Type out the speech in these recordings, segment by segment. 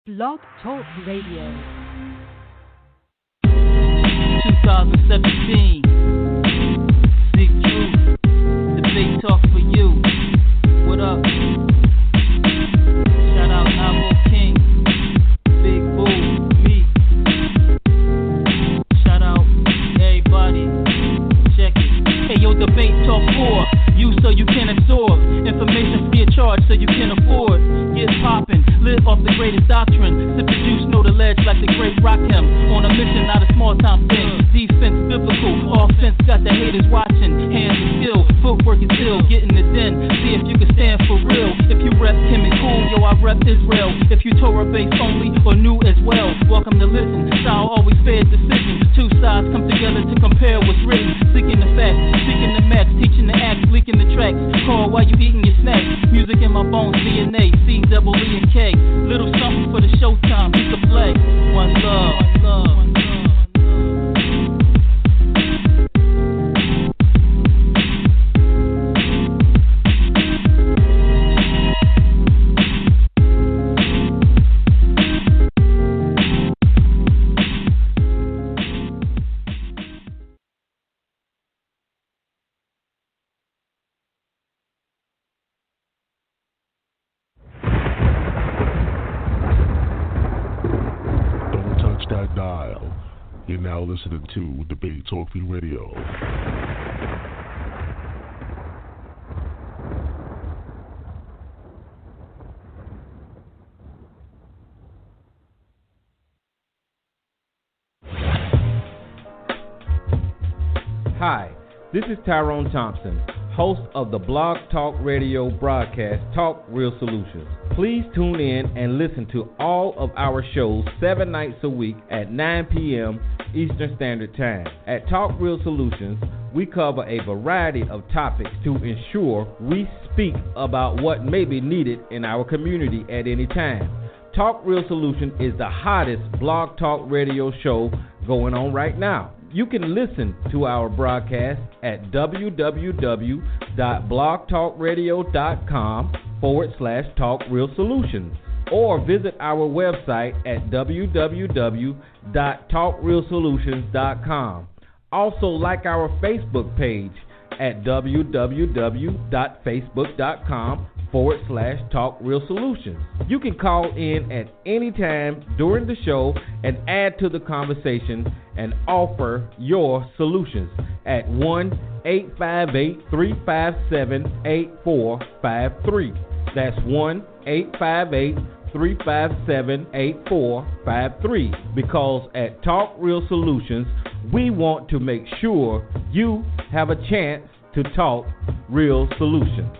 Blog Talk Radio. 2017. Big Truth. The big talk for you. What up? Shout out Navo King. Big Boo. Me. Shout out everybody. Check it. Hey yo, debate talk 4. You so you can absorb. Information free of charge so you can afford. Get poppin', live off the greatest doctrine. Sip the juice, know the ledge like the great Rakim. On a mission, not a small time thing. Defense biblical, offense got the haters watching. Hands are skill, footwork is ill. Get in the den, see if you can stand for real. If you rep Kim and Cool, yo I rep Israel. If you Torah based only or new as well, welcome to listen. Style always fair decision. Two sides come together to compare what's written. Seeking the facts, speaking the maths, teaching the acts, leaking the tracks. Call while you eating your snacks. Music in my bones, DNA, double E and K. Little something for the showtime, we can play. One love, one love, one love. That dial. You're now listening to Debate Talk Radio. Hi, this is Tyrone Thompson, host of the Blog Talk Radio broadcast Talk Real Solutions. Please tune in and listen to all of our shows 7 nights a week at 9 p.m. Eastern Standard Time. At Talk Real Solutions, we cover a variety of topics to ensure we speak about what may be needed in our community at any time. Talk Real Solutions is the hottest blog talk radio show going on right now. You can listen to our broadcast at www.blogtalkradio.com/Talk Real Solutions or visit our website at www.talkrealsolutions.com. Also like our Facebook page at www.facebook.com/Talk Real Solutions. You can call in at any time during the show and add to the conversation and offer your solutions at 1-858-357-8453. That's 1-858-357-8453. Because at Talk Real Solutions, we want to make sure you have a chance to talk real solutions.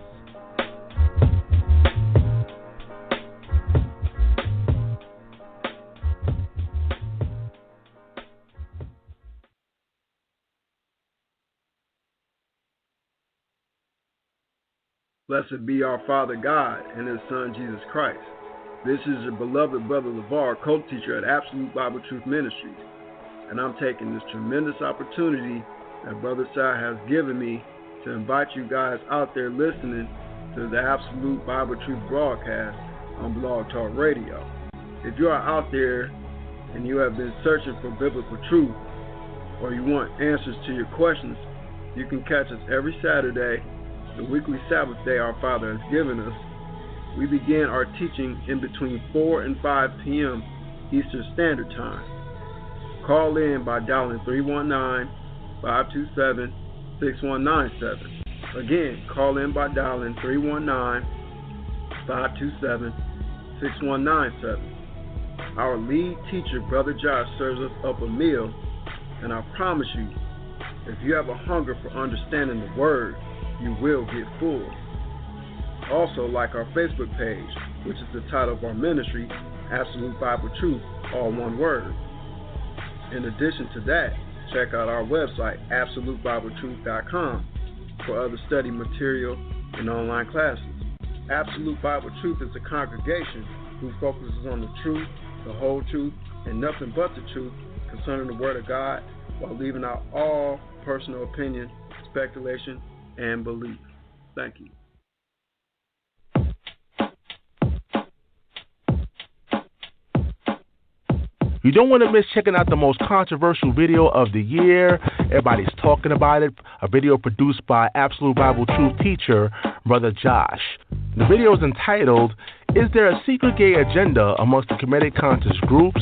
Blessed be our Father God and His Son Jesus Christ. This is your beloved brother LeVar, co-teacher at Absolute Bible Truth Ministries, and I'm taking this tremendous opportunity that Brother Sai has given me to invite you guys out there listening to the Absolute Bible Truth broadcast on Blog Talk Radio. If you are out there and you have been searching for biblical truth, or you want answers to your questions, you can catch us every Saturday, the weekly Sabbath day our Father has given us. We begin our teaching in between 4 and 5 p.m. Eastern Standard Time. Call in by dialing 319-527-6197. Again, call in by dialing 319-527-6197. Our lead teacher, Brother Josh, serves us up a meal, and I promise you, if you have a hunger for understanding the Word, you will get full. Also, like our Facebook page, which is the title of our ministry, Absolute Bible Truth, all one word. In addition to that, check out our website, absolutebibletruth.com, for other study material and online classes. Absolute Bible Truth is a congregation who focuses on the truth, the whole truth, and nothing but the truth concerning the Word of God, while leaving out all personal opinion, speculation, and belief. Thank you. You don't want to miss checking out the most controversial video of the year. Everybody's talking about it. A video produced by Absolute Bible Truth teacher, Brother Josh. The video is entitled, Is There a Secret Gay Agenda Amongst the Comedic Conscious Groups?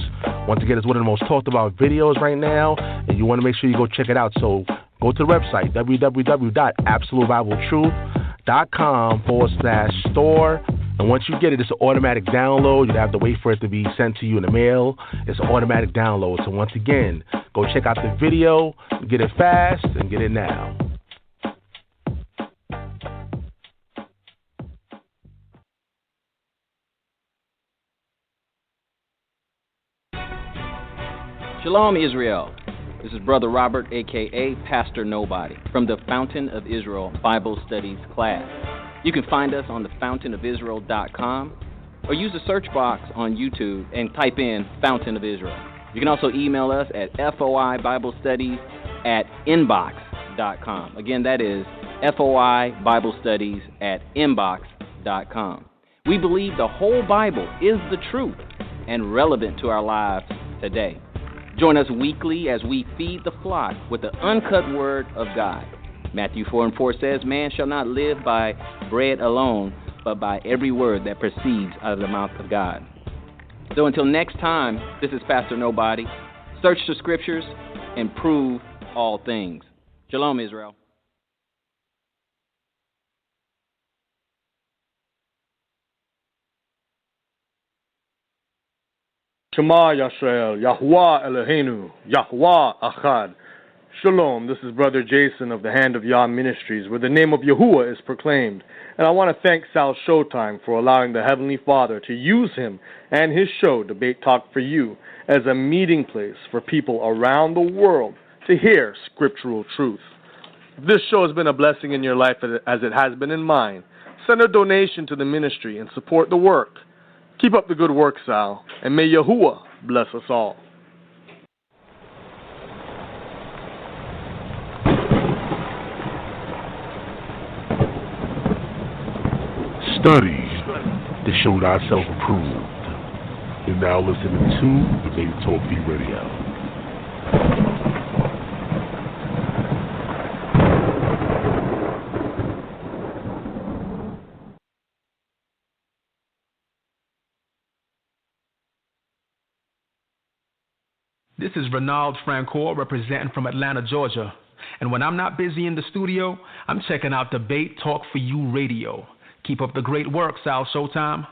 Once again, it's one of the most talked about videos right now, and you want to make sure you go check it out. So go to the website, www.absolutebibletruth.com/store. And once you get it, it's an automatic download. You don't have to wait for it to be sent to you in the mail. It's an automatic download. So once again, go check out the video, get it fast, and get it now. Shalom, Israel. This is Brother Robert, a.k.a. Pastor Nobody, from the Fountain of Israel Bible Studies class. You can find us on thefountainofisrael.com or use the search box on YouTube and type in Fountain of Israel. You can also email us at foibiblestudies@inbox.com. Again, that is foibiblestudies@inbox.com. We believe the whole Bible is the truth and relevant to our lives today. Join us weekly as we feed the flock with the uncut word of God. Matthew 4:4 says, Man shall not live by bread alone, but by every word that proceeds out of the mouth of God. So until next time, this is Pastor Nobody. Search the scriptures and prove all things. Shalom, Israel. Shema Yisrael, Yahuwah Eloheinu, Yahuwah Achad. Shalom, this is Brother Jason of the Hand of Yah Ministries, where the name of Yahuwah is proclaimed. And I want to thank Sal Showtime for allowing the Heavenly Father to use him and his show, Debate Talk for You, as a meeting place for people around the world to hear scriptural truth. If this show has been a blessing in your life as it has been in mine, send a donation to the ministry and support the work. Keep up the good work, Sal, and may Yahuwah bless us all. Study to show thyself approved. You're now listening to Debate Talk Radio. This is Renald Francoeur representing from Atlanta, Georgia. And when I'm not busy in the studio, I'm checking out Debate Talk for You Radio. Keep up the great work, Sal Showtime.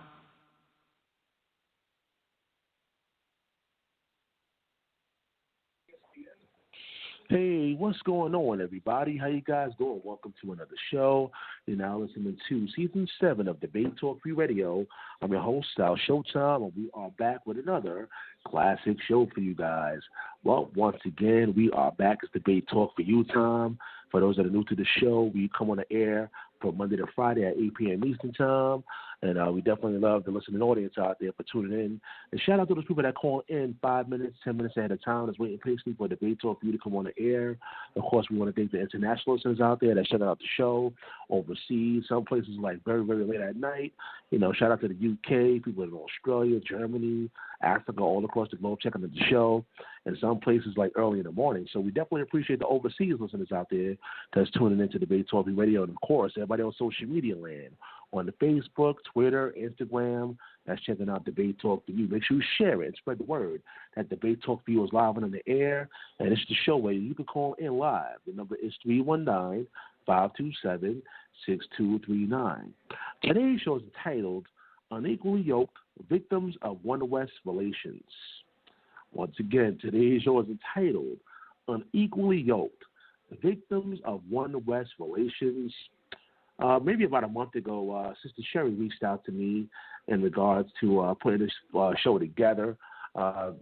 Hey, what's going on, everybody? How you guys doing? Welcome to another show. You're now listening to Season 7 of Debate Talk Free Radio. I'm your host, Sal Showtime, and we are back with another classic show for you guys. Well, once again, we are back. It's Debate Talk for You time. For those that are new to the show, we come on the air from Monday to Friday at 8 p.m. Eastern Time. And we definitely love the listening audience out there for tuning in. And shout out to those people that call in 5 minutes, 10 minutes ahead of time that's waiting patiently for a debate talk for you to come on the air. Of course, we want to thank the international listeners out there that shout out the show overseas. Some places like very, very late at night. You know, shout out to the UK, people in Australia, Germany, Africa, all across the globe checking out the show. And some places like early in the morning. So we definitely appreciate the overseas listeners out there that's tuning into Debate Talk Radio. And, of course, everybody on social media land. On the Facebook, Twitter, Instagram, that's checking out Debate Talk for You. Make sure you share it and spread the word that Debate Talk for You is live and on the air. And it's the show where you can call in live. The number is 319-527-6239. Today's show is entitled Unequally Yoked, Victims of One West Relations. Once again, today's show is entitled Unequally Yoked, Victims of One West Relations. Maybe about a month ago, Sister Sherry reached out to me in regards to putting this show together.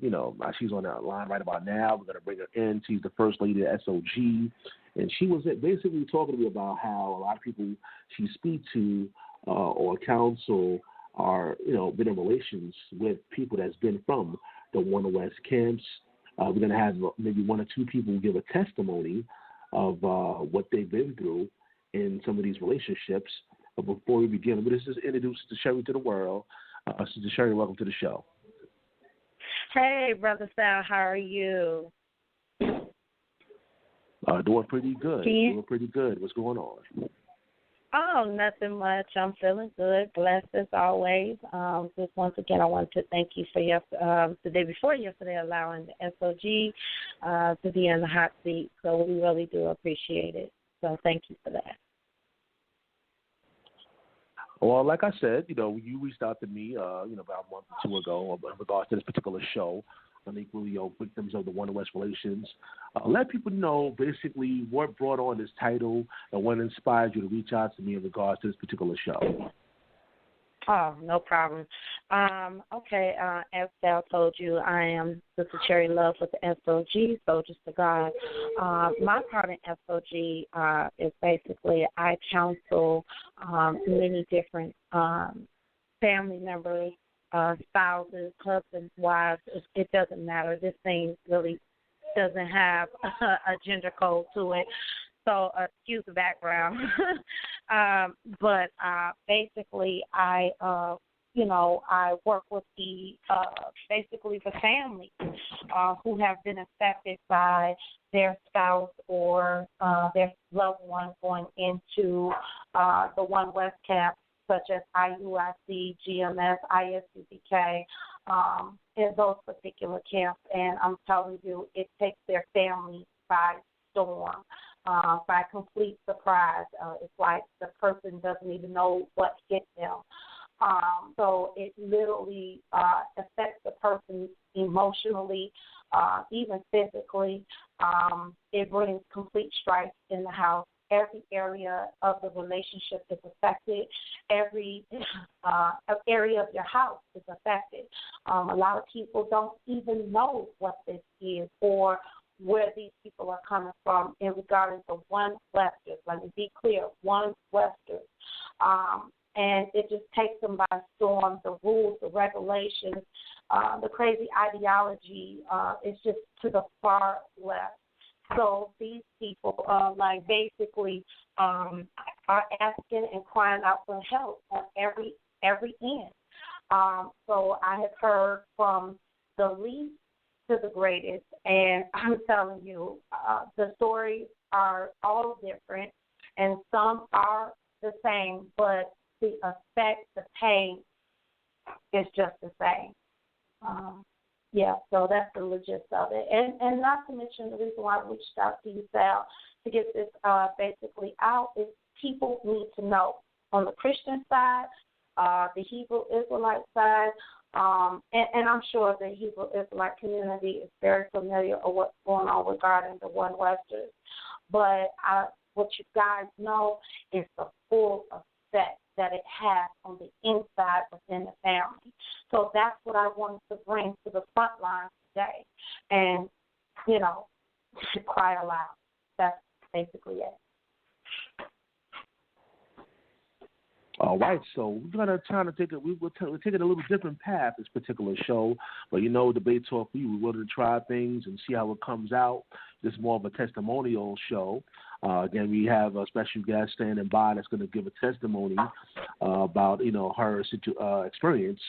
You know, she's on that line right about now. We're going to bring her in. She's the First Lady of SOG. And she was basically talking to me about how a lot of people she speaks to or counsel are, you know, been in relations with people that's been from the One West camps. We're going to have maybe one or two people give a testimony of what they've been through in some of these relationships. But before we begin, let's just introduce Sister Sherry to the world. Sister Sherry, welcome to the show. Hey, Brother Sal, how are you? Doing pretty good. You... Doing pretty good. What's going on? Oh, nothing much. I'm feeling good, blessed as always. Just once again, I wanted to thank you for your the day before yesterday allowing the SOG to be in the hot seat. So we really do appreciate it. So thank you for that. Well, like I said, you reached out to me, about a month or two ago in regards to this particular show, Unequally, Victims of the One West Relations. Let people know basically what brought on this title and what inspired you to reach out to me in regards to this particular show. Oh, no problem. Okay, as Sal told you, I am Sister Cherry Love with the SOG, Soldiers to God. My part in SOG is basically I counsel many different family members, spouses, husbands, wives. It doesn't matter. This thing really doesn't have a gender code to it. So excuse the background. But basically I work with basically the families who have been affected by their spouse or their loved one going into the One West camp, such as I.U.I.C, GMS, I.S.C.K, in those particular camps. And I'm telling you, it takes their family by storm, by complete surprise. It's like the person doesn't even know what hit them. So it literally affects the person emotionally, even physically. It brings complete strife in the house. Every area of the relationship is affected. Every area of your house is affected. A lot of people don't even know what this is or where these people are coming from in regarding to One Westers. Let me be clear, One Westers. And it just takes them by storm. The rules, the regulations, the crazy ideology is just to the far left. So these people, basically are asking and crying out for help on every end. So I have heard from the least to the greatest, and I'm telling you, the stories are all different, and some are the same, but the effect, the pain is just the same. So that's the gist of it. And not to mention the reason why I reached out to you, Sal, to get this basically out is people need to know on the Christian side, the Hebrew Israelite side, and I'm sure the Hebrew Israelite community is very familiar with what's going on regarding the One Westers. But what you guys know is the full effect that it has on the inside within the family. So that's what I wanted to bring to the front line today. And, to cry aloud. That's basically it. All right, so we're gonna try to take it. We're taking a little different path this particular show, but Debate Talk, we willing to try things and see how it comes out. This is more of a testimonial show. Again, we have a special guest standing by that's going to give a testimony about her experience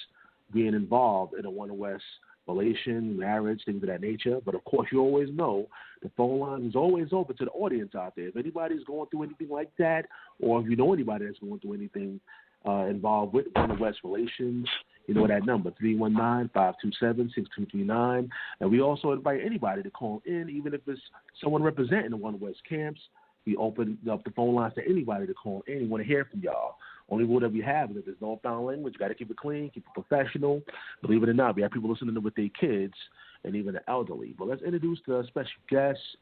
being involved in a One West relation, marriage, things of that nature. But of course, you always know the phone line is always open to the audience out there. If anybody's going through anything like that, or if you know anybody that's going through anything involved with One West relations, you know that number, 319-527-6239. And we also invite anybody to call in, even if it's someone representing the One West camps. We open up the phone lines to anybody to call in. We want to hear from y'all. Only rule that we have is if there's no foul language, you got to keep it clean, keep it professional. Believe it or not, we have people listening to with their kids and even the elderly. But let's introduce the special guest.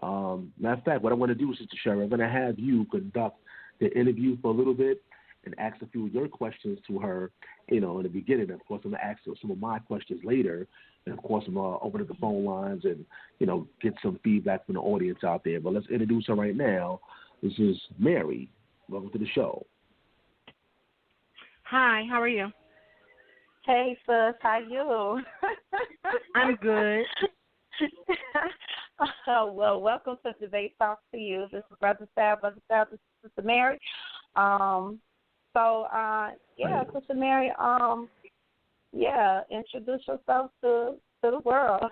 Matter of fact, what I want to do, Sister Sherry, I'm going to have you conduct the interview for a little bit and ask a few of your questions to her, in the beginning. Of course, I'm going to ask her some of my questions later. And, of course, I'm going to open up the phone lines and, get some feedback from the audience out there. But let's introduce her right now. This is Mary. Welcome to the show. Hi, how are you? Hey, sis, how you? I'm good. Well, welcome to Debate Talk to you. This is Brother Sal, this is Sister Mary. Sister Mary, introduce yourself to to the world.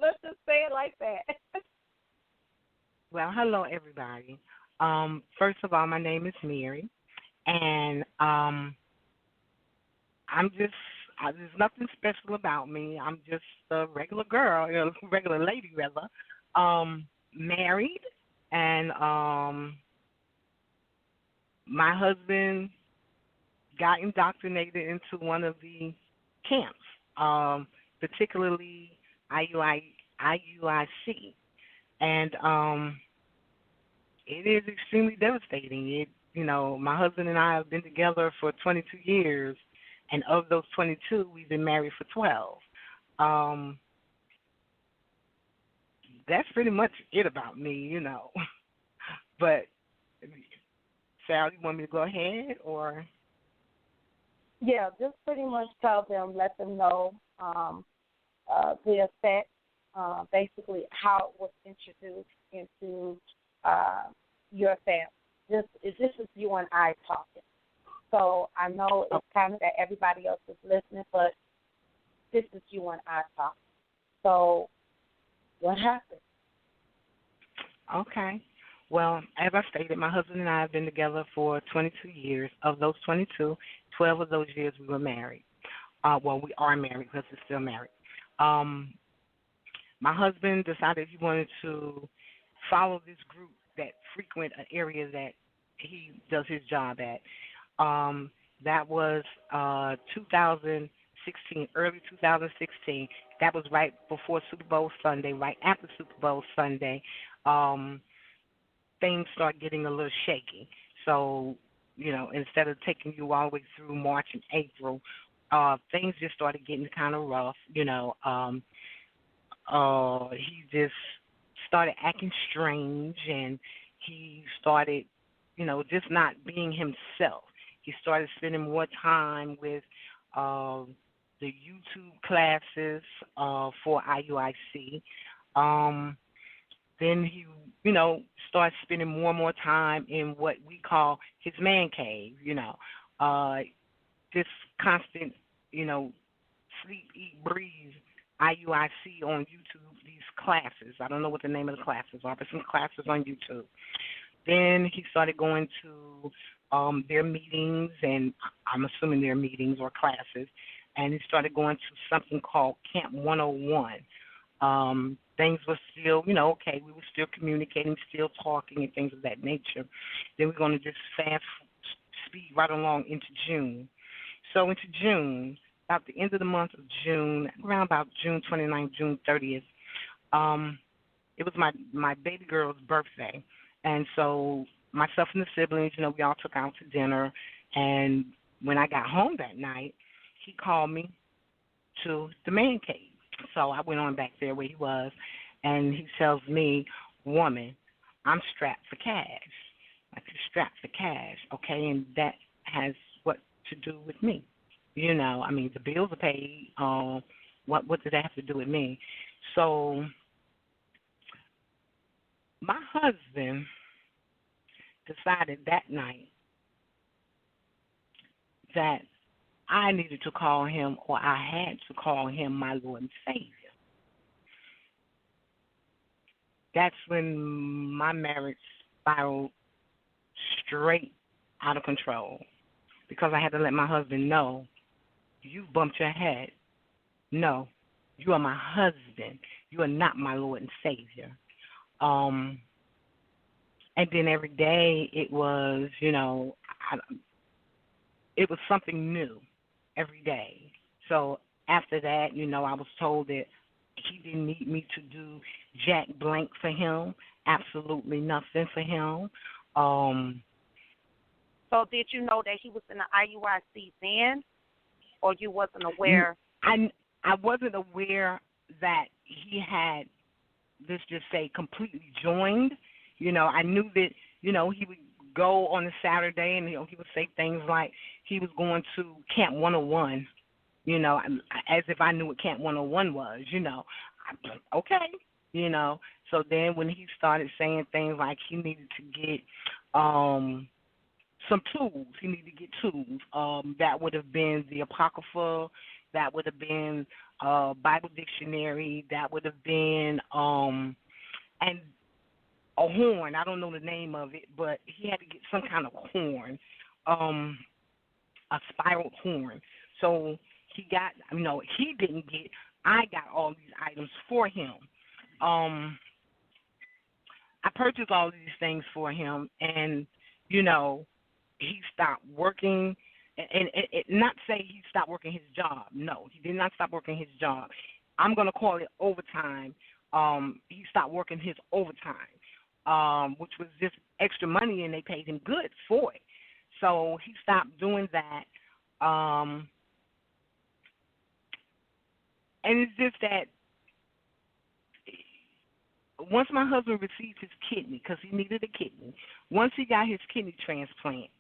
Let's just say it like that. Well, hello, everybody. First of all, my name is Mary, and there's nothing special about me. I'm just a regular girl, regular lady, rather. Married, and my husband got indoctrinated into one of the camps, particularly I.U.I.C. And it is extremely devastating. My husband and I have been together for 22 years, and of those 22, we've been married for 12. That's pretty much it about me, But, Sal, you want me to go ahead, or? Yeah, just pretty much tell them, let them know the effect, basically how it was introduced into your family. This is you and I talking. So I know it's kind of that everybody else is listening, but this is you and I talking. So what happened? Okay. Well, as I stated, my husband and I have been together for 22 years. Of those 22, 12 of those years we were married. We are married because we're still married. My husband decided he wanted to follow this group that frequent an area that he does his job at. That was 2016, early 2016. That was right before Super Bowl Sunday, right after Super Bowl Sunday. Things start getting a little shaky. So, instead of taking you all the way through March and April, things just started getting kind of rough. He just started acting strange, and he started, just not being himself. He started spending more time with the YouTube classes for I.U.I.C. Then he, started spending more and more time in what we call his man cave, this constant, sleep, eat, breathe, I.U.I.C. on YouTube, these classes. I don't know what the name of the classes are, but some classes on YouTube. Then he started going to their meetings, and I'm assuming their meetings or classes, and he started going to something called Camp 101. Things were still, okay, we were still communicating, still talking and things of that nature. Then we're going to just fast speed right along into June. So into June, about the end of the month of June, around about June 29th, June 30th, it was my baby girl's birthday. And so myself and the siblings, we all took out to dinner. And when I got home that night, he called me to the man cave. So I went on back there where he was, and he tells me, "Woman, I'm strapped for cash. Like, you're strapped for cash, okay? And that has what to do with me. The bills are paid. What does that have to do with me?" So my husband decided that night that I needed to call him, or I had to call him, my Lord and Savior. That's when my marriage spiraled straight out of control, because I had to let my husband know, you bumped your head. No, you are my husband. You are not my Lord and Savior. And then every day it was, it was something new every day. So after that, I was told that he didn't need me to do jack blank for him, absolutely nothing for him. So did you know that he was in the I.U.I.C then, or you wasn't aware? I wasn't aware that he had, let's just say, completely joined. I knew that, he would go on a Saturday and, he would say things like he was going to Camp 101, as if I knew what Camp 101 was, okay, So then when he started saying things like he needed to get some tools, that would have been the Apocrypha, That would have been Bible dictionary. That would have been and a horn. I don't know the name of it, but he had to get some kind of horn, a spiraled horn. So he got, he didn't get. I got all these items for him. I purchased all these things for him, and he stopped working. And not say he stopped working his job. No, he did not stop working his job. I'm gonna call it overtime. He stopped working his overtime, which was just extra money, and they paid him good for it. So he stopped doing that. And it's just that once my husband received his kidney, because he needed a kidney, once he got his kidney transplant,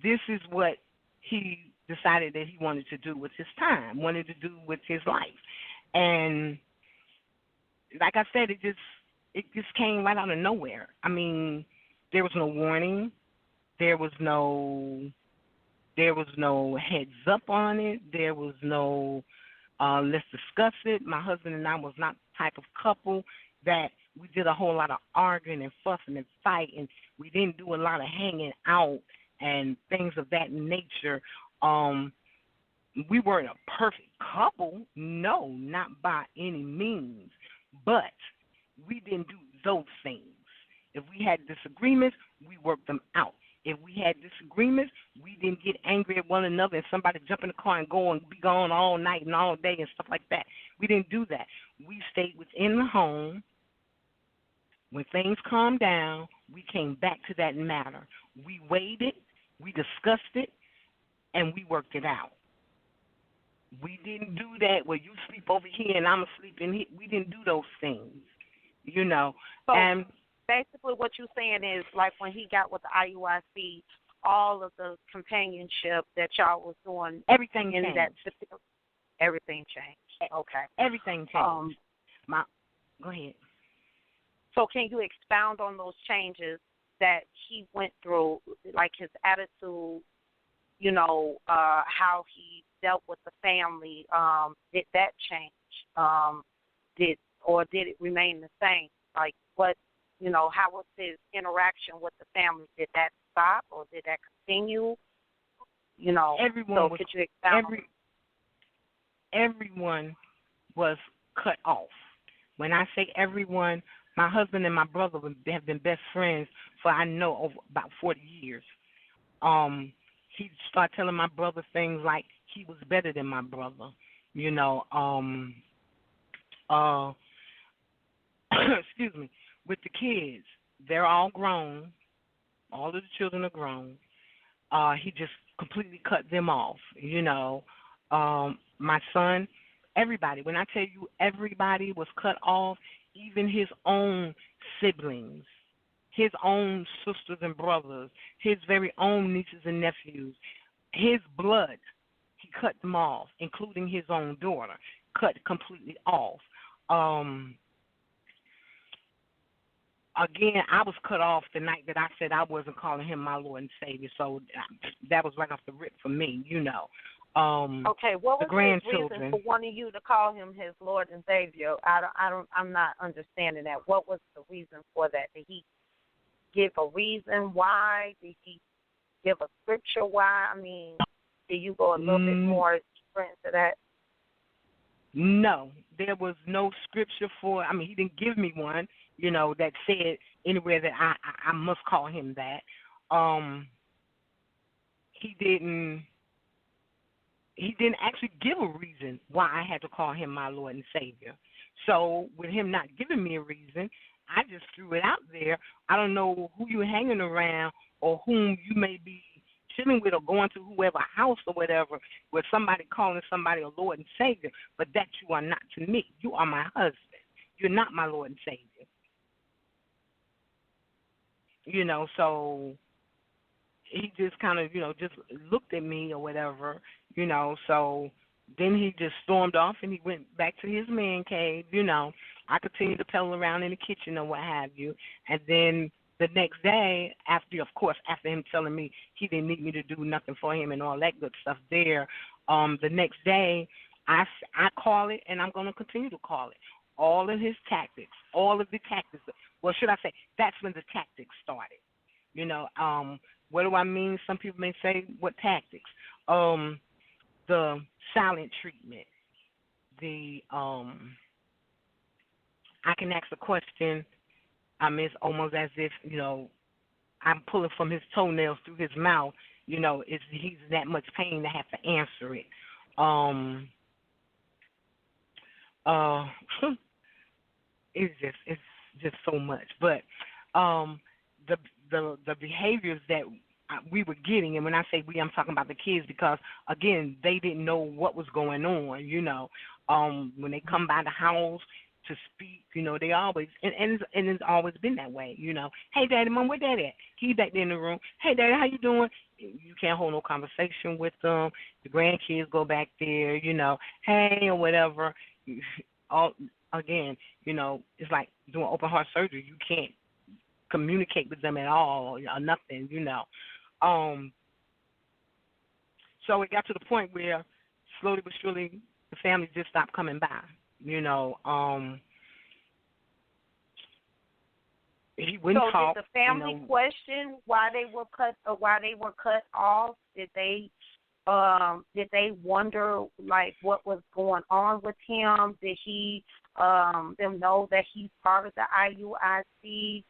this is what he decided that he wanted to do with his time, wanted to do with his life. And like I said, it just came right out of nowhere. I mean, there was no warning. There was no heads up on it. There was no let's discuss it. My husband and I was not the type of couple that we did a whole lot of arguing and fussing and fighting. We didn't do a lot of hanging out and things of that nature. We weren't a perfect couple. No, not by any means. But we didn't do those things. If we had disagreements, we worked them out. If we had disagreements, we didn't get angry at one another and somebody jump in the car and go and be gone all night and all day and stuff like that. We didn't do that. We stayed within the home. When things calmed down, we came back to that matter. We weighed it, we discussed it, and we worked it out. We didn't do that where you sleep over here and I'm asleep in here. We didn't do those things, So and basically what you're saying is, like, when he got with the I.U.I.C, all of the companionship that y'all was doing, everything in changed. Everything changed. Okay. Everything changed. Go ahead. So can you expound on those changes that he went through, like his attitude, how he dealt with the family? Did that change? Did it remain the same? Like, what, how was his interaction with the family? Did that stop or did that continue? Everyone could you expound? Everyone was cut off. When I say everyone, my husband and my brother have been best friends for, I know, over about 40 years. He started telling my brother things like he was better than my brother. Excuse me. With the kids, they're all grown. All of the children are grown. He just completely cut them off. My son, everybody. When I tell you everybody was cut off, even his own siblings, his own sisters and brothers, his very own nieces and nephews, his blood, he cut them off, including his own daughter, cut completely off. Again, I was cut off the night that I said I wasn't calling him my Lord and Savior, so that was right off the rip for me, Okay, what was the his reason for wanting you to call him his Lord and Savior? I'm not understanding that. What was the reason for that? Did he give a reason why? Did he give a scripture why? I mean, did you go a little bit more into that? No, there was no scripture for. I mean, he didn't give me one, that said anywhere that I must call him that. He didn't actually give a reason why I had to call him my Lord and Savior. So with him not giving me a reason, I just threw it out there. I don't know who you're hanging around or whom you may be chilling with or going to whoever house or whatever with somebody calling somebody a Lord and Savior, but that you are not to me. You are my husband. You're not my Lord and Savior. So he just kind of, just looked at me or whatever, so then he just stormed off and he went back to his man cave, I continued to pedal around in the kitchen or what have you, and then the next day, after him telling me he didn't need me to do nothing for him and all that good stuff there, the next day I call it, and I'm going to continue to call it. All of his tactics, all of the tactics. Well, should I say, that's when the tactics started. You know, what do I mean? Some people may say, what tactics? The silent treatment. The I can ask a question. It's almost as if, you know, I'm pulling from his toenails through his mouth. You know, he's that much pain to have to answer it. It's just so much. But the behaviors that we were getting, and when I say we, I'm talking about the kids, because again, they didn't know what was going on. You know, when they come by the house to speak, you know, they always and it's always been that way. You know, hey, Daddy, Mom, where Daddy at? He back there in the room. Hey, Daddy, how you doing? You can't hold no conversation with them. The grandkids go back there, you know, hey, or whatever. Again, you know, it's like doing open heart surgery. You can't communicate with them at all or nothing, you know. So it got to the point where slowly but surely the family just stopped coming by, you know. He wouldn't talk. Did the family question why they were cut off? Did they wonder like what was going on with him? Did he them know that he's part of the I.U.I.C?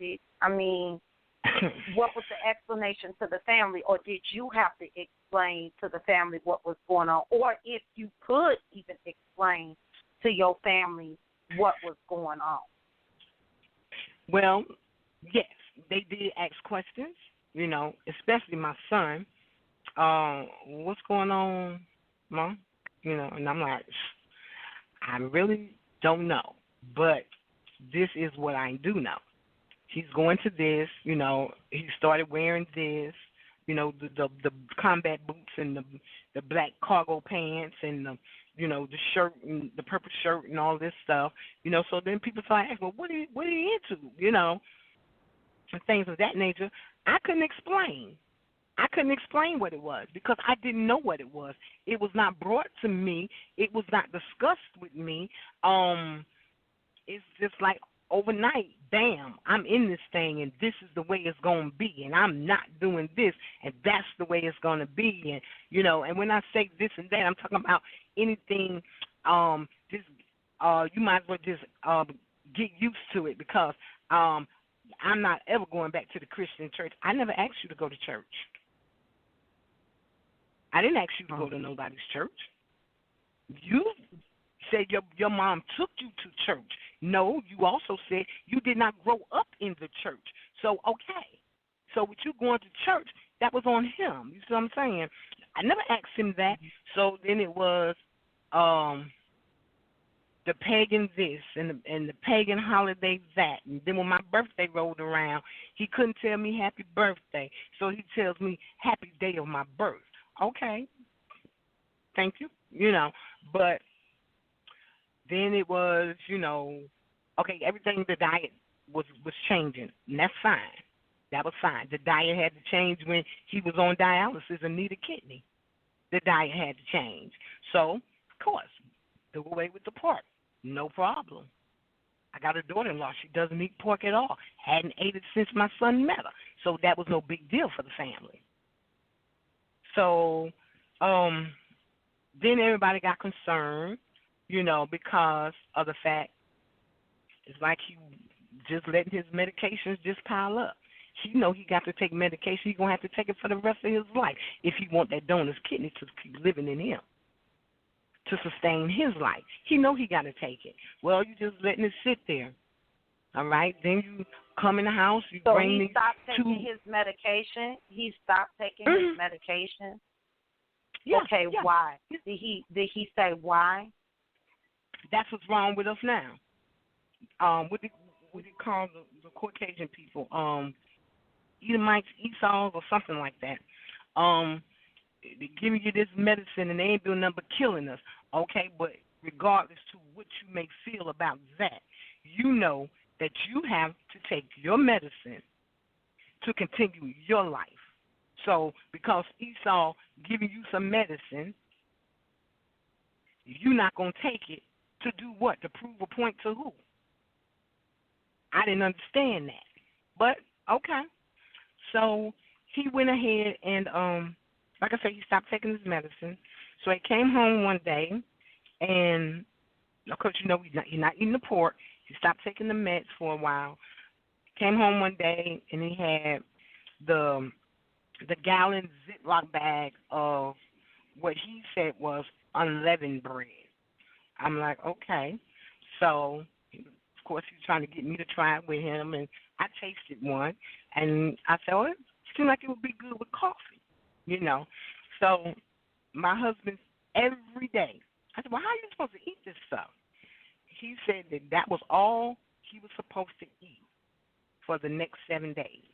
What was the explanation to the family, or did you have to explain to the family what was going on, or if you could even explain to your family what was going on? Well, yes, they did ask questions, you know, especially my son. What's going on, Mom? You know, and I'm like, I really don't know, but this is what I do know. He's going to this, you know, he started wearing this, you know, the combat boots and the black cargo pants and the, you know, the shirt and the purple shirt and all this stuff, you know. So then people started asking, well, what are you into, you know, and things of that nature. I couldn't explain what it was because I didn't know what it was. It was not brought to me. It was not discussed with me. It's just like overnight, bam, I'm in this thing, and this is the way it's going to be, and I'm not doing this, and that's the way it's going to be. And, you know, and when I say this and that, I'm talking about anything, you might as well just get used to it because I'm not ever going back to the Christian church. I never asked you to go to church. I didn't ask you to go to nobody's church. You said your mom took you to church. No, you also said you did not grow up in the church. So, okay. So with you going to church, that was on him. You see what I'm saying? I never asked him that. So then it was the pagan this and the pagan holiday that. And then when my birthday rolled around, he couldn't tell me happy birthday. So he tells me happy day of my birth. Okay. Thank you. You know, but then it was, you know, okay, everything, the diet was changing, and that's fine. That was fine. The diet had to change when he was on dialysis and needed kidney. The diet had to change. So, of course, do away with the pork. No problem. I got a daughter-in-law. She doesn't eat pork at all. Hadn't ate it since my son met her. So that was no big deal for the family. So then everybody got concerned, you know, because of the fact it's like he just letting his medications just pile up. He know he got to take medication. He's going to have to take it for the rest of his life if he want that donor's kidney to keep living in him, to sustain his life. He know he got to take it. Well, you just letting it sit there, all right? Then you come in the house, you so bring he stopped taking his medication? He stopped taking his medication? Yeah, okay, yeah. Why? Did he say why? That's what's wrong with us now. What do you call the Caucasian people? Edomites, Esau's, or something like that. They're giving you this medicine and they ain't doing nothing but killing us. Okay, but regardless to what you may feel about that, you know that you have to take your medicine to continue your life. So because Esau giving you some medicine, you're not going to take it to do what? To prove a point to who? I didn't understand that. But, okay. So he went ahead and, like I said, he stopped taking his medicine. So he came home one day, and, of course, you know, he's not eating the pork. He stopped taking the meds for a while. Came home one day, and he had the gallon Ziploc bag of what he said was unleavened bread. I'm like, okay. So, of course, he was trying to get me to try it with him, and I tasted one, and I said, well, it seemed like it would be good with coffee, you know. So my husband, every day, I said, well, how are you supposed to eat this stuff? He said that was all he was supposed to eat for the next 7 days.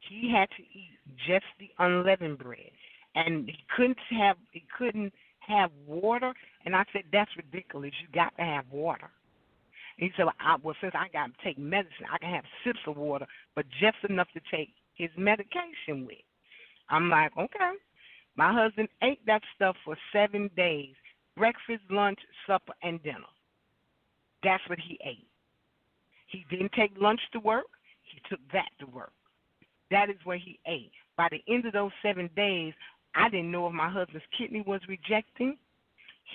He had to eat just the unleavened bread, and he couldn't have water. And I said, that's ridiculous. You got to have water. And he said, well, since I got to take medicine, I can have sips of water, but just enough to take his medication with. I'm like, okay. My husband ate that stuff for 7 days, breakfast, lunch, supper, and dinner. That's what he ate. He didn't take lunch to work. He took that to work. That is what he ate. By the end of those 7 days, I didn't know if my husband's kidney was rejecting.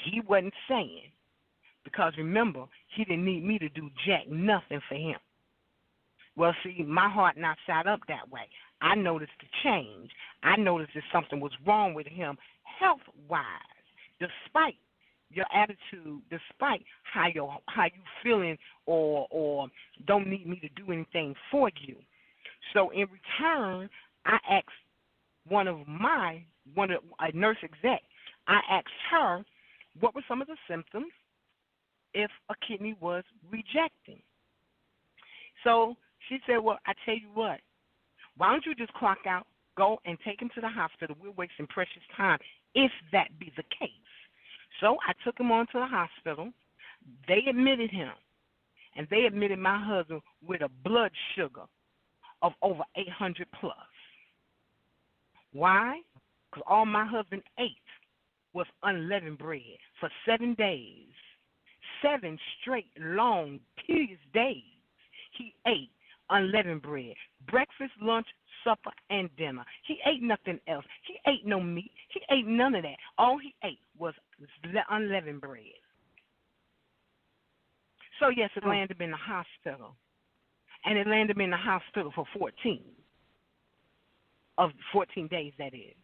He wasn't saying. Because remember, he didn't need me to do jack nothing for him. Well, see, my heart not sat up that way. I noticed the change. I noticed that something was wrong with him health-wise, despite your attitude, despite how you feeling or don't need me to do anything for you. So in return, I asked a nurse exec, I asked her what were some of the symptoms if a kidney was rejecting. So she said, well, I tell you what, why don't you just clock out, go and take him to the hospital. We're wasting precious time if that be the case. So I took him on to the hospital. They admitted him, and they admitted my husband with a blood sugar of over 800 plus. Why? Because all my husband ate was unleavened bread for 7 days. 7 straight, long, tedious days. He ate unleavened bread, breakfast, lunch, supper, and dinner. He ate nothing else. He ate no meat. He ate none of that. All he ate was unleavened bread. So, yes, it landed him in the hospital. And it landed him in the hospital for 14 days, that is.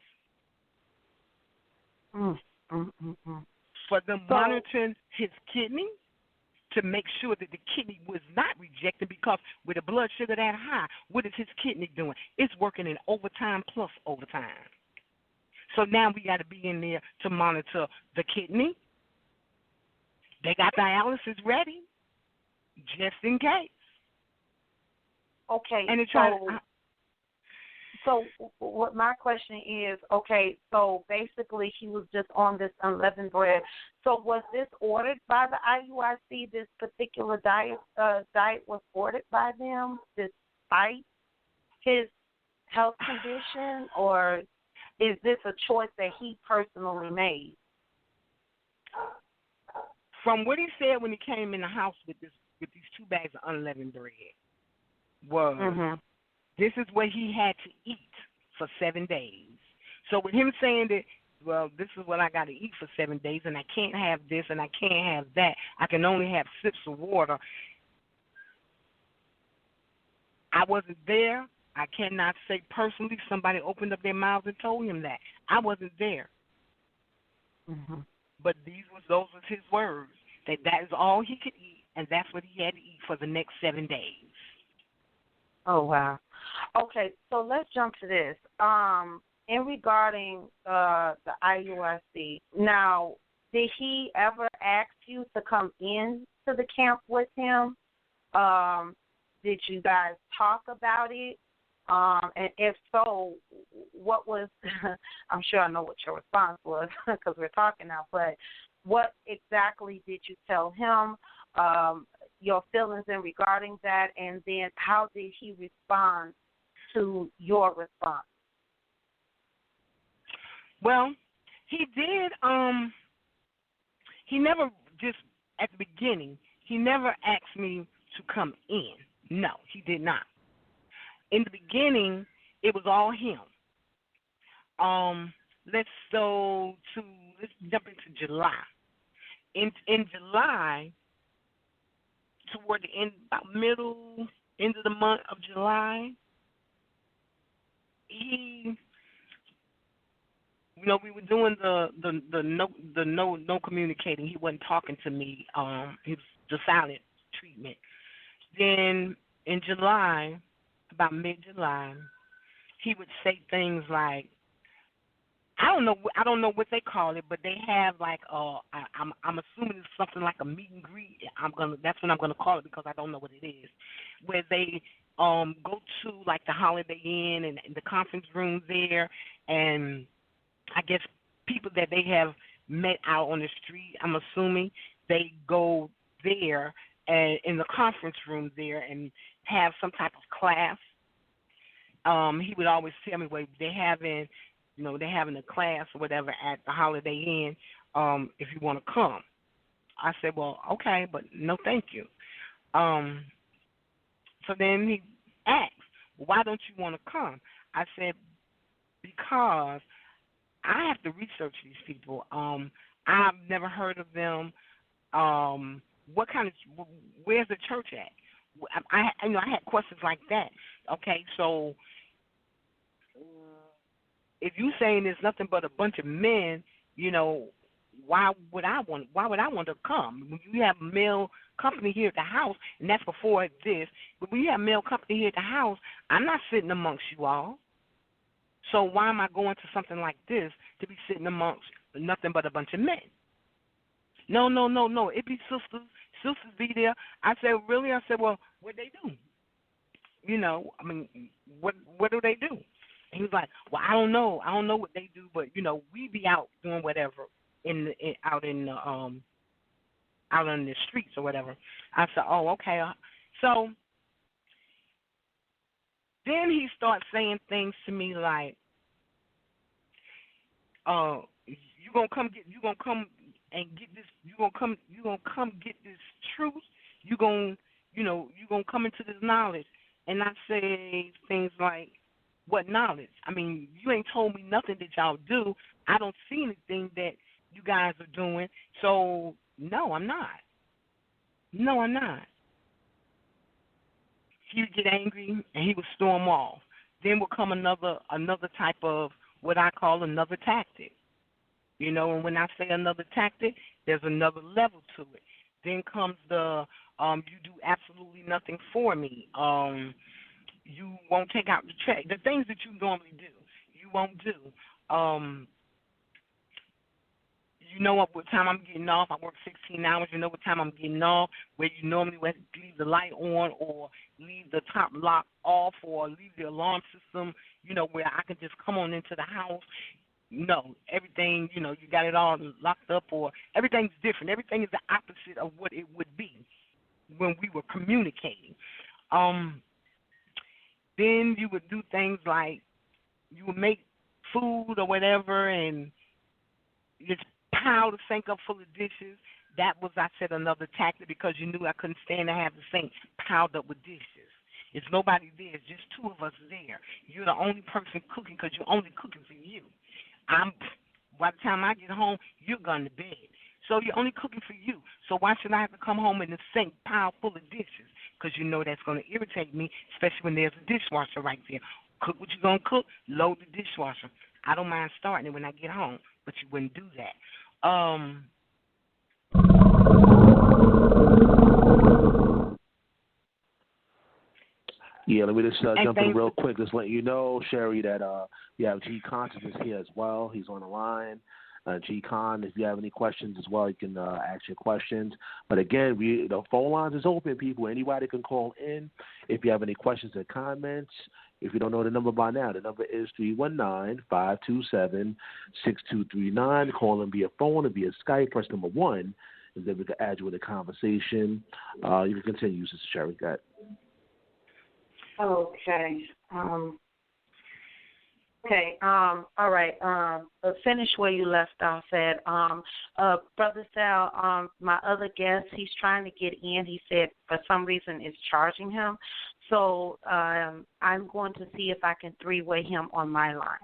For them monitoring his kidney to make sure that the kidney was not rejected, because with a blood sugar that high, what is his kidney doing? It's working in overtime plus overtime. So now we got to be in there to monitor the kidney. They got dialysis ready just in case. Okay, and so what my question is, okay, so basically he was just on this unleavened bread. So was this ordered by the I.U.I.C, this particular diet was ordered by them despite his health condition, or is this a choice that he personally made? From what he said when he came in the house with these 2 bags of unleavened bread was this is what he had to eat for 7 days. So with him saying that, well, this is what I got to eat for 7 days, and I can't have this and I can't have that, I can only have sips of water. I wasn't there. I cannot say personally somebody opened up their mouths and told him that. I wasn't there. But those were his words, that is all he could eat, and that's what he had to eat for the next 7 days. Oh, wow. Okay, so let's jump to this. In regarding the I.U.I.C, now, did he ever ask you to come in to the camp with him? Did you guys talk about it? And if so, what was, I'm sure I know what your response was because we're talking now, but what exactly did you tell him, your feelings in regarding that, and then how did he respond to your response? Well, he did. He never just at the beginning. He never asked me to come in. No, he did not. In the beginning, it was all him. Let's jump into July. In July, toward the end, about end of the month of July, he, we were doing the no communicating. He wasn't talking to me. He was the silent treatment. Then in July, about mid-July, he would say things like, I don't know what they call it, but they have like I'm assuming it's something like a meet and greet. That's what I'm gonna call it because I don't know what it is. Where they go to like the Holiday Inn and the conference room there, and I guess people that they have met out on the street, I'm assuming they go there and in the conference room there and have some type of class. He would always tell me, well, they're having a class or whatever at the Holiday Inn, if you want to come. I said, well, okay, but no thank you. So then he asked, why don't you want to come? I said, because I have to research these people. I've never heard of them. Where's the church at? I had questions like that. Okay, so if you saying there's nothing but a bunch of men, why would I want to come? You have male company here at the house, and that's before this. But when you have male company here at the house, I'm not sitting amongst you all. So why am I going to something like this to be sitting amongst nothing but a bunch of men? No. It be sisters. Sisters be there. I said, really? I said, well, what they do? What do they do? And he was like, well, I don't know. I don't know what they do, but we be out doing whatever out in the streets or whatever. I said, oh, okay. So then he starts saying things to me like, you gonna come get this truth. You gonna come into this knowledge. And I say things like, what knowledge? I mean, you ain't told me nothing that y'all do. I don't see anything that you guys are doing. So no, I'm not. No, I'm not. He would get angry and he would storm off. Then would come another type of what I call another tactic. And when I say another tactic, there's another level to it. Then comes the you do absolutely nothing for me. You won't take out the trash. The things that you normally do, you won't do. You know what time I'm getting off. I work 16 hours. You know what time I'm getting off, where you normally would leave the light on or leave the top lock off or leave the alarm system, where I can just come on into the house. No, everything, you got it all locked up, or everything's different. Everything is the opposite of what it would be when we were communicating. Then you would do things like you would make food or whatever and just pile the sink up full of dishes. That was, I said, another tactic because you knew I couldn't stand to have the sink piled up with dishes. It's nobody there. It's just two of us there. You're the only person cooking because you're only cooking for you. By the time I get home, you're gone to bed. So you're only cooking for you. So why should I have to come home in the sink piled full of dishes? Because that's going to irritate me, especially when there's a dishwasher right there. Cook what you're going to cook, load the dishwasher. I don't mind starting it when I get home, but you wouldn't do that. Yeah, let me just jump in real quick. Just let you know, Sherry, that we have G.Konsciousness here as well. He's on the line. G.Con, if you have any questions as well, you can ask your questions. But again, the phone lines is open, people. Anybody can call in if you have any questions or comments. If you don't know the number by now, the number is 319-527-6239. Call in via phone or via Skype. Press number 1, and then we can add you in the conversation. You can continue, Sister Sherry. Go ahead. Okay. Okay. All right. Finish where you left off at. Brother Sal, my other guest, he's trying to get in. He said for some reason it's charging him. So I'm going to see if I can three-way him on my line.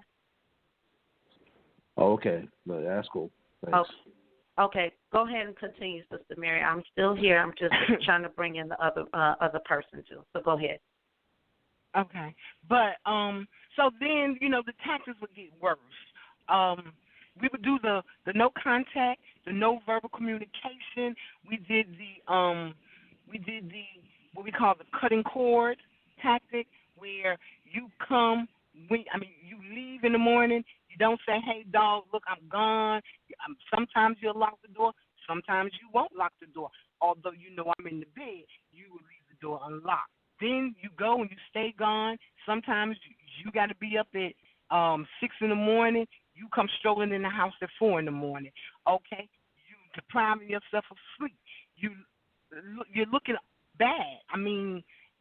Okay. No, that's cool. Thanks. Okay. Go ahead and continue, Sister Mary. I'm still here. I'm just trying to bring in the other person too. So go ahead. Okay. But so then, the taxes would get worse. We would do the no contact, the no verbal communication. We did the what we call the cutting cord tactic, where you come you leave in the morning. You don't say, "Hey, dog, look, I'm gone." Sometimes you'll lock the door. Sometimes you won't lock the door. Although I'm in the bed, you will leave the door unlocked. Then you go and you stay gone. Sometimes you got to be up at 6 in the morning. You come strolling in the house at 4 in the morning. Okay, you depriving yourself of sleep. You're looking bad.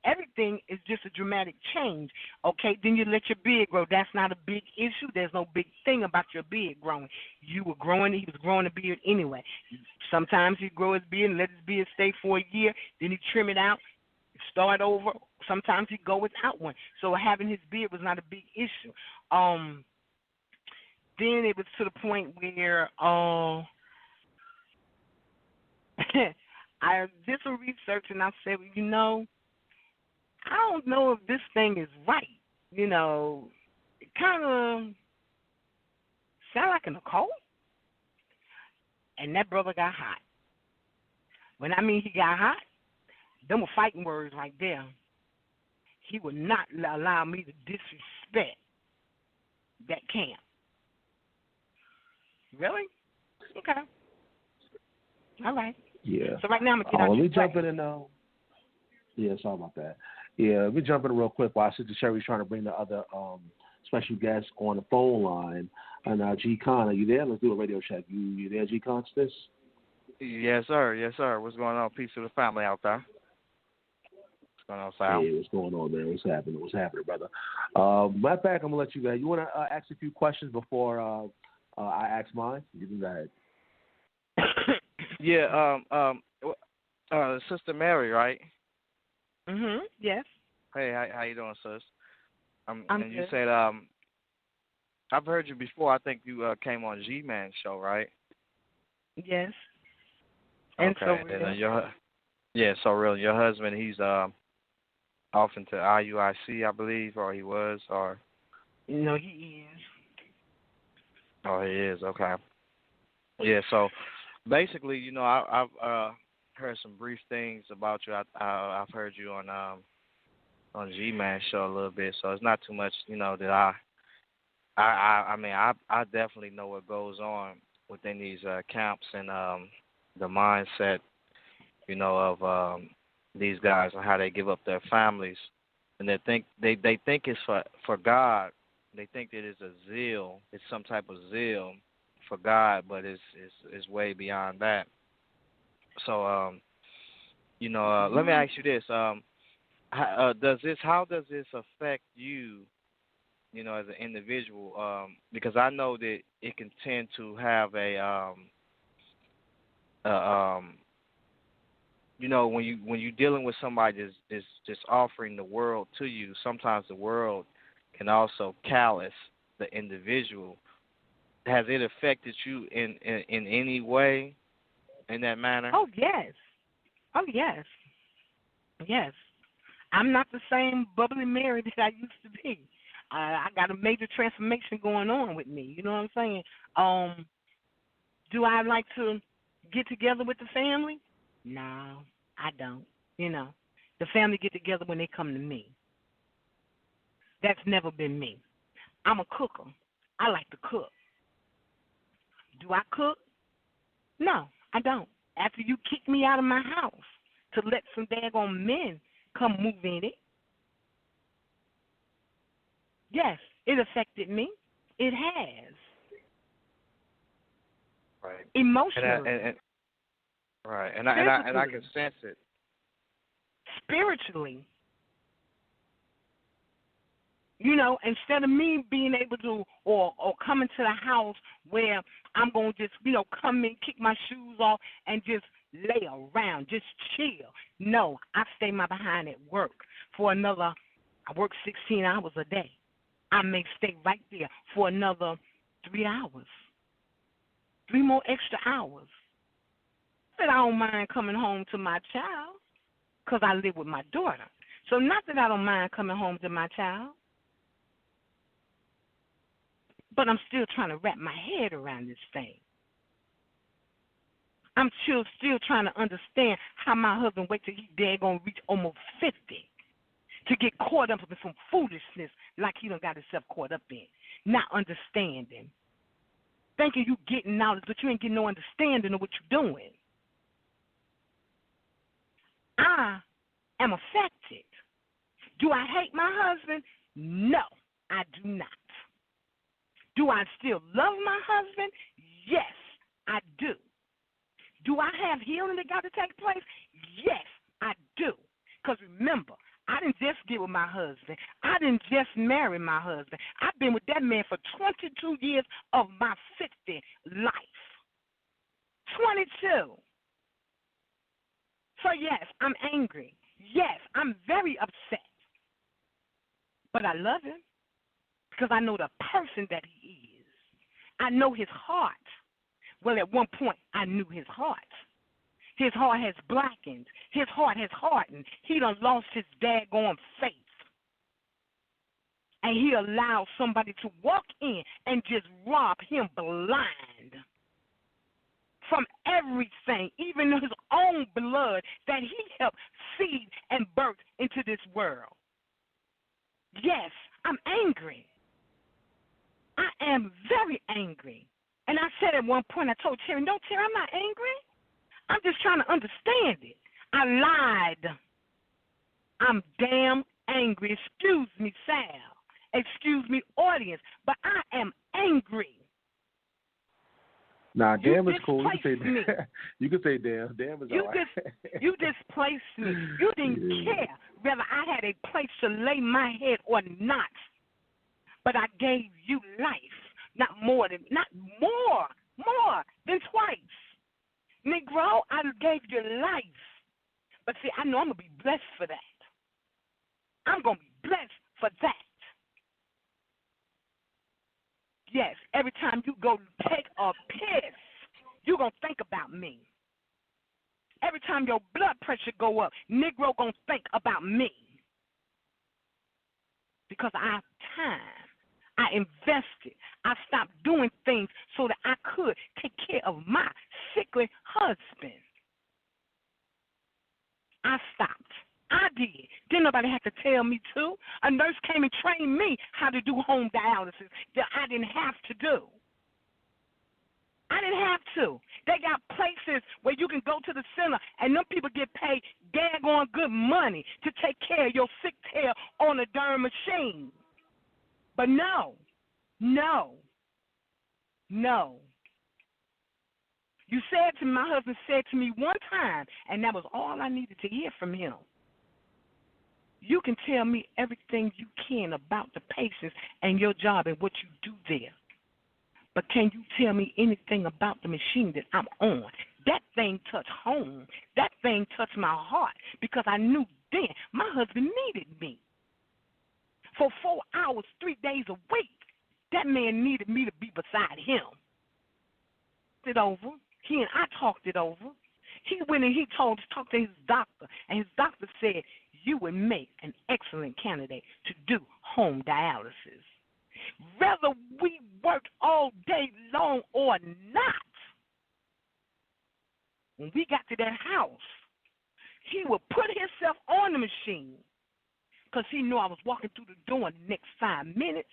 Everything is just a dramatic change. Okay, then you let your beard grow. That's not a big issue. There's no big thing about your beard growing. He was growing a beard anyway. Sometimes he grow his beard and let his beard stay for a year. Then he trim it out, start over. Sometimes he go without one. So having his beard was not a big issue. Then it was to the point where I did some research and I said, I don't know if this thing is right. It kind of sound like an occult. And that brother got hot. When he got hot, them were fighting words right there. He would not allow me to disrespect that camp. Really? Okay. All right. Yeah. So right now I'm going to get out let me your jump in now. Yeah, sorry about that. Yeah, let me jump in real quick while Sister Sherry's trying to bring the other special guest on the phone line. And G.Con, are you there? Let's do a radio check. You there, G.Konsciousness? Yes, sir. Yes, sir. What's going on? Peace to the family out there. What's going on, Sal? Hey, what's going on, man? What's happening, brother? Matter of fact, I'm going to let you guys. You want to ask a few questions before I ask mine? You can go ahead. Yeah, Sister Mary, right? Yes. Hey, how you doing, sis? I'm and good. You said I've heard you before. I think you came on G-Man show, right? Yes. And okay. So Real. So real. Your husband, he's off into I.U.I.C, I believe, or he was, or. No, he is. Oh, he is. Okay. Yeah. So basically, I've heard some brief things about you. I've heard you on G-Man show a little bit, so it's not too much, that I definitely know what goes on within these camps and the mindset, of these guys and how they give up their families, and they think it's for God. They think that it's a zeal, it's some type of zeal for God, but it's way beyond that. So, let me ask you this: how does this affect you, as an individual? Because I know that it can tend to have when you're dealing with somebody that's just offering the world to you, sometimes the world can also callous the individual. Has it affected you in any way in that manner? Oh, yes. Yes. I'm not the same bubbly Mary that I used to be. I got a major transformation going on with me. You know what I'm saying? Do I like to get together with the family? No, I don't. The family get together when they come to me. That's never been me. I'm a cooker. I like to cook. Do I cook? No, I don't. After you kick me out of my house to let some daggone men come move in it, yes, it affected me. It has. Right. Emotionally. Right. And I can sense it. Spiritually. You know, instead of me being able to or coming to the house where I'm going to just, you know, come in, kick my shoes off, and just lay around, just chill. No, I stay my behind at work for another, I work 16 hours a day. I may stay right there for another 3 hours, 3 more extra hours. That I don't mind coming home to my child because I live with my daughter. So not that I don't mind coming home to my child, but I'm still trying to wrap my head around this thing. I'm still trying to understand how my husband wait till he daggone reach almost 50 to get caught up in some foolishness like he done got himself caught up in, not understanding. Thinking you getting knowledge, but you ain't getting no understanding of what you're doing. I am affected. Do I hate my husband? No, I do not. Do I still love my husband? Yes, I do. Do I have healing that got to take place? Yes, I do. Because remember, I didn't just get with my husband. I didn't just marry my husband. I've been with that man for 22 years of my 50 life. 22. So, yes, I'm angry. Yes, I'm very upset. But I love him because I know the person that he is. I know his heart. Well, at one point, I knew his heart. His heart has blackened. His heart has hardened. He done lost his daggone faith. And he allowed somebody to walk in and just rob him blind from everything, even his own blood that he helped feed and birth into this world. Yes, I'm angry. I am very angry. And I said at one point, I told Terry, no, Terry, I'm not angry. I'm just trying to understand it. I lied. I'm damn angry. Excuse me, Sal. Excuse me, audience, but I am angry. Nah, damn is cool. You displaced can me. say you can say damn. Damn is all right. You displaced me. You didn't care whether I had a place to lay my head or not. But I gave you life. Not more than twice. Negro, I gave you life. But see, I know I'm going to be blessed for that. I'm going to be blessed for that. Yes, every time you go take a piss, you're going to think about me. Every time your blood pressure go up, Negro going to think about me. Because I have time. I invested. I stopped doing things so that I could take care of my sickly husband. I stopped. I did. Didn't nobody have to tell me to. A nurse came and trained me how to do home dialysis that I didn't have to do. I didn't have to. They got places where you can go to the center and them people get paid daggone good money to take care of your sick tail on a darn machine. But no. You said to me, my husband said to me one time, and that was all I needed to hear from him. You can tell me everything you can about the patients and your job and what you do there. But can you tell me anything about the machine that I'm on? That thing touched home. That thing touched my heart because I knew then my husband needed me. For 4 hours, 3 days a week, that man needed me to be beside him. It over. He and I talked it over. He went and he talked to his doctor, and his doctor said, you would make an excellent candidate to do home dialysis. Whether we worked all day long or not, when we got to that house, he would put himself on the machine because he knew I was walking through the door in the next 5 minutes.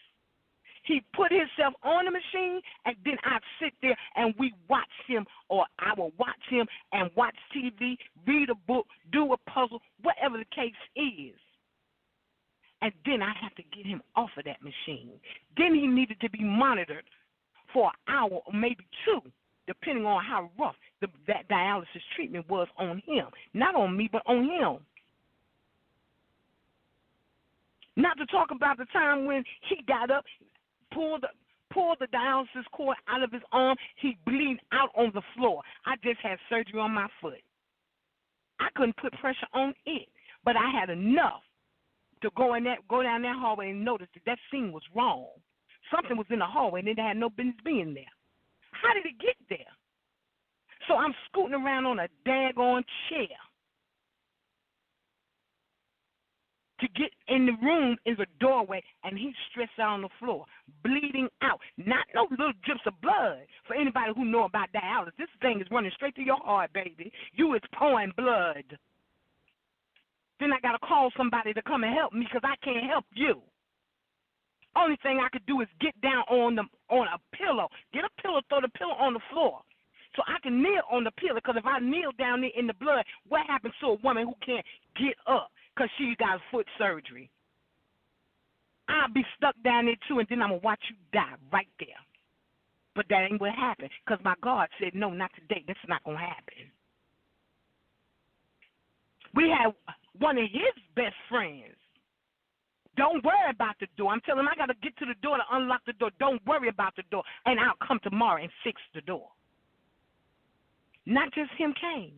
He put himself on the machine, and then I'd sit there and we watch him, or I would watch him and watch TV, read a book, do a puzzle, whatever the case is. And then I have to get him off of that machine. Then he needed to be monitored for an hour or maybe 2, depending on how rough that dialysis treatment was on him. Not on me, but on him. Not to talk about the time when he got up, pulled the dialysis cord out of his arm. He bleeding out on the floor. I just had surgery on my foot. I couldn't put pressure on it, but I had enough to go down that hallway and notice that scene was wrong. Something was in the hallway and it had no business being there. How did it get there? So I'm scooting around on a daggone chair. To get in the room is a doorway, and he's stretched out on the floor, bleeding out. Not no little drips of blood. For anybody who know about dialysis, this thing is running straight through your heart, baby. You is pouring blood. Then I got to call somebody to come and help me because I can't help you. Only thing I could do is get down on a pillow. Get a pillow, throw the pillow on the floor. So I can kneel on the pillow, because if I kneel down there in the blood, what happens to a woman who can't get up because she got foot surgery? I'll be stuck down there too, and then I'm going to watch you die right there. But that ain't what happened, because my God said, no, not today. That's not going to happen. We had one of his best friends. Don't worry about the door. I'm telling him I got to get to the door to unlock the door. Don't worry about the door, and I'll come tomorrow and fix the door. Not just him came.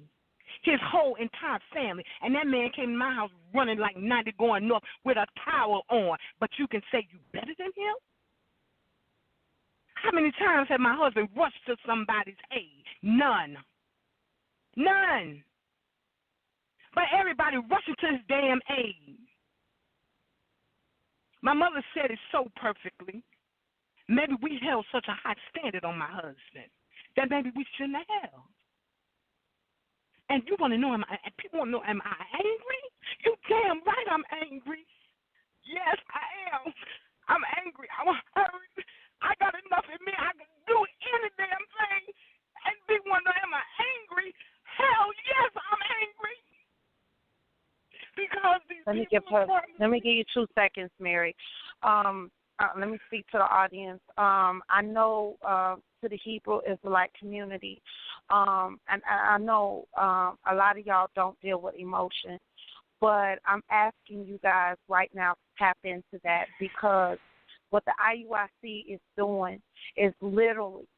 His whole entire family. And that man came to my house running like 90 going north with a towel on. But you can say you better than him? How many times have my husband rushed to somebody's aid? None. None. But everybody rushing to his damn aid. My mother said it so perfectly. Maybe we held such a high standard on my husband that maybe we shouldn't have. And you want to know, people want to know, am I angry? You damn right I'm angry. Yes, I am. I'm angry. I'm hurt. I got enough in me. I can do any damn thing. And people want to know, am I angry? Hell yes, I'm angry. Because these Let me give you 2 seconds, Mary. Let me speak to the audience. I know to the Hebrew Israelite community, and I know a lot of y'all don't deal with emotion, but I'm asking you guys right now to tap into that, because what the I.U.I.C is doing is literally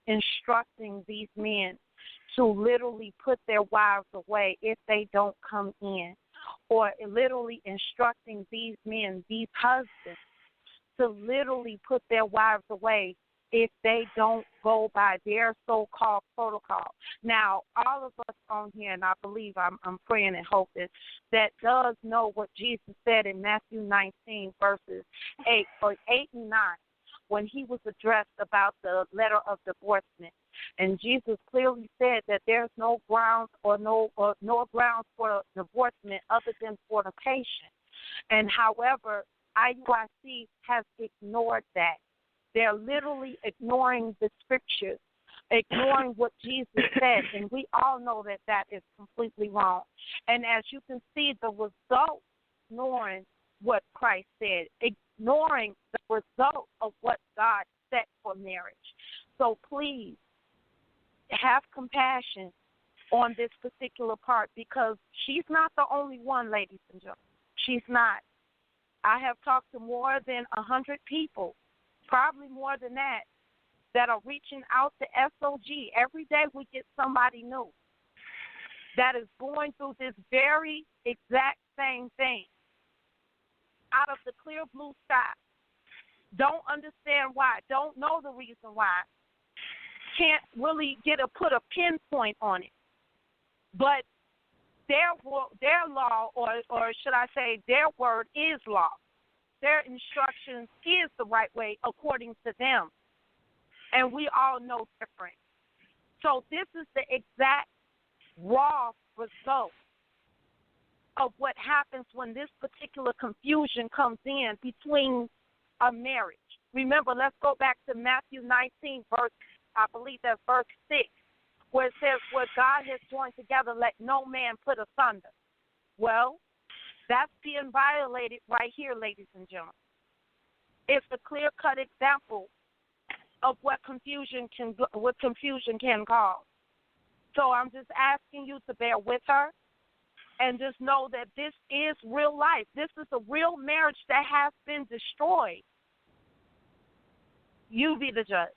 instructing these men to literally put their wives away if they don't come in, or literally instructing these men, these husbands, to literally put their wives away if they don't go by their so-called protocol. Now, all of us on here, and I believe I'm praying and hoping, that does know what Jesus said in Matthew 19, verses 8 and 9, when he was addressed about the letter of divorcement. And Jesus clearly said that there's no grounds or no grounds for divorcement other than fornication. And however, I.U.I.C has ignored that. They're literally ignoring the scriptures, ignoring what Jesus said, and we all know that that is completely wrong. And as you can see, the result, ignoring what Christ said, ignoring the result of what God set for marriage. So please have compassion on this particular part, because she's not the only one, ladies and gentlemen. She's not. I have talked to more than 100 people, probably more than that are reaching out to SOG. Every day we get somebody new that is going through this very exact same thing out of the clear blue sky. Don't understand why. Don't know the reason why. Can't really put a pinpoint on it. But their law, or should I say their word is law. Their instructions is the right way according to them. And we all know different. So this is the exact raw result of what happens when this particular confusion comes in between a marriage. Remember, let's go back to Matthew 19, verse 6, where it says, what God has joined together, let no man put asunder. Well, that's being violated right here, ladies and gentlemen. It's a clear-cut example of what confusion can cause. So I'm just asking you to bear with her. and just know that this is real life. This is a real marriage that has been destroyed. You be the judge.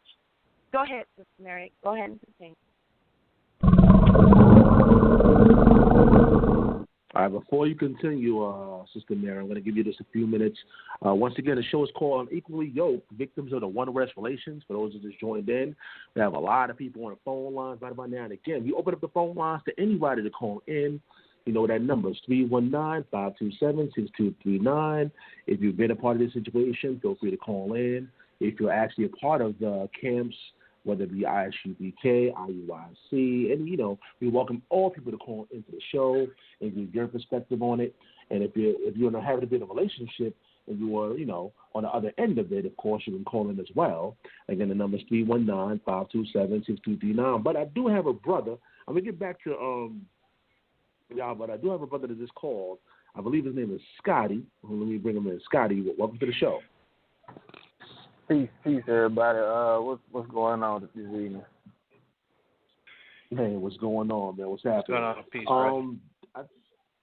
Go ahead, Sister Mary. Go ahead and continue. All right, before you continue, Sister Mary, I'm going to give you just a few minutes. Once again, the show is called Unequally Yoked, Victims of the One Arrest Relations. For those who just joined in, we have a lot of people on the phone lines right about now. And again, we open up the phone lines to anybody to call in. You know that number is 319-527-6239. If you've been a part of this situation, feel free to call in. If you're actually a part of the camps, whether it be I.U.I.C, I.U.I.C, and, we welcome all people to call into the show and give your perspective on it. And if you're not having a bit of a relationship and you are, on the other end of it, of course, you can call in as well. Again, the number is 319-527-6239. But I do have a brother. I'm going to get back to y'all, but I do have a brother that just called. I believe his name is Scotty. Let me bring him in. Scotty, welcome to the show. Peace, everybody. What's going on this evening? Man, what's going on, man? What's happening? What's going on? Peace,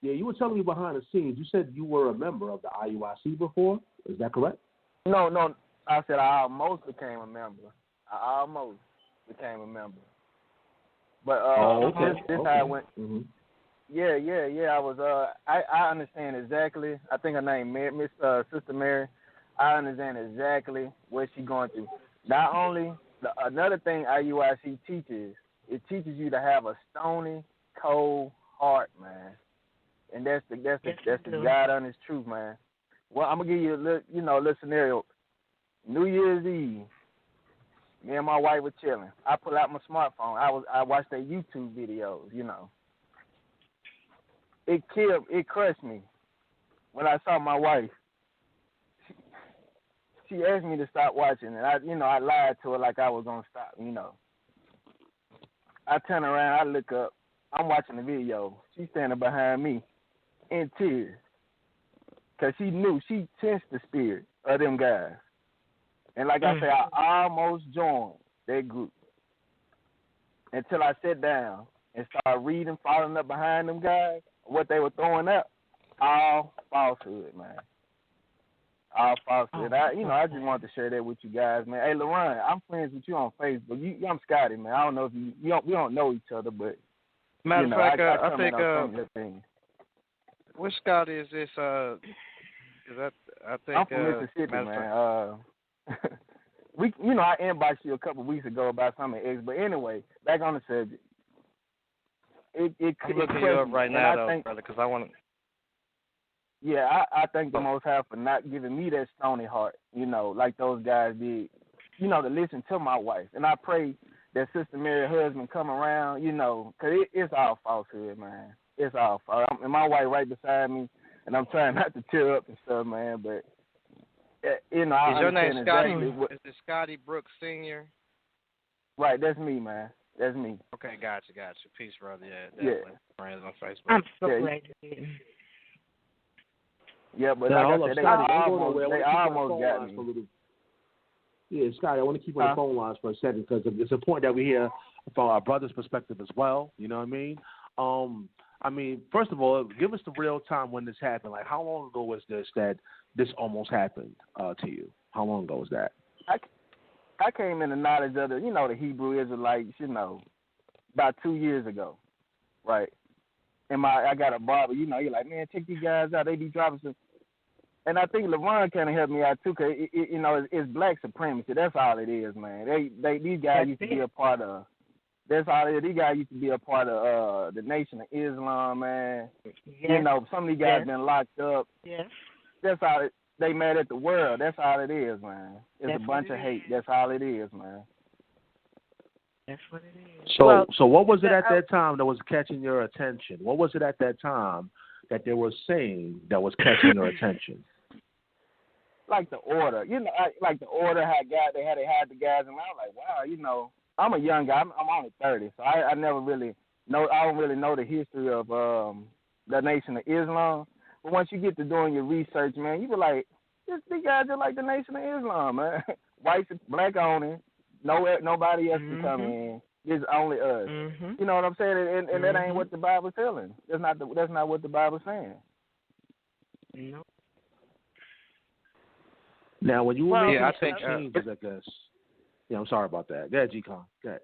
yeah, you were telling me behind the scenes. You said you were a member of the I.U.I.C before. Is that correct? No. I said I almost became a member. But this how it went. Mm-hmm. Yeah. I was. I understand exactly. I think her name Miss Sister Mary. I understand exactly what she's going through. Not only another thing I.U.I.C teaches, it teaches you to have a stony, cold heart, man. And that's the God honest truth, man. Well, I'm gonna give you a little scenario. New Year's Eve, me and my wife were chilling. I pull out my smartphone. I watched their YouTube videos. It crushed me when I saw my wife. She asked me to stop watching, and I lied to her like I was gonna stop. I turn around, I look up, I'm watching the video. She's standing behind me in tears, cause she sensed the spirit of them guys. And like I said, I almost joined that group until I sat down and started reading, following up behind them guys, what they were throwing up, all falsehood, man. All falsehood. I just wanted to share that with you guys, man. Hey, LaRon, I'm friends with you on Facebook. I'm Scotty, man. I don't know if we don't know each other, but matter of fact, I think which Scotty is this? Is that? I think I'm from Mississippi, man. I inboxed you a couple of weeks ago about something X, but anyway, back on the subject. I'm looking you up right now, though, brother, because I want to. Yeah, I thank the Most High for not giving me that stony heart, like those guys did, to listen to my wife. And I pray that Sister Mary's husband come around, because it's all falsehood, man. It's all false. And my wife right beside me, and I'm trying not to tear up and stuff, man. But, I Is your name Scotty? Exactly is it Scotty Brooks Sr.? Right, that's me, man. That's me. Okay, gotcha. Peace, brother. Yeah, definitely. Yeah. Friends on Facebook. I'm so glad you did. Yeah, but now, like I said, they almost got me. Yeah, Scotty, I want to keep on the phone lines for a second because it's important that we hear from our brother's perspective as well. You know what I mean? First of all, give us the real time when this happened. Like, how long ago was this that this almost happened to you? How long ago was that? I came in the knowledge of the Hebrew Israelites, about 2 years ago, right? And I got a barber, you're like, man, check these guys out. They be dropping some. And I think LeVon kind of helped me out, too, because, it's black supremacy. That's all it is, man. These guys used to be a part of. That's all it is. These guys used to be a part of the Nation of Islam, man. Yes. Some of these guys been locked up. Yes. That's all it. They mad at the world. That's all it is, man. It's That's a bunch of hate. That's all it is, man. That's what it is. So what was it at that time that was catching your attention? What was it at that time that they were saying that was catching your attention? Like the order, like the order they had the guys, and I was like, wow, I'm a young guy. I'm only 30, so I never really know. I don't really know the history of the Nation of Islam. But once you get to doing your research, man, you be like, these guys are like the Nation of Islam, man. White, black owning, nobody else can come in. It's only us. You know what I'm saying? And that ain't what the Bible's telling. That's not what the Bible's saying. No. Now, when you were making I some think, changes, I guess. Yeah, I'm sorry about that. Go ahead, G.Kon. Go ahead.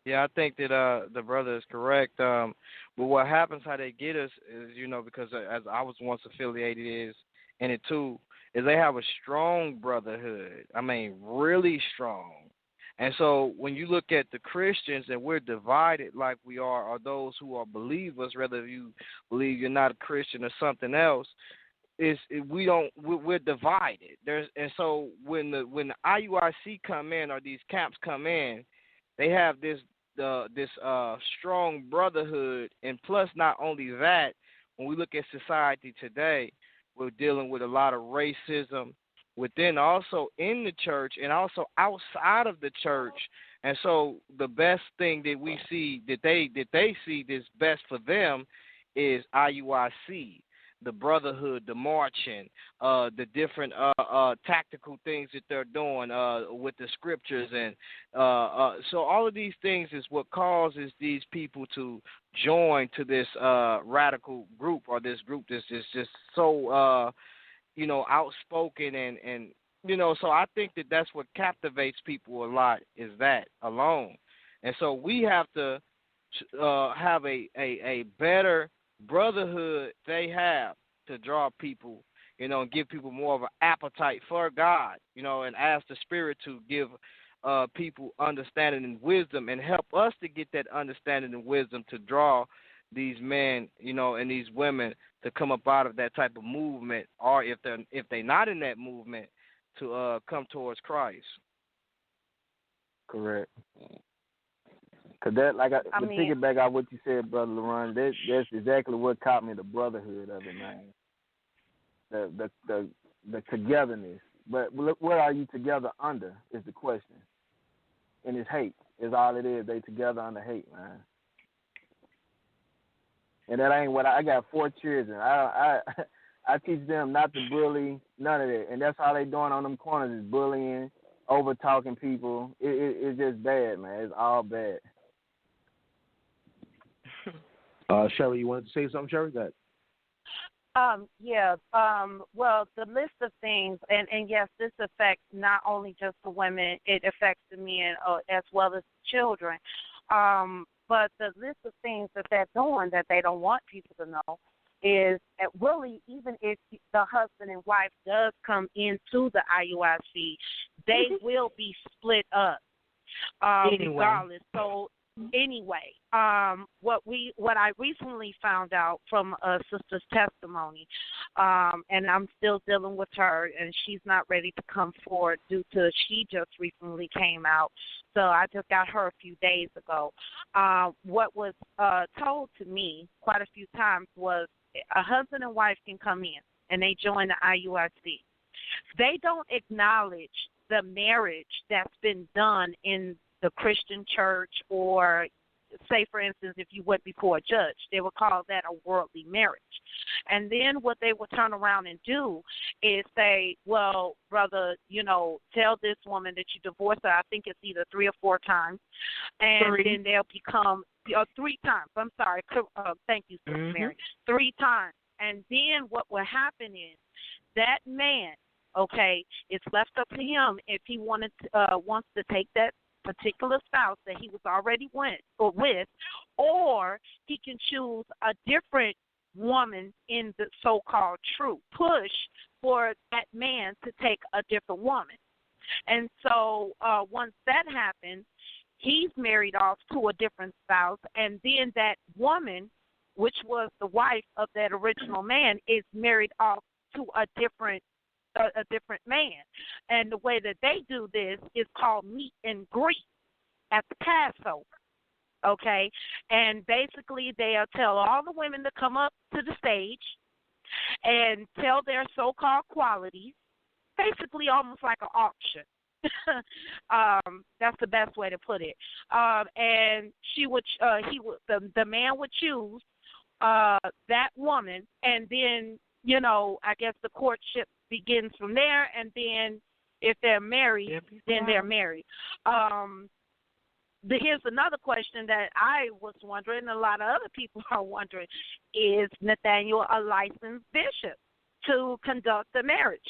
Yeah, I think that the brother is correct. But what happens, how they get us is, because as I was once affiliated in it too, is they have a strong brotherhood. I mean, really strong. And so when you look at the Christians and we're divided like we are, or those who are believers, whether you believe you're not a Christian or something else, we're divided. And so when the I.U.I.C come in or these camps come in, they have this strong brotherhood, and plus not only that, when we look at society today, we're dealing with a lot of racism within, also in the church and also outside of the church. And so the best thing that we see that they see that's best for them is I.U.I.C, the brotherhood, the marching, the different tactical things that they're doing with the scriptures, and so all of these things is what causes these people to join to this radical group, or this group that's just so outspoken, and so I think that's what captivates people a lot, is that alone. And so we have to have a better brotherhood they have to draw people, and give people more of an appetite for God, and ask the Spirit to give people understanding and wisdom, and help us to get that understanding and wisdom to draw these men, and these women to come up out of that type of movement, or if they're not in that movement, to come towards Christ. Correct. Cause that, to piggyback on what you said, Brother LaRon, that's exactly what caught me, the brotherhood of it, man. The togetherness. But what are you together under is the question. And it's hate is all it is. They together under hate, man. And that ain't what I got 4 children. I teach them not to bully, none of that. And that's all they doing on them corners is bullying, over talking people. It's just bad, man. It's all bad. Sherry, you wanted to say something, Sherry? Go ahead. Well, the list of things, and yes, this affects not only just the women, it affects the men as well as the children. But the list of things that they're doing that they don't want people to know is that really, even if the husband and wife does come into the I.U.I.C, they will be split up regardless. So anyway, what I recently found out from a sister's testimony, and I'm still dealing with her, and she's not ready to come forward due to she just recently came out. So I just got her a few days ago. What was told to me quite a few times was a husband and wife can come in and they join the I.U.I.C. They don't acknowledge the marriage that's been done in the Christian church, or say, for instance, if you went before a judge, they would call that a worldly marriage. And then what they would turn around and do is say, well, brother, tell this woman that you divorced her. I think it's either 3 or 4 times. And then they'll become 3 times. I'm sorry. Thank you, Sister Mary. 3 times. And then what will happen is that man, it's left up to him if he wants to take that particular spouse that he was already with, or he can choose a different woman in the so-called truth, push for that man to take a different woman. And so once that happens, he's married off to a different spouse, and then that woman, which was the wife of that original man, is married off to a different man. And the way that they do this is called meet and greet at the Passover. And basically they'll tell all the women to come up to the stage and tell their so-called qualities, basically almost like an auction. That's the best way to put it. And the man would choose that woman, and then I guess the courtship begins from there, and then if they're married, then they're married. here's another question that I was wondering, and a lot of other people are wondering: is Nathaniel a licensed bishop to conduct the marriage?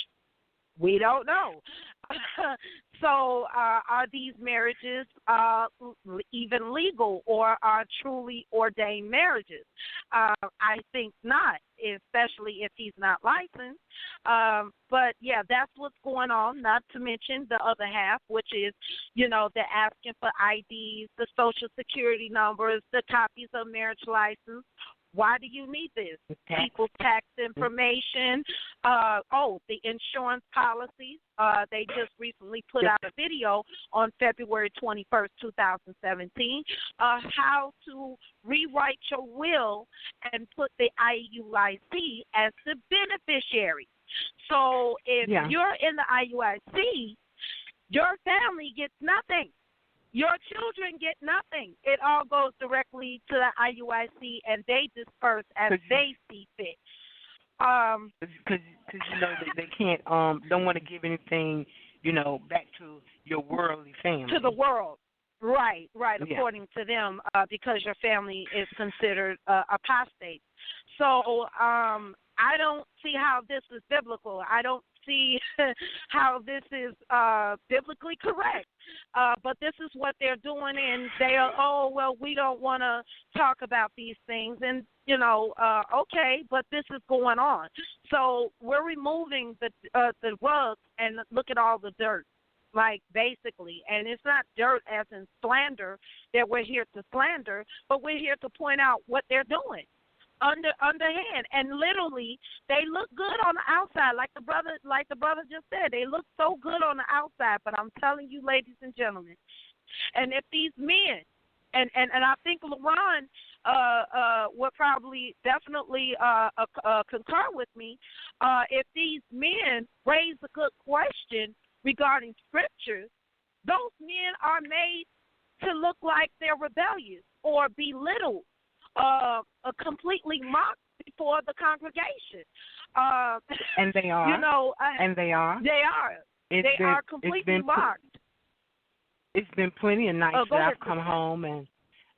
We don't know. So are these marriages even legal, or are truly ordained marriages? I think not, especially if he's not licensed. But, yeah, that's what's going on, not to mention the other half, which is, they're asking for IDs, the Social Security numbers, the copies of marriage license. Why do you need this? People's tax information. The insurance policies. They just recently put out a video on February 21st, 2017, how to rewrite your will and put the I.U.I.C as the beneficiary. So if you're in the I.U.I.C, your family gets nothing. Your children get nothing. It all goes directly to the I.U.I.C, and they disperse as they see fit. Because they can't don't want to give anything back to your worldly family. To the world, right. According to them, because your family is considered apostate. So I don't see how this is biblical. I don't see how this is biblically correct. But this is what they're doing, and they are, we don't want to talk about these things. And, okay, but this is going on. So we're removing the rug and look at all the dirt, like, basically. And it's not dirt as in slander that we're here to slander, but we're here to point out what they're doing. Underhand, and literally they look good on the outside, like the brother just said. They look so good on the outside, but I'm telling you, ladies and gentlemen, and if these men, and I think LaRon would probably definitely concur with me, if these men raise a good question regarding scriptures, those men are made to look like they're rebellious or belittled. Completely mocked before the congregation. And they are. And they are. They are. They are completely mocked. It's been plenty of nights that I've come home, and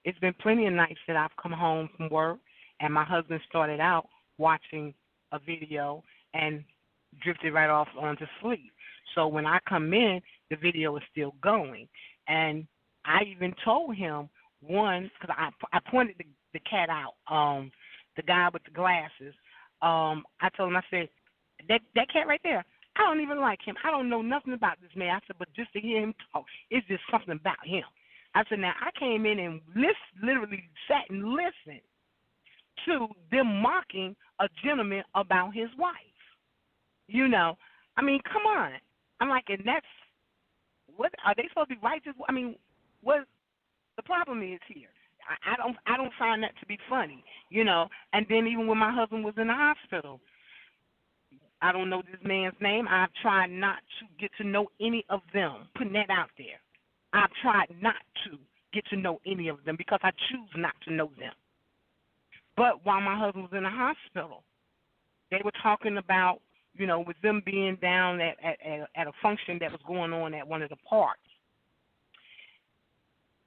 it's been plenty of nights that I've come home from work, and my husband started out watching a video and drifted right off onto sleep. So when I come in, the video is still going. And I even told him, because I pointed the cat out, the guy with the glasses. I told him, I said, that cat right there, I don't even like him. I don't know nothing about this man. I said, but just to hear him talk, it's just something about him. I said, now, I came in and literally sat and listened to them mocking a gentleman about his wife. I mean, come on. I'm like, and that's, what, are they supposed to be righteous? I mean, what the problem is here? I don't find that to be funny, And then even when my husband was in the hospital, I don't know this man's name. I've tried not to get to know any of them, putting that out there. I've tried not to get to know any of them because I choose not to know them. But while my husband was in the hospital, they were talking about, with them being down at a function that was going on at one of the parks.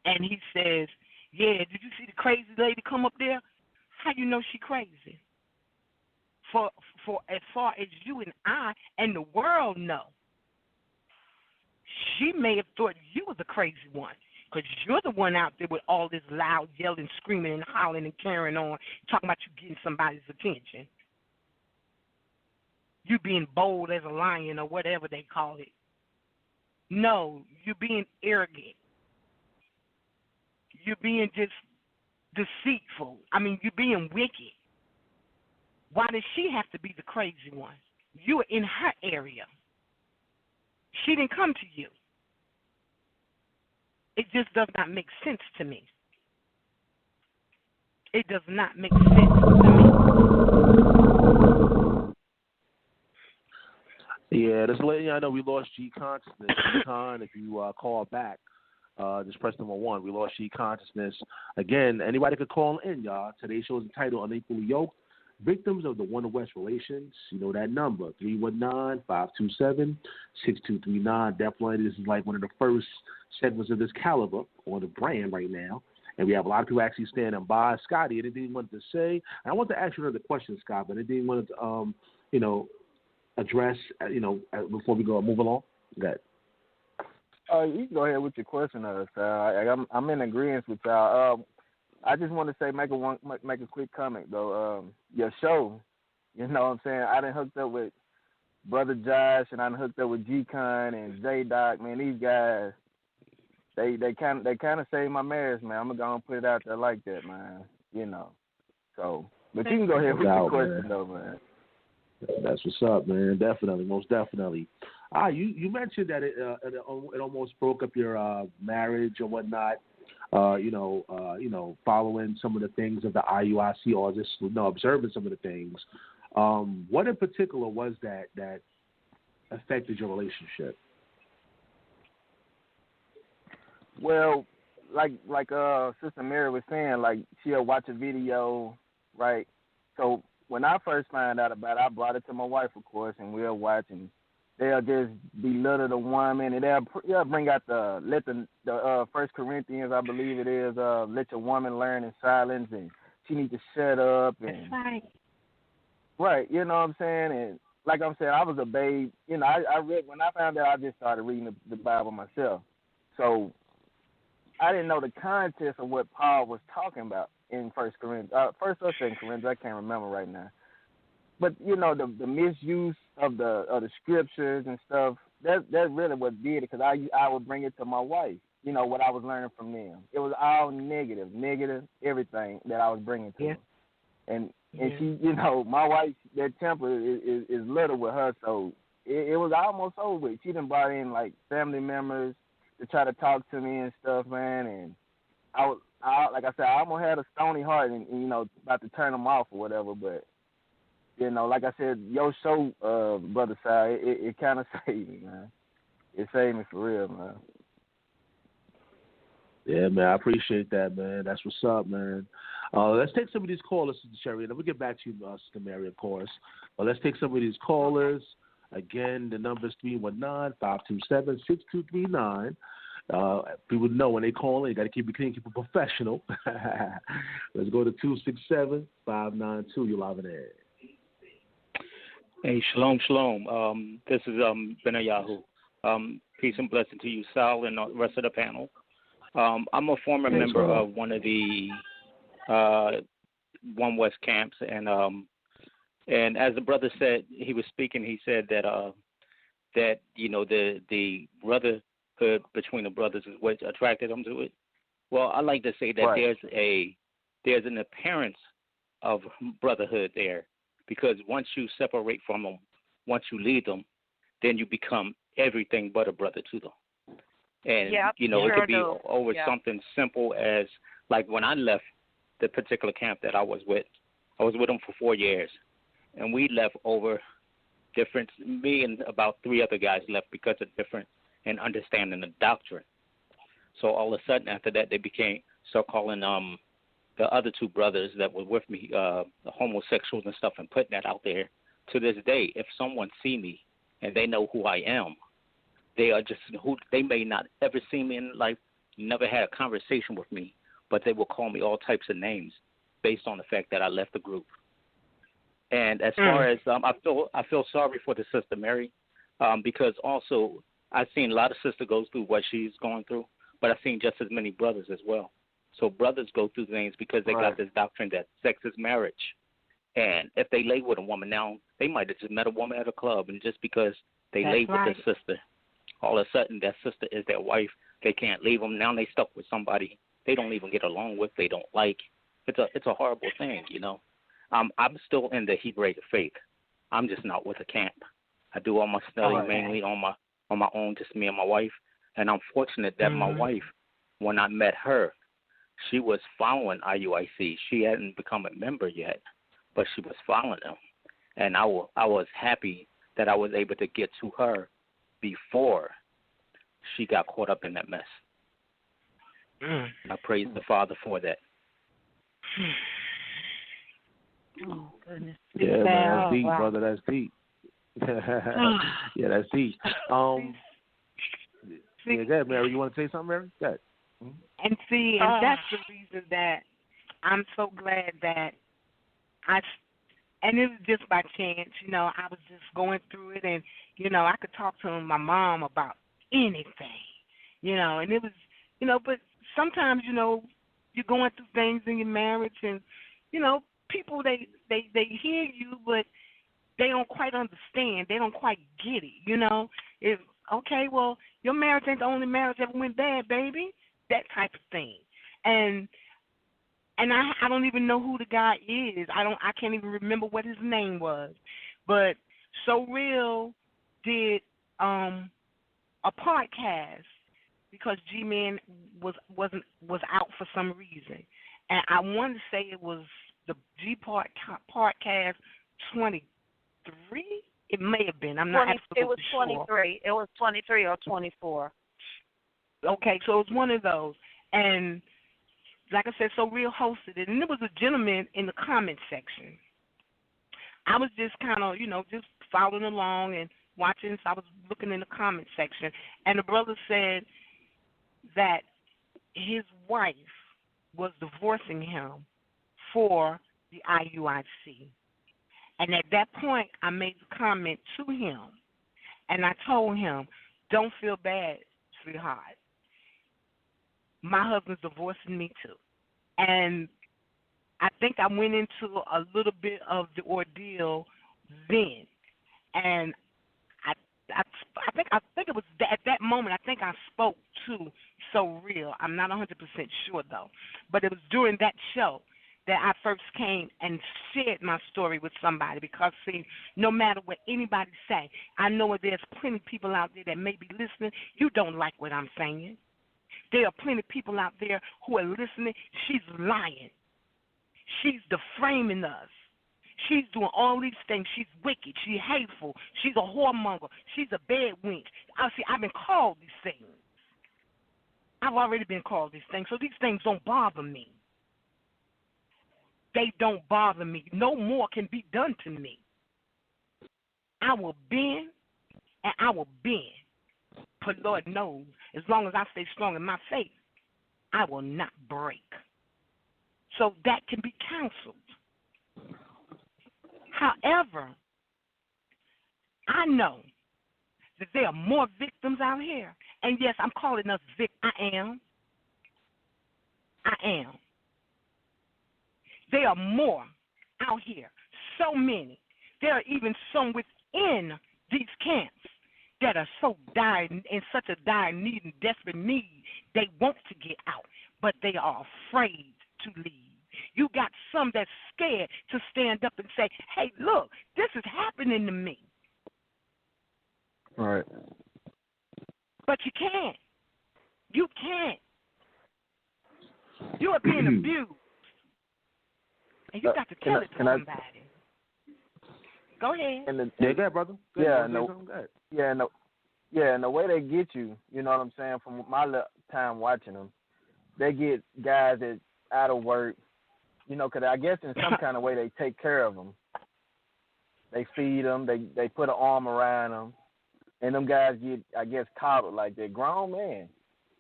And he says, yeah, did you see the crazy lady come up there? How you know she crazy? For as far as you and I and the world know, she may have thought you was the crazy one because you're the one out there with all this loud yelling, screaming, and hollering and carrying on, talking about you getting somebody's attention. You being bold as a lion or whatever they call it. No, you're being arrogant. You're being just deceitful. I mean, you're being wicked. Why does she have to be the crazy one? You're in her area. She didn't come to you. It just does not make sense to me. It does not make sense to me. Yeah, just letting y'all know we lost G.Konsciousness. G-Con, if you call back, just press number 1. We lost G.Konsciousness. Again, anybody could call in, y'all. Today's show is entitled Unequally Yoked. Victims of the One West relations, you know that number, 319-527-6239. Definitely, this is like one of the first segments of this caliber on the brand right now. And we have a lot of people actually standing by. Scotty, anything you wanted to say? And I want to ask you another question, Scott, but anything you wanted to, address, before we go move along? Go ahead. You can go ahead with your question, Sal. I'm in agreement with y'all. I just want to say, make a quick comment though. Your show, you know what I'm saying? I done hooked up with Brother Josh, and I done hooked up with G.Kon and J-Doc. Man, these guys, they kind of saved my marriage, man. I'm gonna put it out there like that, man. You know. So, but you can go ahead with your question though, man. That's what's up, man. Definitely, most definitely. You mentioned that it almost broke up your marriage or whatnot. Following some of the things of the I.U.I.C. or just observing some of the things. What in particular was that affected your relationship? Well, like Sister Mary was saying, like she'll watch a video, right? So when I first found out about it, I brought it to my wife, of course, and we'll watch, and they'll just belittle the woman, and they'll bring out the 1 Corinthians, I believe it is, let your woman learn in silence, and she needs to shut up. And, that's right. Right, you know what I'm saying? And like I'm saying, I was a babe. You know, I read, when I found out, I just started reading the Bible myself. So I didn't know the context of what Paul was talking about in 1 Corinthians, 1 or 2 Corinthians, I can't remember right now. But you know, the misuse of the scriptures and stuff, that's really what did it. Because I would bring it to my wife. You know what I was learning from them. It was all negative, everything that I was bringing to her. And she, you know, my wife, that temper is little with her, so it was almost over with. She done brought in like family members to try to talk to me and stuff, man. And I like I said, I almost had a stony heart and about to turn them off or whatever, but. You know, like I said, your show, Brother Si, it kind of saved me, man. It saved me for real, man. Yeah, man, I appreciate that, man. That's what's up, man. Let's take some of these callers, Sister Cherry, and then we'll get back to you, Sister Mary, of course. Let's take some of these callers. Again, the number is 319-527-6239. People know when they call in, you got to keep it clean, keep it professional. Let's go to 267-592. You're live in air. Hey, shalom. This is Benayahu. Peace and blessing to you, Sal, and the rest of the panel. I'm a former member of one of the One West camps, and as the brother said, he was speaking. He said that the brotherhood between the brothers is what attracted him to it. Well, I like to say that there's an appearance of brotherhood there. Because once you separate from them, once you leave them, then you become everything but a brother to them. And, it could be over something simple as, like when I left the particular camp that I was with them for 4 years. And we left over different, me and about 3 other guys left because of different and understanding the doctrine. So all of a sudden after that, they start calling the other 2 brothers that were with me, the homosexuals and stuff, and putting that out there. To this day, if someone see me and they know who I am, they may not ever see me in life, never had a conversation with me, but they will call me all types of names based on the fact that I left the group. And as far as I feel sorry for the Sister Mary, because also I've seen a lot of sisters go through what she's going through, but I've seen just as many brothers as well. So brothers go through things because they got this doctrine that sex is marriage. And if they lay with a woman now, they might have just met a woman at a club, and just because they lay with their sister, all of a sudden that sister is their wife. They can't leave them. Now they stuck with somebody they don't even get along with, they don't like. It's a horrible thing, I'm still in the Hebraic faith. I'm just not with a camp. I do all my studying mainly on my own, just me and my wife. And I'm fortunate that my wife, when I met her, she was following I.U.I.C. She hadn't become a member yet, but she was following them. And I was happy that I was able to get to her before she got caught up in that mess. I praise the Father for that. Oh, goodness. Yeah, man, that's deep, wow. brother. That's deep. Yeah, that's deep. Yeah, go ahead, Mary. You want to say something, Mary? Go ahead. And see, and that's the reason that I'm so glad that and it was just by chance, I was just going through it, and, I could talk to my mom about anything, and it was, but sometimes, you're going through things in your marriage, and, people, they hear you, but they don't quite understand. They don't quite get it, It's, okay, well, your marriage ain't the only marriage that ever went bad, baby, that type of thing. And I don't even know who the guy is. I can't even remember what his name was. But So Real did a podcast because G-Man was out for some reason. And I want to say it was the Podcast 23. It may have been. I'm not absolutely It was 23. sure. It was 23 or 24. Okay, so it was one of those. And like I said, So Real hosted it. And there was a gentleman in the comment section. I was just kind of, just following along and watching. So I was looking in the comment section. And the brother said that his wife was divorcing him for the I.U.I.C. And at that point, I made the comment to him, and I told him, don't feel bad, sweetheart. My husband's divorcing me too. And I think I went into a little bit of the ordeal then. And I think it was at that moment, I think I spoke to So Real. I'm not 100% sure, though. But it was during that show that I first came and shared my story with somebody because, see, no matter what anybody say, I know there's plenty of people out there that may be listening. You don't like what I'm saying. There are plenty of people out there who are listening. She's lying. She's defaming us. She's doing all these things. She's wicked. She's hateful. She's a whoremonger. She's a bad wench. I've been called these things. I've already been called these things, so these things don't bother me. They don't bother me. No more can be done to me. I will bend, and I will bend. But Lord knows, as long as I stay strong in my faith, I will not break. So that can be counseled. However, I know that there are more victims out here. And yes, I'm calling us victims. I am. There are more out here, so many. There are even some within these camps that are so in such a dire need and desperate need, they want to get out, but they are afraid to leave. You got some that's scared to stand up and say, hey, look, this is happening to me. Right. But you can't. You can't. You are being abused. And you got to tell it to somebody. Go ahead. Go ahead, brother. And the way they get you, you know what I'm saying, from my time watching them, they get guys that out of work, because I guess in some kind of way they take care of them. They feed them. They put an arm around them. And them guys get, I guess, coddled like they're grown men.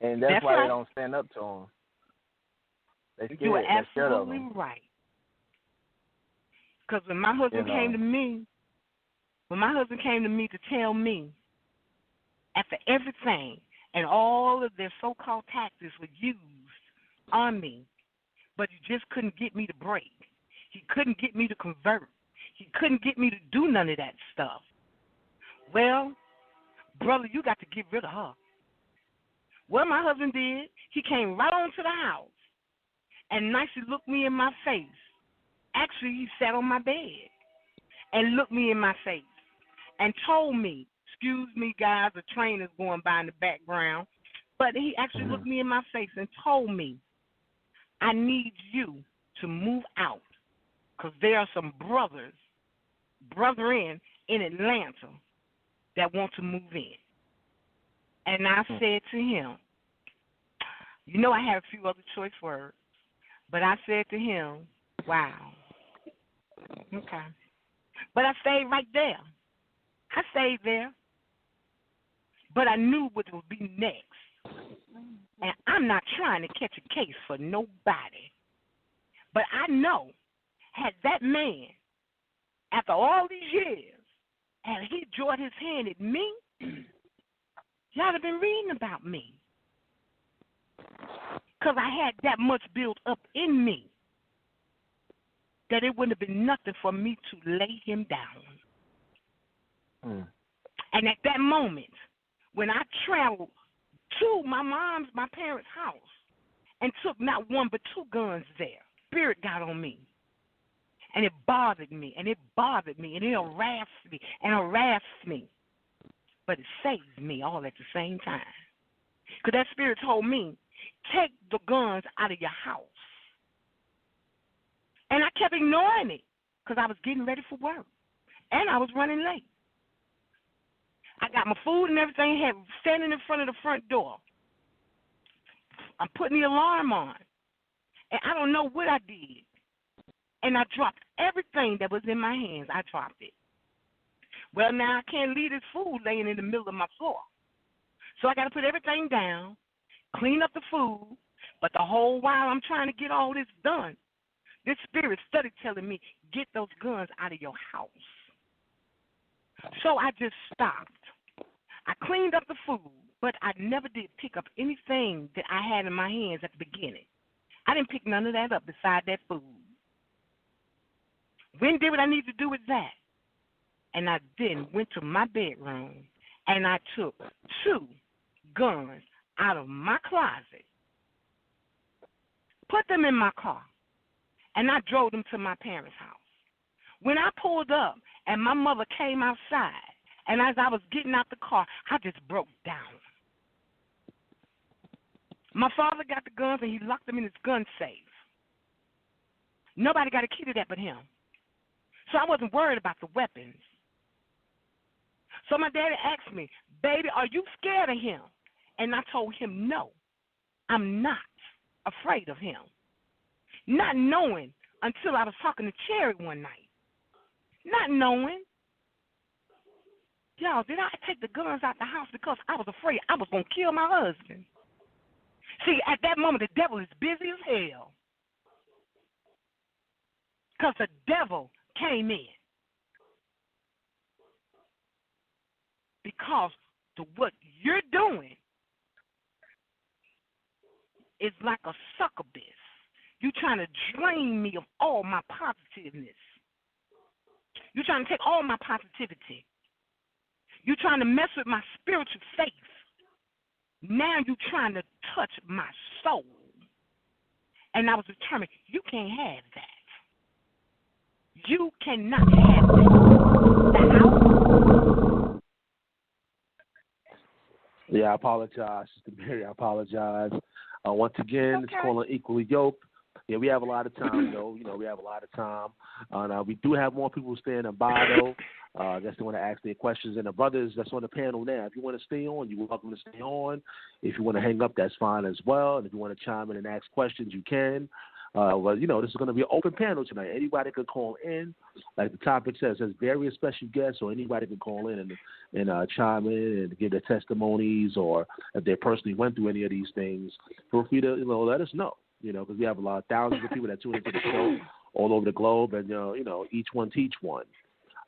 And that's why they don't stand up to them. They're scared. You are absolutely right. Because when my husband came to me, to tell me, after everything and all of their so-called tactics were used on me, but he just couldn't get me to break. He couldn't get me to convert. He couldn't get me to do none of that stuff. Well, brother, you got to get rid of her. What my husband did, he came right on to the house and nicely looked me in my face. Actually, he sat on my bed and looked me in my face and told me, excuse me, guys, the train is going by in the background, but he actually looked me in my face and told me, I need you to move out because there are some brethren in Atlanta that want to move in. And I said to him, I have a few other choice words, but I said to him, wow, Okay. But I stayed right there. I stayed there. But I knew what would be next. And I'm not trying to catch a case for nobody. But I know, had that man, after all these years, had he joined his hand at me, y'all have been reading about me. Because I had that much built up in me that it wouldn't have been nothing for me to lay him down. And at that moment, when I traveled to my parents' house and took not one but two guns there, spirit got on me. And it bothered me, and it bothered me, and it harassed me, and harassed me. But it saved me all at the same time. Because that spirit told me, take the guns out of your house. And I kept ignoring it because I was getting ready for work. And I was running late. I got my food and everything, had standing in front of the front door. I'm putting the alarm on. And I don't know what I did. And I dropped everything that was in my hands. I dropped it. Well, now I can't leave this food laying in the middle of my floor. So I got to put everything down, clean up the food. But the whole while I'm trying to get all this done, this spirit started telling me, get those guns out of your house. So I just stopped. I cleaned up the food, but I never did pick up anything that I had in my hands at the beginning. I didn't pick none of that up beside that food. When did what I need to do with that? And I then went to my bedroom and I took two guns out of my closet, put them in my car, and I drove them to my parents' house. When I pulled up and my mother came outside, and as I was getting out the car, I just broke down. My father got the guns and he locked them in his gun safe. Nobody got a key to that but him. So I wasn't worried about the weapons. So my daddy asked me, baby, are you scared of him? And I told him, no, I'm not afraid of him. Not knowing until I was talking to Cherry one night. Not knowing. Y'all, did I take the guns out the house because I was afraid I was going to kill my husband? See, at that moment, the devil is busy as hell. Because the devil came in. Because what you're doing is like a succubus. You're trying to drain me of all my positiveness. You're trying to take all my positivity. You're trying to mess with my spiritual faith. Now you're trying to touch my soul. And I was determined, you can't have that. You cannot have that. Yeah, I apologize, Sister Mary. I apologize. Once again, It's calling Equally Yoked. Yeah, we have a lot of time, though. We have a lot of time. We do have more people standing by, though. I guess they want to ask their questions. And the brothers that's on the panel now, if you want to stay on, you're welcome to stay on. If you want to hang up, that's fine as well. And if you want to chime in and ask questions, you can. Well, this is going to be an open panel tonight. Anybody can call in. Like the topic says, there's various special guests, so anybody can call in and chime in and give their testimonies, or if they personally went through any of these things, feel free to let us know. Because we have thousands of people that tune into the show all over the globe, and each one teach one.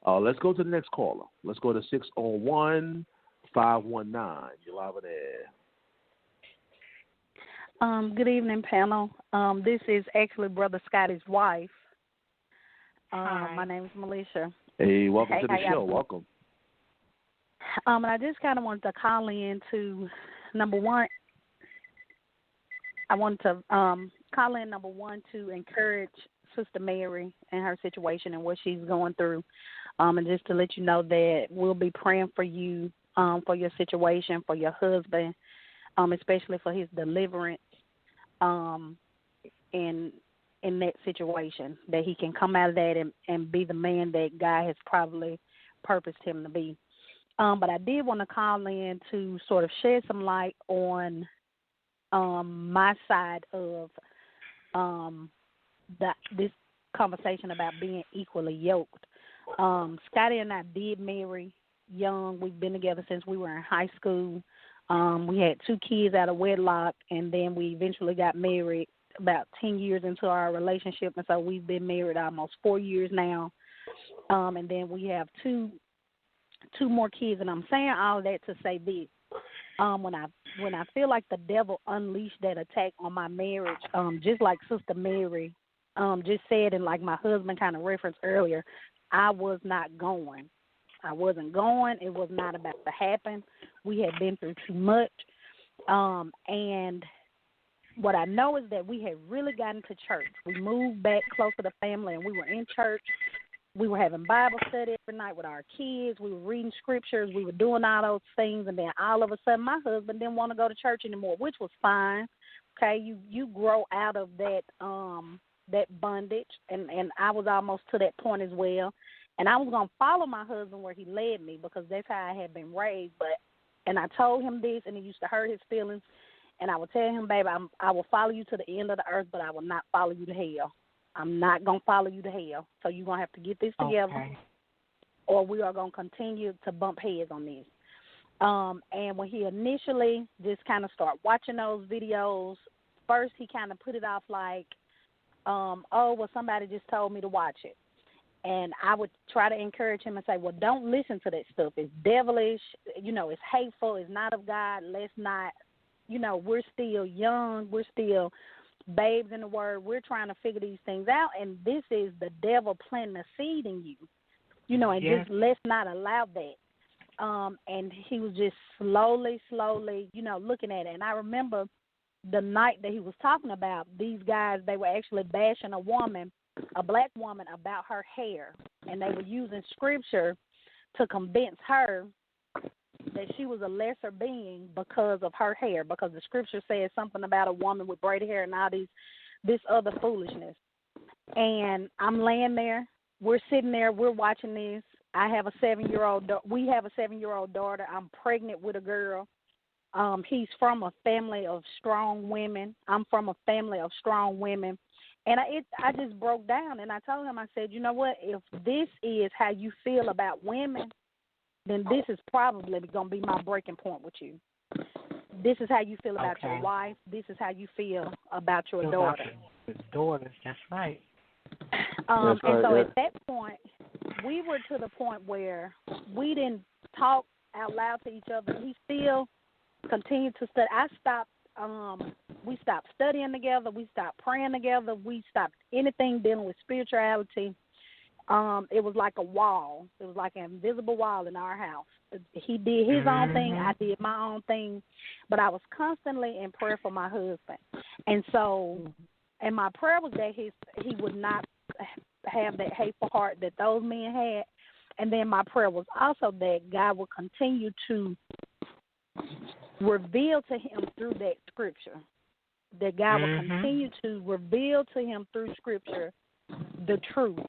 Let's go to the next caller. Let's go to 601-519. You're live on air. Good evening, panel. This is actually Brother Scotty's wife. My name is Melisha. Hey, welcome to the show. Welcome. And I just kind of wanted to call in to, number one, to encourage Sister Mary and her situation and what she's going through, and just to let you know that we'll be praying for you, for your situation, for your husband, especially for his deliverance in that situation, that he can come out of that and be the man that God has probably purposed him to be. But I did want to call in to sort of shed some light on my side of this conversation about being equally yoked. Scotty and I did marry young. We've been together since we were in high school. We had 2 kids out of wedlock, and then we eventually got married about 10 years into our relationship, and so we've been married almost 4 years now. And then we have two more kids, and I'm saying all that to say this. When I feel like the devil unleashed that attack on my marriage, just like Sister Mary just said, and like my husband kind of referenced earlier, I was not going. I wasn't going. It was not about to happen. We had been through too much. And what I know is that we had really gotten to church. We moved back closer to family, and we were in church. We were having Bible study every night with our kids. We were reading scriptures. We were doing all those things. And then all of a sudden, my husband didn't want to go to church anymore, which was fine. Okay, you grow out of that that bondage, and I was almost to that point as well. And I was going to follow my husband where he led me because that's how I had been raised. And I told him this, and it used to hurt his feelings. And I would tell him, baby, I will follow you to the end of the earth, but I will not follow you to hell. I'm not going to follow you to hell. So you're going to have to get this together, or we are going to continue to bump heads on this. And when he initially just kind of started watching those videos, first he kind of put it off like, somebody just told me to watch it. And I would try to encourage him and say, well, don't listen to that stuff. It's devilish, it's hateful, it's not of God. Let's not, we're still young, we're still babes in the word. We're trying to figure these things out, and this is the devil planting a seed in you, and just let's not allow that. And he was just slowly, looking at it. And I remember the night that he was talking about, these guys, they were actually bashing a black woman about her hair, and they were using scripture to convince her that she was a lesser being because of her hair, because the scripture says something about a woman with braided hair and all this other foolishness. And I'm laying there, we're sitting there, we're watching this. I have a 7-year-old, we have a 7-year-old daughter. I'm pregnant with a girl. He's from a family of strong women. I'm from a family of strong women. And I just broke down, and I told him, I said, you know what, if this is how you feel about women, then this is probably going to be my breaking point with you. This is how you feel about your wife. This is how you feel about your daughter. Daughters, that's right. And so at that point, we were to the point where we didn't talk out loud to each other. He still continued to study. We stopped studying together. We stopped praying together. We stopped anything dealing with spirituality. It was like a wall. It was like an invisible wall in our house. He did his own thing. I did my own thing. But I was constantly in prayer for my husband. And so, and my prayer was that he would not have that hateful heart that those men had. And then my prayer was also that God would continue to reveal to him through that scripture, that God will continue to reveal to him through scripture the truth,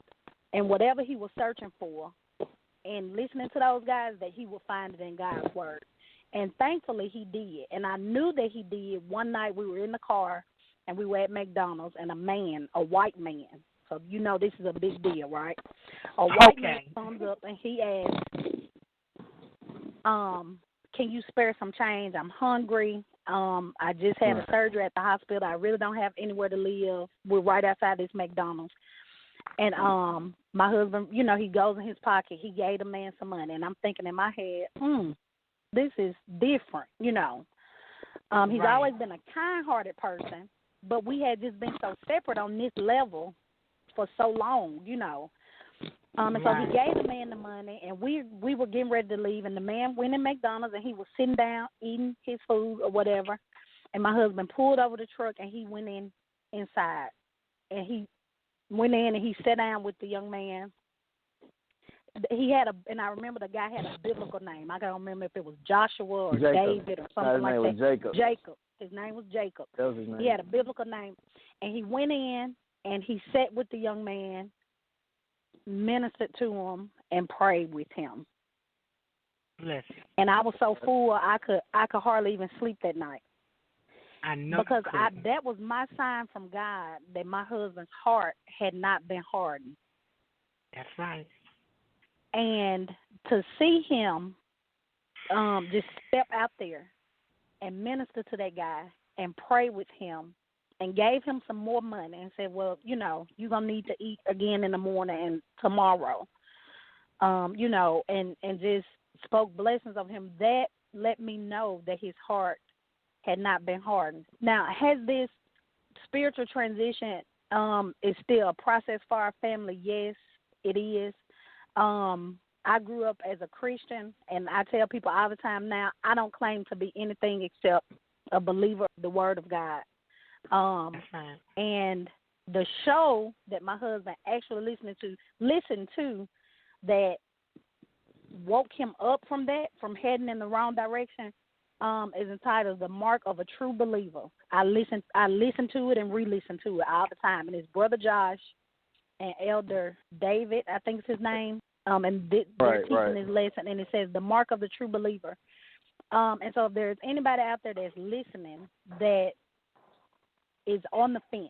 and whatever he was searching for and listening to those guys, that he would find it in God's word. And thankfully he did, and I knew that he did. One night we were in the car and we were at McDonald's, and a white man, so this is a big deal, right? A white man comes up and he asks, can you spare some change? I'm hungry. I just had a surgery at the hospital. I really don't have anywhere to live. We're right outside this McDonald's. And my husband, he goes in his pocket. He gave the man some money. And I'm thinking in my head, this is different, He's always been a kind-hearted person, but we had just been so separate on this level for so long, And so he gave the man the money, and we were getting ready to leave, and the man went in McDonald's, and he was sitting down eating his food or whatever, and my husband pulled over the truck, and he went inside, and he went in, and he sat down with the young man. And I remember the guy had a biblical name. I don't remember if it was Joshua or Jacob. David or something like that. His name was Jacob. Jacob. His name was Jacob. That was his name. He had a biblical name, and he went in, and he sat with the young man, ministered to him, and prayed with him. Bless you. And I was so full I could hardly even sleep that night. I know. Because that was my sign from God that my husband's heart had not been hardened. That's right. And to see him just step out there and minister to that guy and pray with him and gave him some more money and said, well, you're going to need to eat again in the morning and tomorrow, and just spoke blessings of him, that let me know that his heart had not been hardened. Now, has this spiritual transition is still a process for our family? Yes, it is. I grew up as a Christian, and I tell people all the time now, I don't claim to be anything except a believer of the Word of God. And the show that my husband actually listened to that woke him up from heading in the wrong direction, is entitled The Mark of a True Believer. I listen to it and re-listen to it all the time. And it's Brother Josh and Elder David, I think it's his name, and they're teaching this lesson, and it says The Mark of the True Believer. And so if there's anybody out there that's listening that is on the fence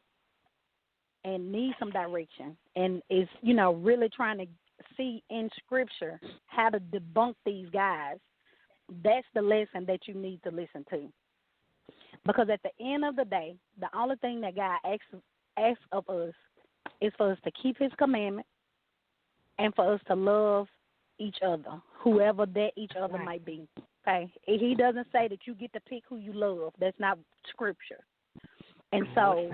and needs some direction and is, really trying to see in Scripture how to debunk these guys, that's the lesson that you need to listen to. Because at the end of the day, the only thing that God asks of us is for us to keep his commandment and for us to love each other, whoever that each other might be. Okay? He doesn't say that you get to pick who you love. That's not Scripture. And so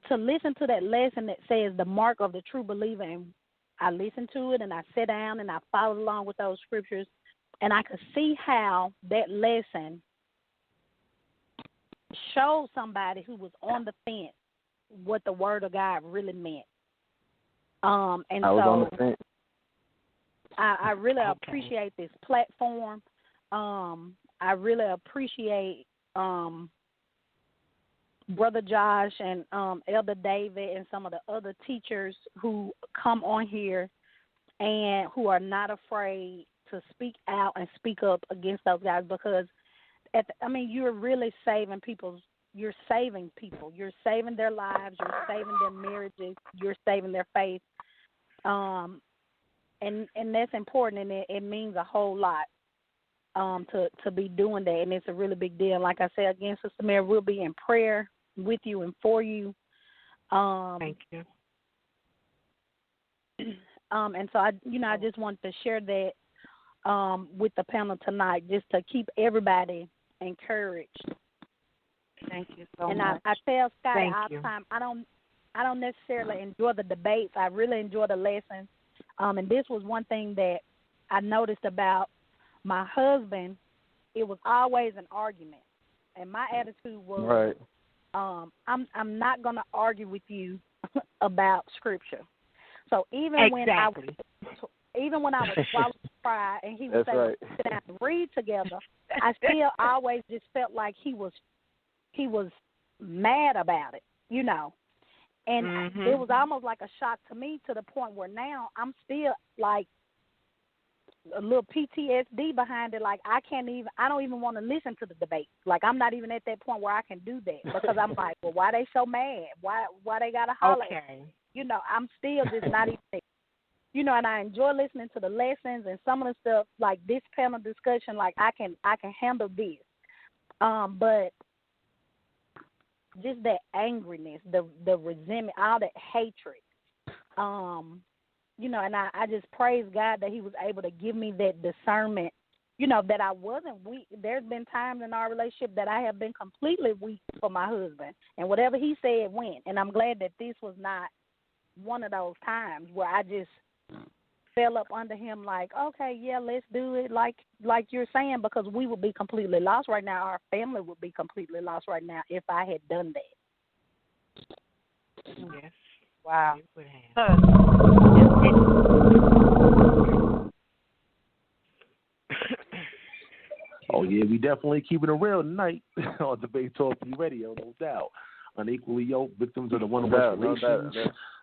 to listen to that lesson that says the mark of the true believer, and I listened to it and I sat down and I followed along with those scriptures, and I could see how that lesson showed somebody who was on the fence what the Word of God really meant. And I was so on the fence. I really appreciate this platform. I really appreciate Brother Josh and Elder David and some of the other teachers who come on here and who are not afraid to speak out and speak up against those guys, because you're really saving people. You're saving people. You're saving their lives. You're saving their marriages. You're saving their faith. And that's important, and it means a whole lot to be doing that, and it's a really big deal. Like I said, again, Sister Mary, we'll be in prayer with you and for you. Thank you. And so I just wanted to share that with the panel tonight, just to keep everybody encouraged. Thank you so much. And I tell Scotty Thank all you. the time, I don't necessarily enjoy the debates. I really enjoy the lessons. And this was one thing that I noticed about my husband. It was always an argument, and my attitude was, I'm not going to argue with you about Scripture. So even when I was swallowing pride and he would say, let's sit down and read together, I still always just felt like he was mad about it, And it was almost like a shock to me, to the point where now I'm still like a little PTSD behind it. Like I don't even want to listen to the debate. Like I'm not even at that point where I can do that, because I'm like, well, why they so mad? Why they gotta holler? Okay. I'm still just not even, and I enjoy listening to the lessons and some of the stuff like this panel discussion. Like I can handle this, but just that angriness, the resentment, all that hatred, and I just praise God that he was able to give me that discernment, that I wasn't weak. There's been times in our relationship that I have been completely weak for my husband, and whatever he said went. And I'm glad that this was not one of those times where I just fell up under him like, okay, yeah, let's do it like you're saying, because we would be completely lost right now. Our family would be completely lost right now if I had done that. Yes. Wow. Oh, yeah, we definitely keeping it real tonight on Debate Talk Radio, no doubt. Unequally yoked, victims of the one restorations.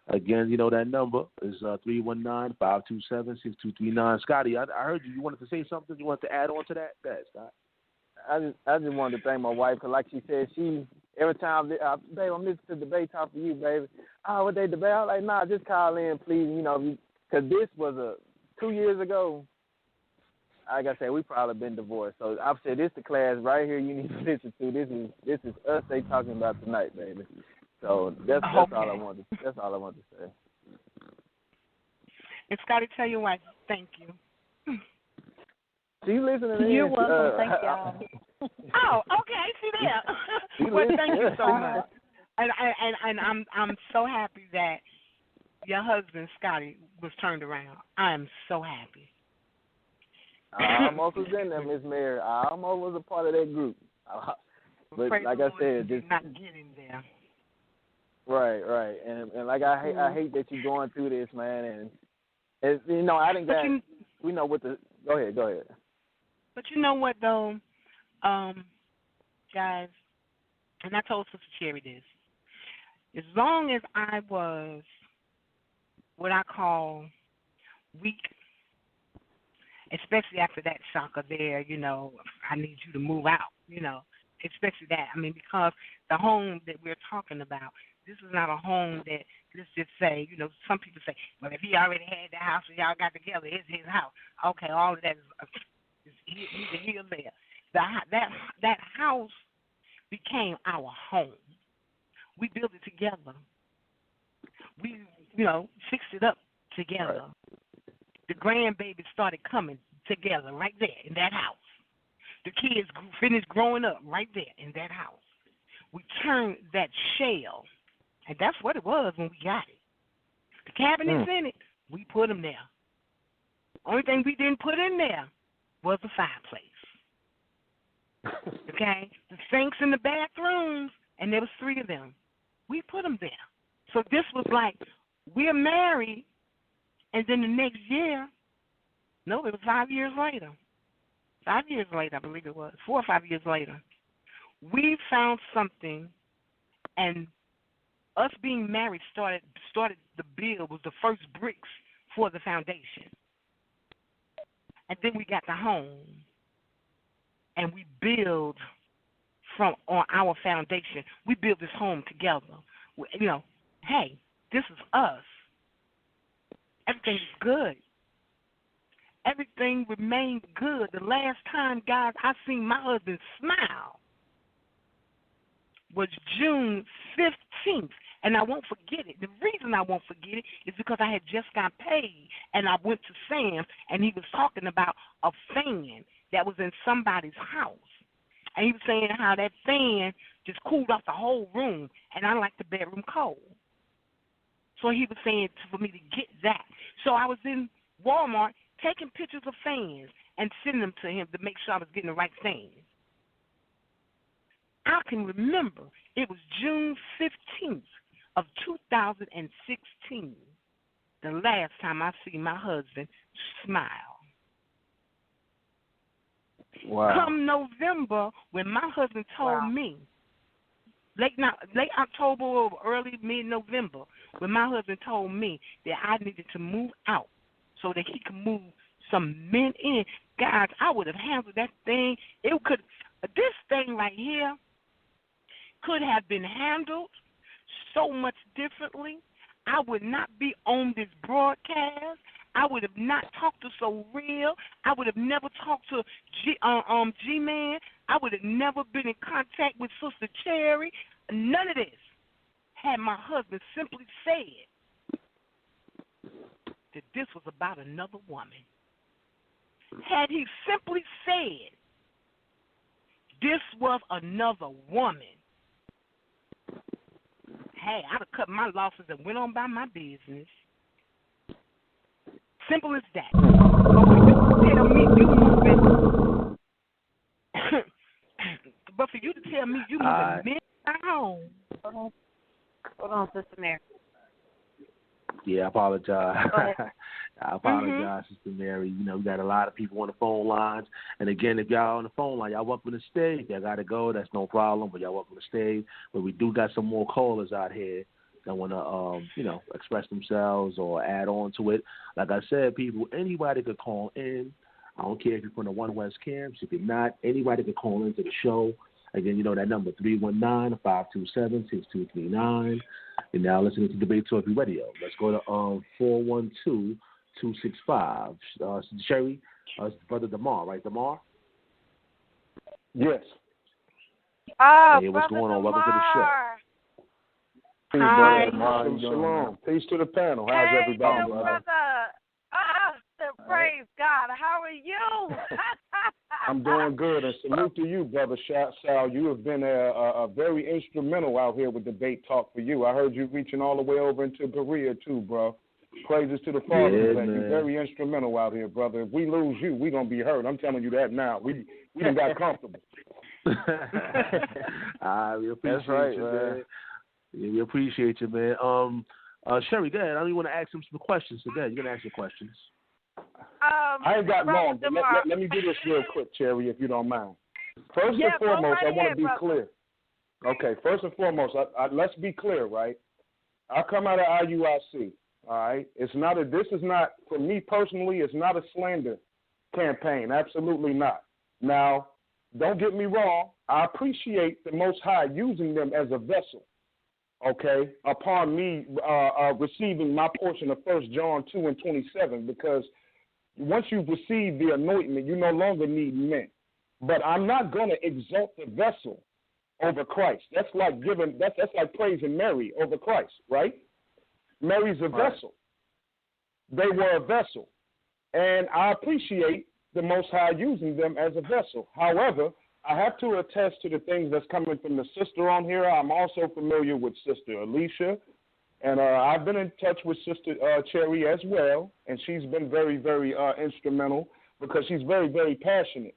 Again, that number is 319-527-6239. Scotty, I heard you wanted to say something. You wanted to add on to that? Go ahead, Scott. I just wanted to thank my wife because, like she said, every time, babe, I'm listening to debate talk for you, baby. Oh, what they debate? I was like, nah, just call in, please. Because this was 2 years ago. Like I said, we probably been divorced. So I've said this the class right here you need to listen to. This is us they talking about tonight, baby. So that's all I wanted. That's all I wanted to say. And Scotty, tell your wife thank you. She's listening. You're welcome. Thank y'all. Oh, okay. See there. Well, thank you so much. And I'm so happy that your husband Scotty was turned around. I am so happy. I almost was in there, Miss Mary. I almost was a part of that group. But like I said, just not getting there. Right, and like I hate that you're going through this, man. And I didn't get. We know what the. Go ahead. But you know what though, guys, and I told Sister Cherry this. As long as I was what I call weak, especially after that shocker there, I need you to move out, especially that. I mean, because the home that we're talking about, this is not a home that, let's just say, some people say, well, if he already had the house and y'all got together, it's his house. Okay, all of that is neither here nor there. That house became our home. We built it together. We, fixed it up together. Right. The grandbabies started coming together right there in that house. The kids finished growing up right there in that house. We turned that shell, and that's what it was when we got it. The cabinets in it, we put them there. Only thing we didn't put in there was the fireplace. Okay? The sinks in the bathrooms, and there was 3 of them. We put them there. So this was like, we're married, and then the next year, no, it was 5 years later. 5 years later, I believe it was, 4 or 5 years later, we found something, and us being married started the build, was the first bricks for the foundation. And then we got the home, and we build on our foundation. We build this home together. Hey, this is us. Everything's good. Everything remained good. The last time, guys, I seen my husband smile was June 15th, and I won't forget it. The reason I won't forget it is because I had just got paid, and I went to Sam's, and he was talking about a fan that was in somebody's house. And he was saying how that fan just cooled off the whole room, and I like the bedroom cold. So he was saying for me to get that. So I was in Walmart taking pictures of fans and sending them to him to make sure I was getting the right fan. I can remember it was June 15th of 2016, the last time I see my husband smile. Wow. Come November, when my husband told me, late October or early mid-November, when my husband told me that I needed to move out so that he could move some men in, guys, I would have handled that thing. This thing right here could have been handled so much differently. I would not be on this broadcast. I would have not talked to So Real. I would have never talked to G-Man. I would have never been in contact with Sister Cherry. None of this had my husband simply said that this was about another woman. Had he simply said this was another woman, hey, I'd have cut my losses and went on by my business. Simple as that. But for you to tell me you moving men at home. Hold on, Sister Mary. Yeah, I apologize. I apologize, Mm-hmm. Sister Mary. We got a lot of people on the phone lines. And again, if y'all on the phone line, y'all welcome to stay. If y'all got to go, that's no problem, but y'all welcome to stay. But we do got some more callers out here that want to, express themselves or add on to it. Like I said, people, anybody could call in. I don't care if you're from the One West camps. If you're not, anybody can call into the show. Again, you know that number, 319-527-6239. You're now listening to Debate Talk Radio. Let's go to 412-265. Sherry, Brother Damar, right, Damar? Yes. Hey, what's going on? Welcome to the show. Peace, Hi. brother. Shalom. Peace to the panel. How's everybody? Brother. Praise God. How are you? I'm doing good, and salute to you, Brother Sal. You have been a very instrumental out here with Debate Talk for You. I heard you reaching all the way over into Korea, too, bro. Praises to the Father. Yeah, You're very instrumental out here, brother. If we lose you, we're going to be hurt. I'm telling you that now. We done got comfortable. We appreciate you, man. Yeah, we appreciate you, man. Sherry, go ahead. I only want to ask him some questions today. You're going to ask your questions. I ain't got long, but let me do this real quick, Cherry, if you don't mind. First and foremost, I want to be clear. Okay, first and foremost, let's be clear, right? I come out of I.U.I.C, all right? This is not, for me personally, it's not a slander campaign. Absolutely not. Now, don't get me wrong. I appreciate the Most High using them as a vessel, okay, upon me receiving my portion of 1 John 2:27, because once you've received the anointment, you no longer need men. But I'm not going to exalt the vessel over Christ. That's like that's like praising Mary over Christ, right? Mary's a vessel. They were a vessel. And I appreciate the Most High using them as a vessel. However, I have to attest to the things that's coming from the sister on here. I'm also familiar with Sister Alicia. And I've been in touch with Sister Cherry as well, and she's been very, very instrumental because she's very, very passionate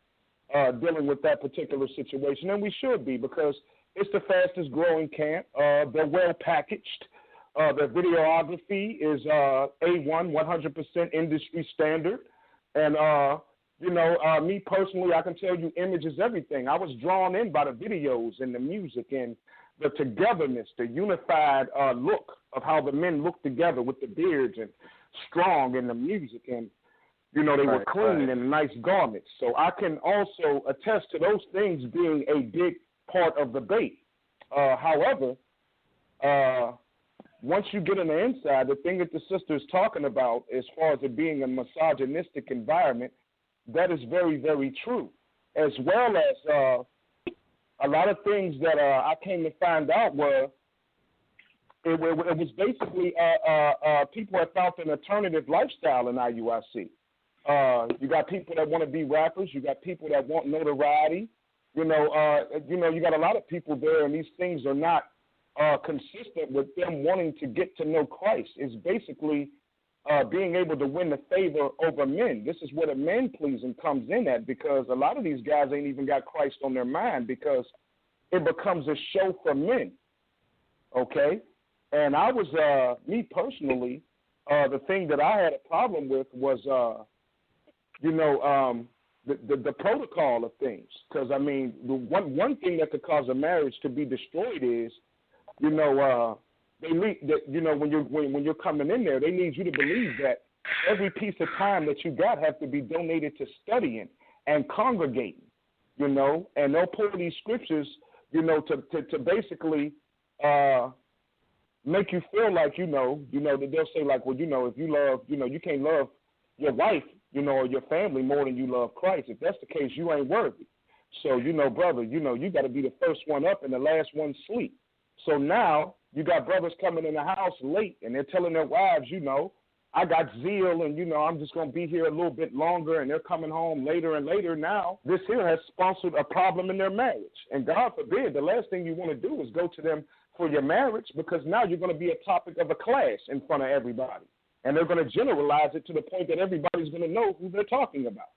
dealing with that particular situation, and we should be because it's the fastest growing camp. They're well packaged. The videography is A1, 100% industry standard, and me personally, I can tell you, image is everything. I was drawn in by the videos and the music and the togetherness, the unified look of how the men look together with the beards and strong in the music, and they were clean and nice garments. So I can also attest to those things being a big part of the bait. However, once you get on the inside, the thing that the sister is talking about as far as it being a misogynistic environment, that is very, very true, as well as a lot of things that I came to find out were it was basically people have found an alternative lifestyle in I.U.I.C. You got people that want to be rappers. You got people that want notoriety. You got a lot of people there, and these things are not consistent with them wanting to get to know Christ. It's basically being able to win the favor over men. This is where the men pleasing comes in at, because a lot of these guys ain't even got Christ on their mind because it becomes a show for men, okay? And I was, me personally, the thing that I had a problem with was, the protocol of things. Because, I mean, the one thing that could cause a marriage to be destroyed is, they need that, when you're coming in there, they need you to believe that every piece of time that you got has to be donated to studying and congregating, and they'll pull these scriptures, to basically make you feel like, that they'll say like, well, if you love, you can't love your wife, or your family more than you love Christ. If that's the case, you ain't worthy. So, brother, you got to be the first one up and the last one sleep. So now you got brothers coming in the house late, and they're telling their wives, I got zeal, and, I'm just going to be here a little bit longer, and they're coming home later and later. Now, this here has sponsored a problem in their marriage. And God forbid, the last thing you want to do is go to them for your marriage, because now you're going to be a topic of a class in front of everybody. And they're going to generalize it to the point that everybody's going to know who they're talking about.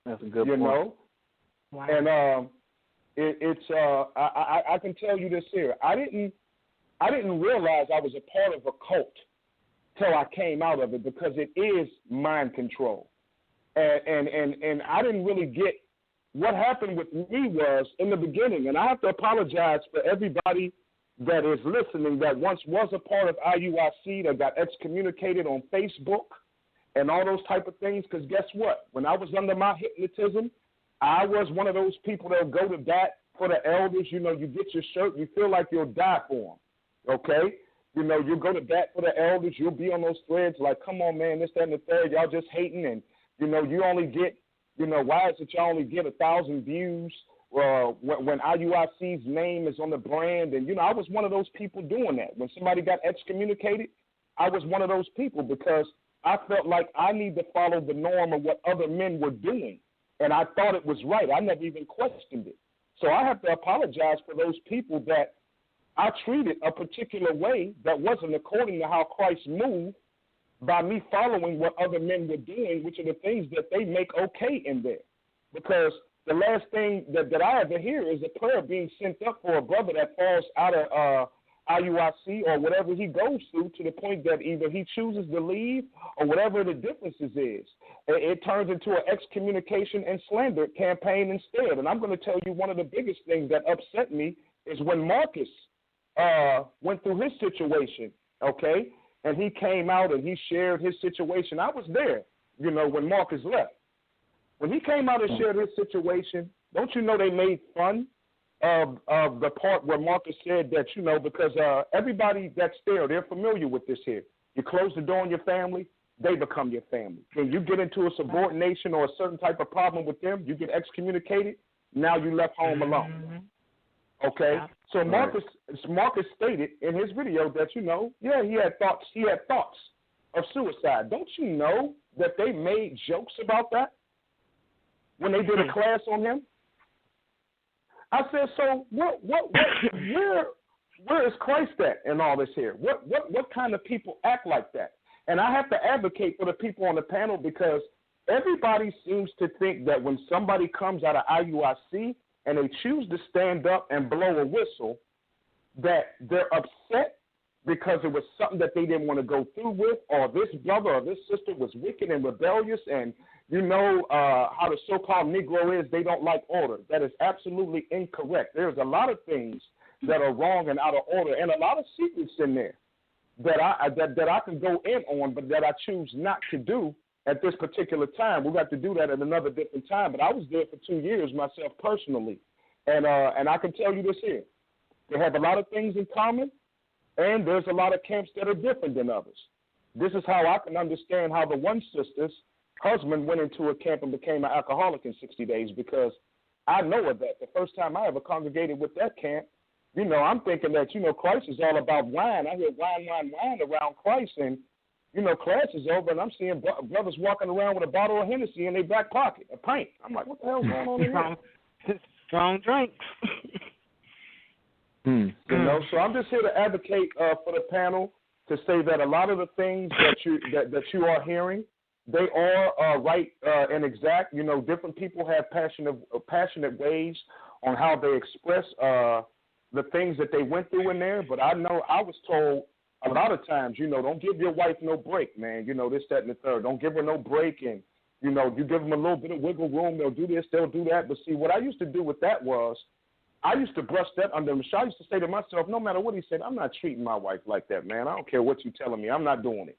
That's a good point. Wow. And I can tell you this here. I didn't realize I was a part of a cult till I came out of it, because it is mind control. And I didn't really get what happened with me was in the beginning, and I have to apologize for everybody that is listening that once was a part of I.U.I.C, that got excommunicated on Facebook and all those type of things, because guess what? When I was under my hypnotism, I was one of those people that will go to bat for the elders. You know, you get your shirt, you feel like you'll die for them, okay? You know, you'll go to bat for the elders. You'll be on those threads like, come on, man, this, that, and the third. Y'all just hating, and, you know, you only get, you know, why is it y'all only get 1,000 views when I.U.I.C's name is on the brand? And, you know, I was one of those people doing that. When somebody got excommunicated, I was one of those people because I felt like I need to follow the norm of what other men were doing. And I thought it was right. I never even questioned it. So I have to apologize for those people that I treated a particular way that wasn't according to how Christ moved by me following what other men were doing, which are the things that they make okay in there. Because the last thing that I ever hear is a prayer being sent up for a brother that falls out of I.U.I.C or whatever he goes through, to the point that either he chooses to leave or whatever the differences is. It turns into an excommunication and slander campaign instead. And I'm going to tell you one of the biggest things that upset me is when Marcus went through his situation, okay, and he came out and he shared his situation. I was there, you know, when Marcus left. When he came out and shared his situation, don't you know they made fun of the part where Marcus said that, you know, because everybody that's there, they're familiar with this here. You close the door on your family, they become your family. When you get into a subordination or a certain type of problem with them, you get excommunicated, now you left home alone. Okay? So Marcus stated in his video that, you know, yeah, he had thoughts of suicide. Don't you know that they made jokes about that when they did a class on him? I said, so where is Christ at in all this here? What kind of people act like that? And I have to advocate for the people on the panel, because everybody seems to think that when somebody comes out of I.U.I.C and they choose to stand up and blow a whistle, that they're upset because it was something that they didn't want to go through with, or this brother or this sister was wicked and rebellious, and you know how the so-called Negro is, they don't like order. That is absolutely incorrect. There's a lot of things that are wrong and out of order, and a lot of secrets in there that I can go in on, but that I choose not to do at this particular time. We'll have to do that at another different time. But I was there for 2 years myself personally, and I can tell you this here. They have a lot of things in common, and there's a lot of camps that are different than others. This is how I can understand how the one sister's husband went into a camp and became an alcoholic in 60 days, because I know of that. The first time I ever congregated with that camp, you know, I'm thinking that, you know, Christ is all about wine. I hear wine around Christ, and, you know, class is over, and I'm seeing brothers walking around with a bottle of Hennessy in their back pocket, a pint. I'm like, what the hell's going on here? Strong drinks. You know, so I'm just here to advocate for the panel to say that a lot of the things that you are hearing, they are right and exact. You know, different people have passionate ways on how they express the things that they went through in there. But I know I was told a lot of times, you know, don't give your wife no break, man. You know, this, that, and the third. Don't give her no break, and, you know, you give them a little bit of wiggle room. They'll do this, they'll do that. But see, what I used to do with that was I used to brush that under him. I used to say to myself, no matter what he said, I'm not treating my wife like that, man. I don't care what you're telling me. I'm not doing it.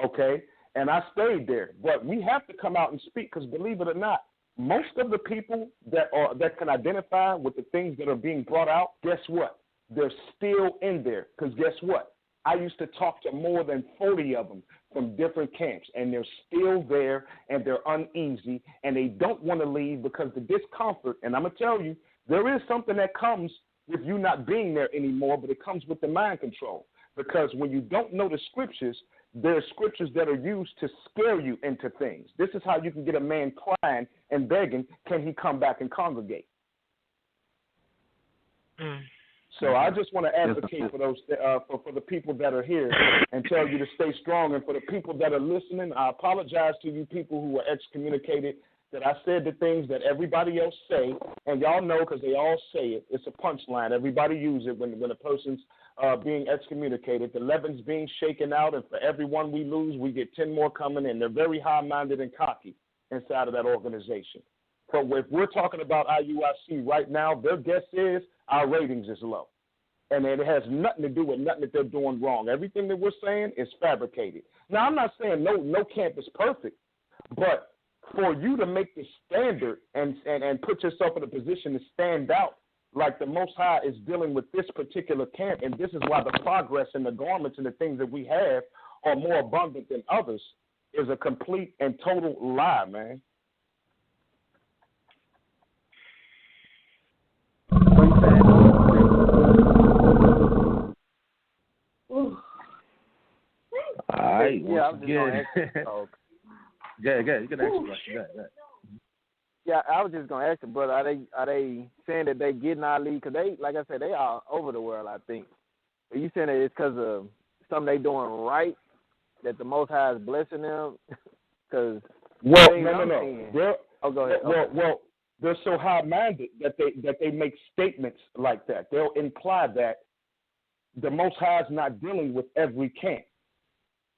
Okay? And I stayed there. But we have to come out and speak, because believe it or not, most of the people that can identify with the things that are being brought out, guess what? They're still in there. Because guess what? I used to talk to more than 40 of them from different camps, and they're still there, and they're uneasy, and they don't want to leave because the discomfort, and I'm going to tell you, there is something that comes with you not being there anymore, but it comes with the mind control. Because when you don't know the scriptures, there are scriptures that are used to scare you into things. This is how you can get a man crying and begging, can he come back and congregate? So I just want to advocate for those for the people that are here and tell you to stay strong. And for the people that are listening, I apologize to you people who were excommunicated that I said the things that everybody else say, and y'all know because they all say it. It's a punchline. Everybody uses it when a person's being excommunicated. The leaven's being shaken out, and for every one we lose, we get 10 more coming in. They're very high-minded and cocky inside of that organization. So if we're talking about I.U.I.C right now, their guess is our ratings is low. and it has nothing to do with nothing that they're doing wrong. Everything that we're saying is fabricated. Now, I'm not saying no camp is perfect, but for you to make the standard and put yourself in a position to stand out like the Most High is dealing with this particular camp, and this is why the progress and the garments and the things that we have are more abundant than others, is a complete and total lie, man. All right. Yeah, Once again. Yeah, you can ask a question. Go. Yeah, I was just gonna ask the brother, are they saying that they getting our lead? Because they, like I said, they are over the world, I think. Are you saying that it's because of something they doing right, that the Most High is blessing them? Because no. Go ahead. Well, they're so high-minded that they make statements like that. They'll imply that the Most High is not dealing with every camp,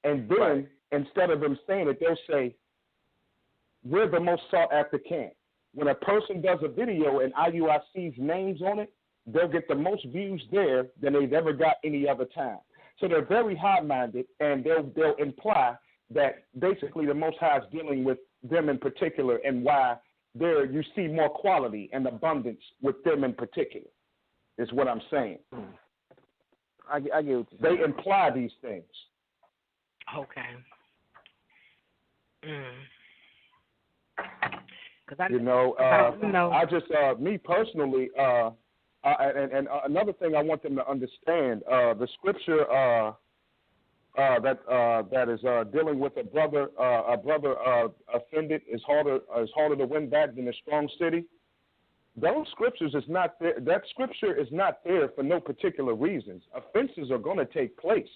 and then instead of them saying it, they'll say, "We're the most sought-after camp." When a person does a video and I.U.I.C's names on it, they'll get the most views there than they've ever got any other time. So they're very high-minded, and they'll imply that basically the Most High is dealing with them in particular, and why there you see more quality and abundance with them in particular, is what I'm saying. I get what you're saying. They imply these things. Okay. I just, me personally, and another thing I want them to understand, the scripture that is dealing with a brother offended is harder to win back than a strong city. Those scriptures is not there. That scripture is not there for no particular reasons. Offenses are going to take place,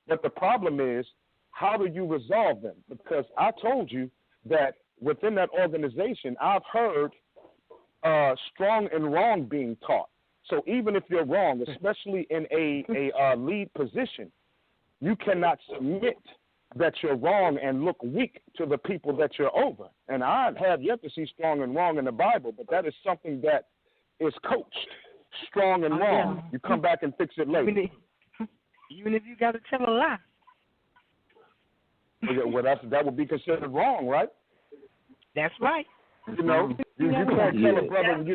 but the problem is, how do you resolve them? Because I told you that within that organization, I've heard strong and wrong being taught. So even if you're wrong, especially in a lead position, you cannot submit that you're wrong and look weak to the people that you're over. And I have yet to see strong and wrong in the Bible, but that is something that is coached, strong and wrong. You come back and fix it later. Even if you got to tell a lie. Well, that would be considered wrong, right? That's right. You can't tell a brother,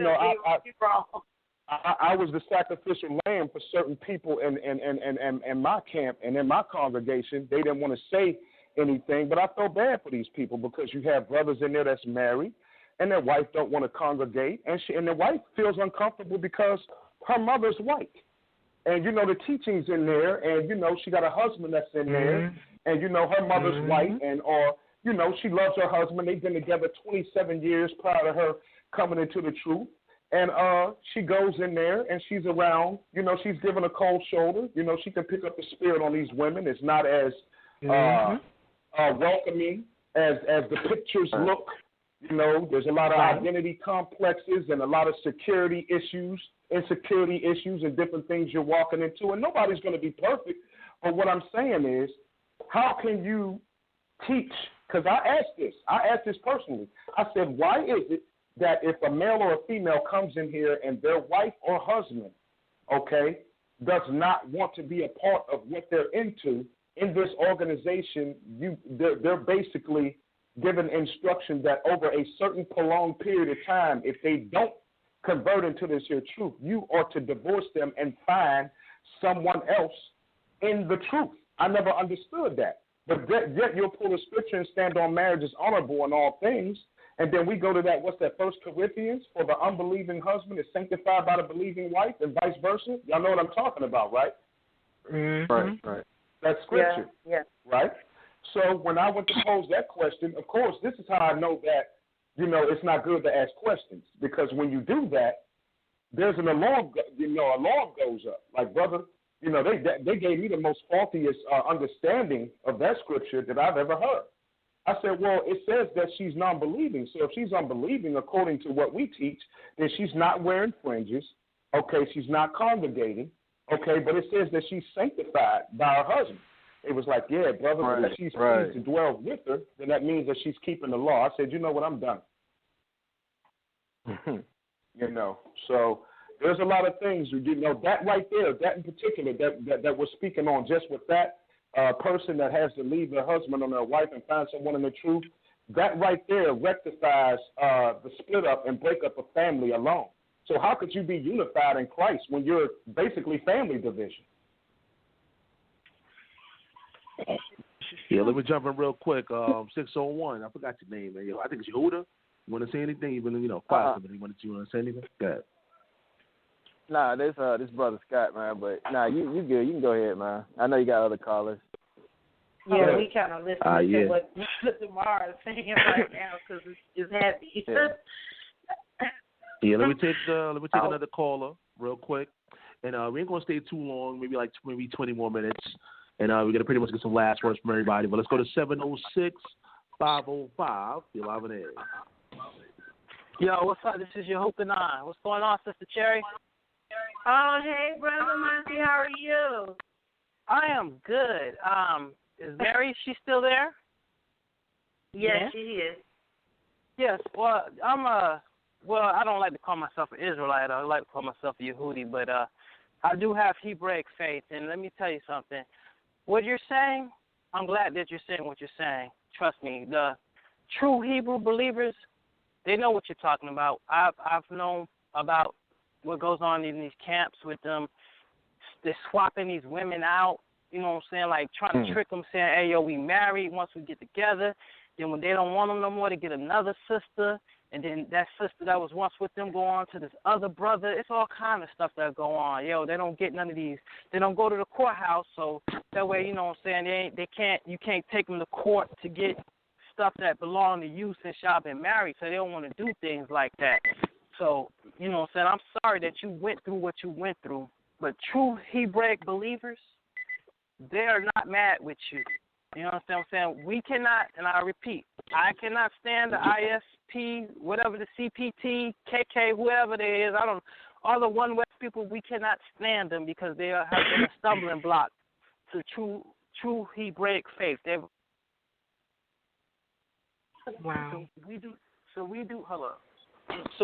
I was the sacrificial lamb for certain people in my camp and in my congregation. They didn't want to say anything, but I felt bad for these people because you have brothers in there that's married and their wife don't want to congregate, and their wife feels uncomfortable because her mother's white. And, the teaching's in there, and, she got a husband that's in there, and, her mother's white, and, she loves her husband. They've been together 27 years prior to her coming into the truth. And she goes in there, and she's around, she's given a cold shoulder. She can pick up the spirit on these women. It's not as welcoming as the pictures look. There's a lot of identity complexes and a lot of security issues, insecurity issues, and different things you're walking into. And nobody's going to be perfect. But what I'm saying is, how can you teach? Because I asked this personally. I said, why is it that if a male or a female comes in here and their wife or husband, does not want to be a part of what they're into in this organization, they're basically given instruction that over a certain prolonged period of time, if they don't convert into this here truth, you are to divorce them and find someone else in the truth. I never understood that. But yet you'll pull a scripture and stand on marriage is honorable in all things. And then we go to that, what's that, 1 Corinthians? For the unbelieving husband is sanctified by the believing wife, and vice versa. Y'all know what I'm talking about, right? Mm-hmm. Right. That's scripture, right? So when I went to pose that question, of course, this is how I know that, it's not good to ask questions. Because when you do that, there's an alarm, alarm goes up. Like, brother, they gave me the most faultiest understanding of that scripture that I've ever heard. I said, well, it says that she's non-believing. So if she's unbelieving according to what we teach, then she's not wearing fringes. She's not congregating. But it says that she's sanctified by her husband. It was like, yeah, brother, if she's pleased to dwell with her, then that means that she's keeping the law. I said, you know what, I'm done. So There's a lot of things, that right there, that in particular, that we're speaking on, just with that person that has to leave their husband or their wife and find someone in the truth, that right there rectifies the split up and break up a family alone. So how could you be unified in Christ when you're basically family division? Yeah, let me jump in real quick. 601, I forgot your name, man. I think it's Yehuda. You want to say anything? Even quiet somebody. You want to say anything? Go ahead. Nah, this brother Scott, man. But nah, you good. You can go ahead, man. I know you got other callers. Yeah, we kind of listen to what Demar is saying right now because it's heavy. Yeah, let me take another caller real quick, and we ain't gonna stay too long. Maybe 20 more minutes, and we're gonna pretty much get some last words from everybody. But let's go to 706-505. You're live on air. Yo, what's up? This is your Hope and I. What's going on, Sister Cherry? Oh, hey, Brother Monty, how are you? I am good. Is Mary, she still there? Yes, she is. Yes, well, I don't like to call myself an Israelite. I like to call myself a Yehudi, but I do have Hebraic faith, and let me tell you something. What you're saying, I'm glad that you're saying what you're saying. Trust me, the true Hebrew believers, they know what you're talking about. I've known about what goes on in these camps with them. They're swapping these women out, you know what I'm saying, like trying to trick them, saying, hey, yo, we married once we get together. Then when they don't want them no more, they get another sister. And then that sister that was once with them go on to this other brother. It's all kind of stuff that go on. Yo, they don't get none of these. They don't go to the courthouse, so that way, you know what I'm saying, you can't take them to court to get stuff that belong to you since y'all been married, so they don't want to do things like that. So, you know what I'm saying, I'm sorry that you went through what you went through, but true Hebraic believers, they are not mad with you. You know what I'm saying? We cannot, and I repeat, I cannot stand the ISP, whatever the CPT, KK, whoever they is. All the One West people, we cannot stand them because they have been a stumbling block to true Hebraic faith. Wow. So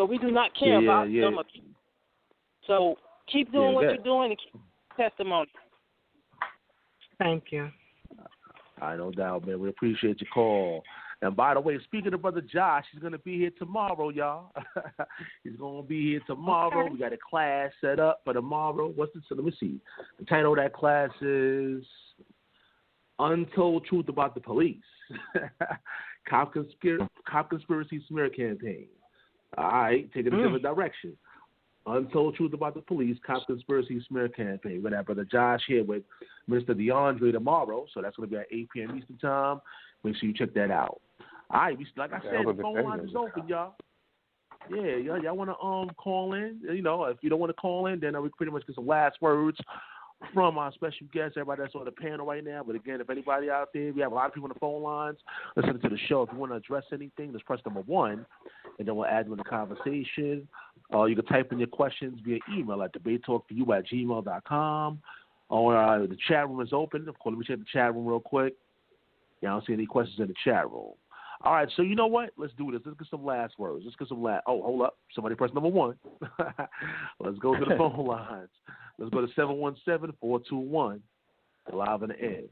we do not care about them. So keep doing what you're doing and keep testimony. Thank you. I no doubt, man. We appreciate your call. And by the way, speaking of Brother Josh, he's going to be here tomorrow, y'all. He's going to be here tomorrow. Okay. We got a class set up for tomorrow. Let me see. The title of that class is Untold Truth About the Police. Cop Conspiracy Smear Campaign. All right, taking a different direction. Untold Truth About the Police, Cop Conspiracy Smear Campaign. We're going to have Brother Josh here with Mr. DeAndre tomorrow, so that's going to be at 8 p.m. Eastern Time. Make sure you check that out. All right, like I said, the phone line is open, y'all. Yeah, y'all want to call in? You know, if you don't want to call in, then we pretty much get some last words from our special guest, everybody that's on the panel right now. But again, if anybody out there, we have a lot of people on the phone lines listening to the show. If you want to address anything, just press number 1, and then we'll add you in the conversation. You can type in your questions via email at debatetalkforyou@gmail.com. Or the chat room is open. Of course, let me check the chat room real quick. Yeah, I don't see any questions in the chat room. All right, so you know what? Let's do this. Let's get some last words. Oh, hold up. Somebody press number 1. Let's go to the phone lines. Let's go to 717-421. Live in the air.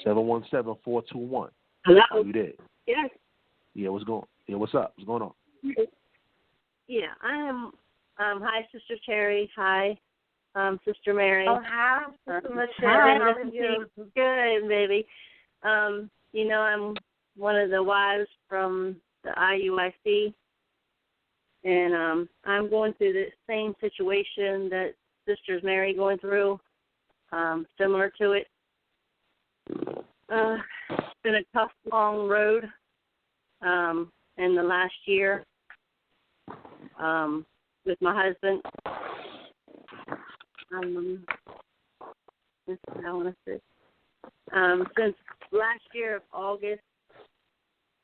(717-421). Hello. Are you there? Yes. Yeah. What's up? What's going on? Yeah, I am. Hi, Sister Cherry. Hi, Sister Mary. Oh, hi, Sister Michelle. Hi, how are you? Good, baby. You know, I'm one of the wives from the I.U.I.C. And I'm going through the same situation that Sister Mary going through, similar to it. It's been a tough, long road in the last year with my husband. I want to say, since last year of August,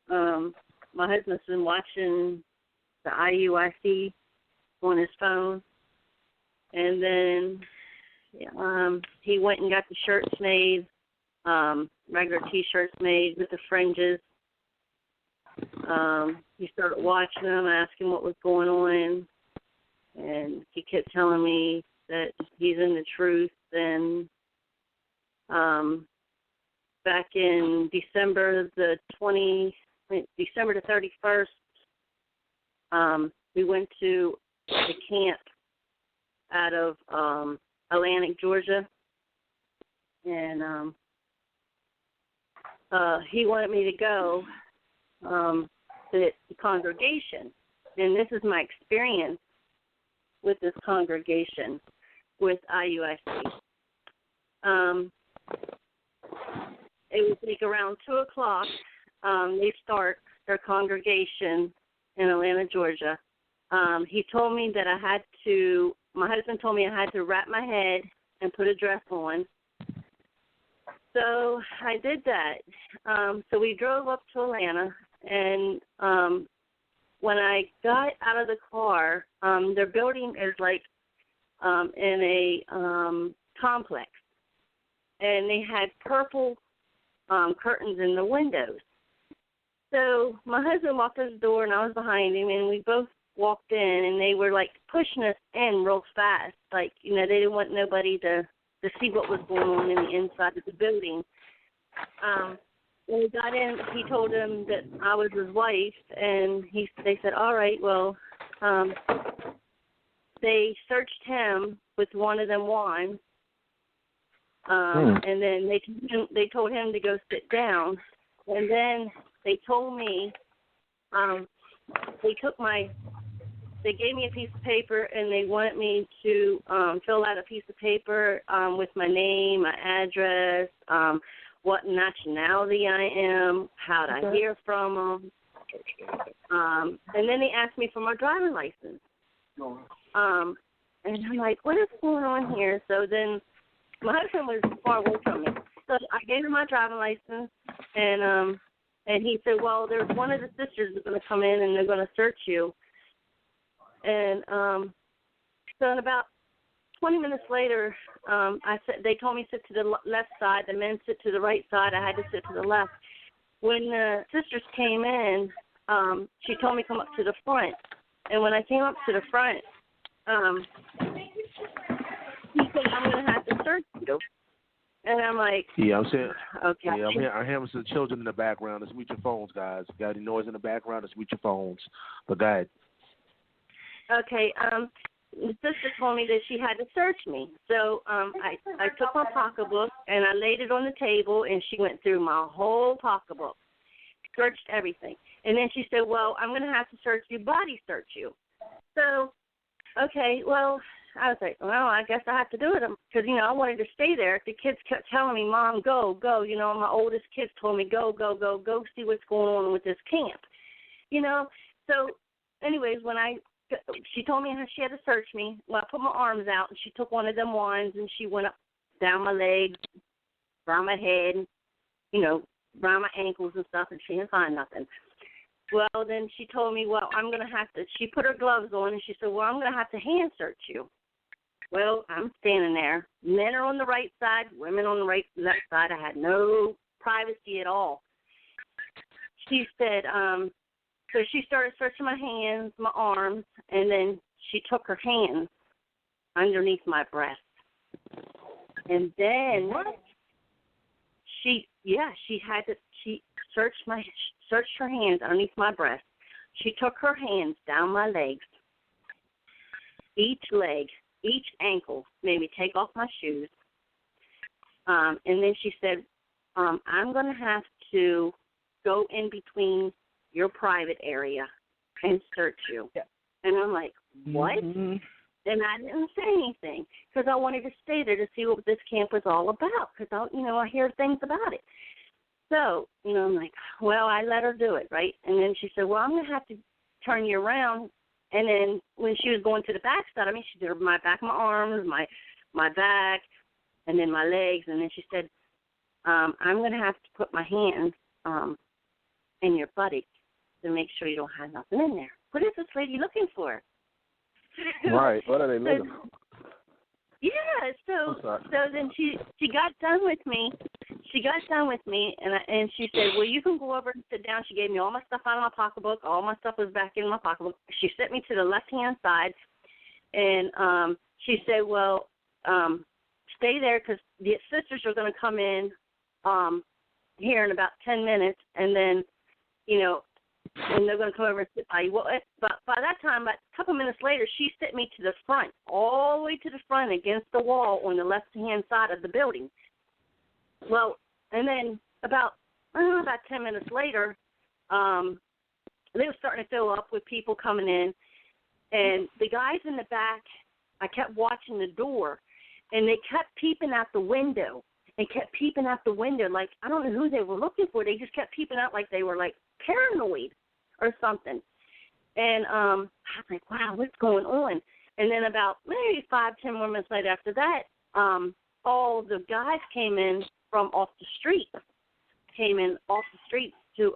my husband's been watching the I.U.I.C. on his phone, and then he went and got the shirts made, regular T-shirts made with the fringes, He started watching him, asking what was going on, and he kept telling me that he's in the truth. And back in December the 31st, we went to the camp out of Atlanta, Georgia, and he wanted me to go to the congregation. And this is my experience with this congregation, with I.U.I.C. It was like around 2 o'clock. They start their congregation in Atlanta, Georgia. He told me that my husband told me I had to wrap my head and put a dress on. So I did that. So we drove up to Atlanta, and when I got out of the car, their building is like in a complex, and they had purple curtains in the windows. So my husband walked to the door, and I was behind him, and we both walked in, and they were like pushing us in real fast, like, you know, they didn't want nobody to see what was going on in the inside of the building. When we got in, he told them that I was his wife, and they said, all right, well, they searched him with one of them wands, and then they told him to go sit down, and then they told me, they gave me a piece of paper, and they wanted me to fill out a piece of paper with my name, my address, what nationality I am, how to hear from them. And then they asked me for my driver's license. And I'm like, what is going on here? So then my husband was far away from me. So I gave him my driver's license, and he said, well, there's one of the sisters that's going to come in, and they're going to search you. And so in about 20 minutes later, they told me to sit to the left side. The men sit to the right side. I had to sit to the left. When the sisters came in, she told me to come up to the front. And when I came up to the front, he said, I'm going to have to search you. And I'm like, yeah, I'm saying, okay. Yeah, I'm hearing some children in the background. Let's mute your phones, guys. If you got any noise in the background, let's mute your phones. But go ahead. Okay, the sister told me that she had to search me. So I took my pocketbook, and I laid it on the table, and she went through my whole pocketbook, searched everything. And then she said, well, I'm going to have to body search you. So, okay, well, I was like, well, I guess I have to do it because, you know, I wanted to stay there. The kids kept telling me, Mom, go. You know, my oldest kids told me, go see what's going on with this camp. You know, so anyways, she told me how she had to search me. Well, I put my arms out, and she took one of them wands, and she went up down my legs, around my head, you know, around my ankles and stuff, and she didn't find nothing. Well, then she told me, well, I'm going to have to, she put her gloves on, and she said, well, I'm going to have to hand search you. Well, I'm standing there. Men are on the right side, women on the left side. I had no privacy at all. She said, so she started searching my hands, my arms, and then she took her hands underneath my breast. And then she searched her hands underneath my breast. She took her hands down my legs, each leg, each ankle, made me take off my shoes. And then she said, I'm going to have to go in between your private area and search you. Yeah. And I'm like, what? Mm-hmm. And I didn't say anything because I wanted to stay there to see what this camp was all about because, I hear things about it. So, I'm like, well, I let her do it, right? And then she said, well, I'm going to have to turn you around. And then when she was going to the back side, she did my back, my arms, my back, and then my legs. And then she said, I'm going to have to put my hands in your body to make sure you don't have nothing in there. What is this lady looking for? Right. What are they looking for? Yeah, so then she got done with me. she got done with me, and she said, well, you can go over and sit down. She gave me all my stuff out of my pocketbook. All my stuff was back in my pocketbook. She sent me to the left-hand side, and she said, well, stay there because the sisters are going to come in here in about 10 minutes, and then, and they're going to come over and sit by you. Well, but by that time, about a couple minutes later, she sent me to the front, all the way to the front against the wall on the left-hand side of the building. Well, and then about 10 minutes later, they were starting to fill up with people coming in, and the guys in the back, I kept watching the door, and they kept peeping out the window. Like, I don't know who they were looking for. They just kept peeping out like they were, like, paranoid or something. And I was like, wow, what's going on? And then about maybe 5-10 more minutes later after that, all the guys came in from off the street, to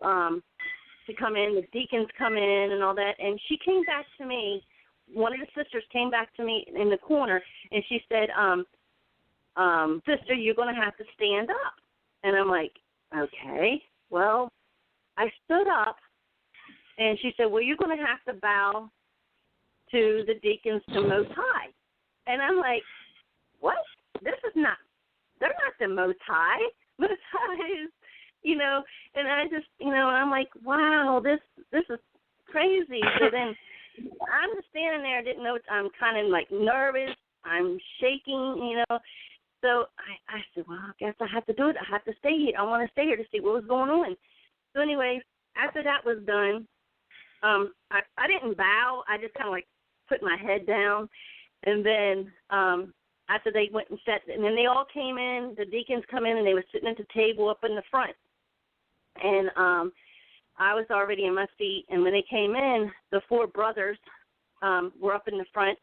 come in. The deacons come in and all that. And she came back to me. One of the sisters came back to me in the corner, and she said, sister, you're going to have to stand up. And I'm like, okay. Well, I stood up, and she said, well, you're going to have to bow to the deacons to Most High. And I'm like, what? They're not the Most High. Most High is, and I just, I'm like, wow, this is crazy. So then I'm just standing there, didn't know, I'm kind of like nervous, I'm shaking, So I said, well, I guess I have to do it. I have to stay here. I want to stay here to see what was going on. So anyway, after that was done, I didn't bow. I just kind of like put my head down. And then after they went and sat, and then they all came in, the deacons come in, and they were sitting at the table up in the front. And I was already in my seat. And when they came in, the 4 brothers were up in the front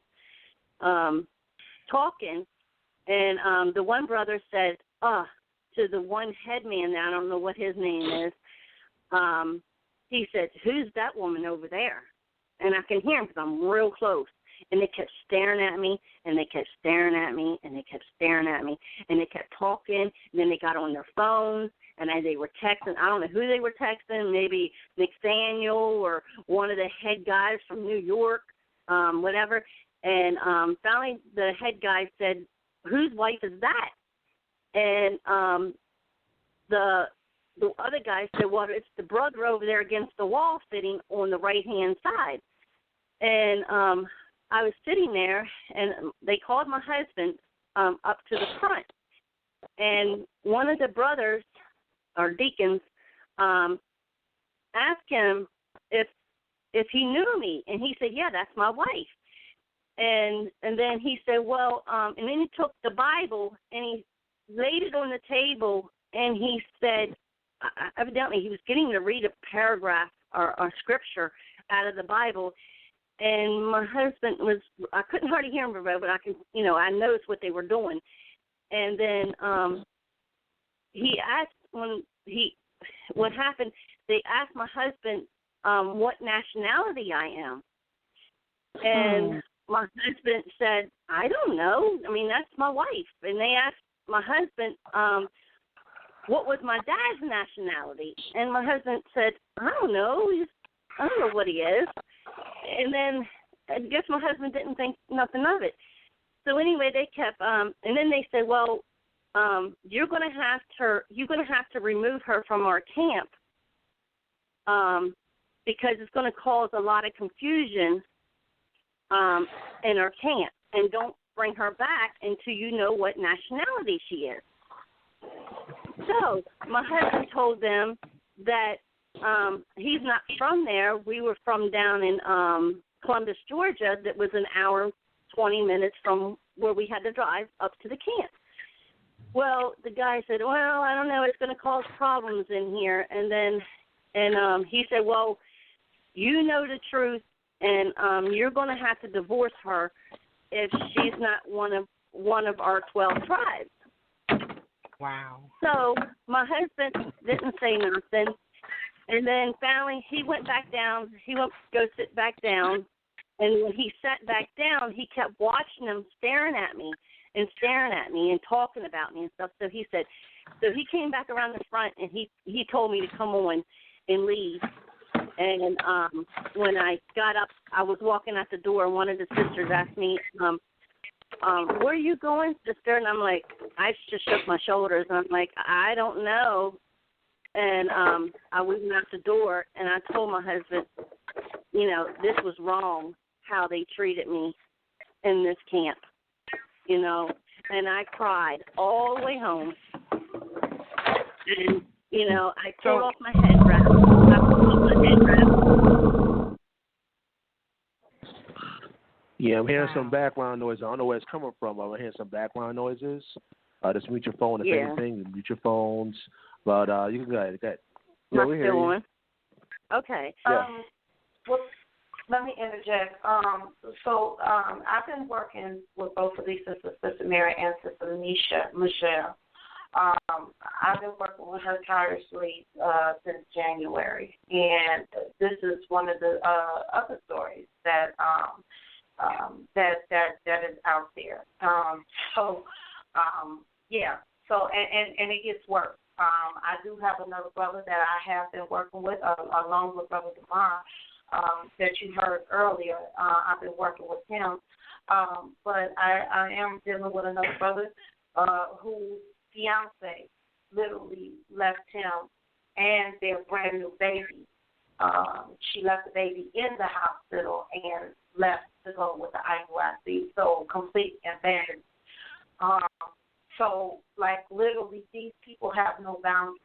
talking. And the one brother said, to the one head man, I don't know what his name is, he said, who's that woman over there? And I can hear him because I'm real close. And they kept staring at me, and they kept staring at me, and they kept staring at me, and they kept talking, and then they got on their phones, and they were texting. I don't know who they were texting, maybe Nathaniel or one of the head guys from New York, whatever. And finally the head guy said, whose wife is that? And the other guy said, well, it's the brother over there against the wall sitting on the right-hand side. And I was sitting there, and they called my husband up to the front. And one of the brothers, or deacons, asked him if he knew me. And he said, yeah, that's my wife. And then he said, well, and then he took the Bible and he laid it on the table, and he said, evidently he was getting to read a paragraph or scripture out of the Bible. And my husband I couldn't hardly hear him, but I could, I noticed what they were doing. And then he asked what happened, they asked my husband what nationality I am. And my husband said, I don't know. I mean, that's my wife. And they asked my husband what was my dad's nationality. And my husband said, I don't know. I don't know what he is. And then I guess my husband didn't think nothing of it. So anyway, they kept, and then they said, well, you're going to have to remove her from our camp because it's going to cause a lot of confusion in our camp, and don't bring her back until you know what nationality she is. So my husband told them that he's not from there. We were from down in Columbus, Georgia. That was an hour, 20 minutes from where we had to drive up to the camp. Well, the guy said, well, I don't know, it's going to cause problems in here. And then he said, well, you know the truth, and you're going to have to divorce her if she's not one of our 12 tribes. Wow. So my husband didn't say nothing, and then finally he went back down. He went to go sit back down, and when he sat back down, he kept watching them staring at me and talking about me and stuff. So he said, So he came back around the front, and he told me to come on and leave. And when I got up, I was walking out the door, and one of the sisters asked me, where are you going, sister? And I'm like, I just shook my shoulders, and I'm like, I don't know. And I went out the door, and I told my husband, you know, this was wrong, how they treated me in this camp, you know. And I cried all the way home. And, you know, I pulled off my headrest. Yeah, I'm hearing some background noise. I don't know where it's coming from. I'm hearing some background noises. Just mute your phone if anything. Mute your phones. But you can go ahead. Yeah, we hear you. Okay. Yeah. Well, let me interject. I've been working with both of these sisters, Sister Mary and Sister Michelle. I've been working with her tirelessly since January, and this is one of the other stories that is out there. And it gets worse. I do have another brother that I have been working with, along with Brother Demar, that you heard earlier. I've been working with him, but I am dealing with another brother whose fiance literally left him and their brand new baby. She left the baby in the hospital and left to go with the I.U.I.C. So complete abandonment. So, like, literally, these people have no boundaries.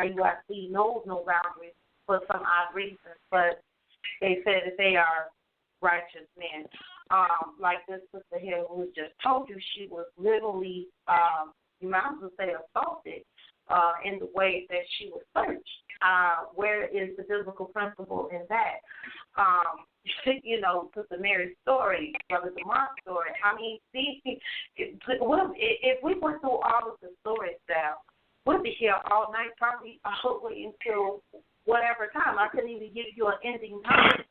I.U.I.C. knows no boundaries for some odd reasons, but they said that they are righteous men. Like this sister here who just told you, she was literally, you might as well say, assaulted in the way that she was searched. Where is the biblical principle in that? You know, Sister Mary's story, Brother Demar's story. I mean, if we went through all of the stories now, we'd be here all night, probably all the way until whatever time. I couldn't even give you an ending time.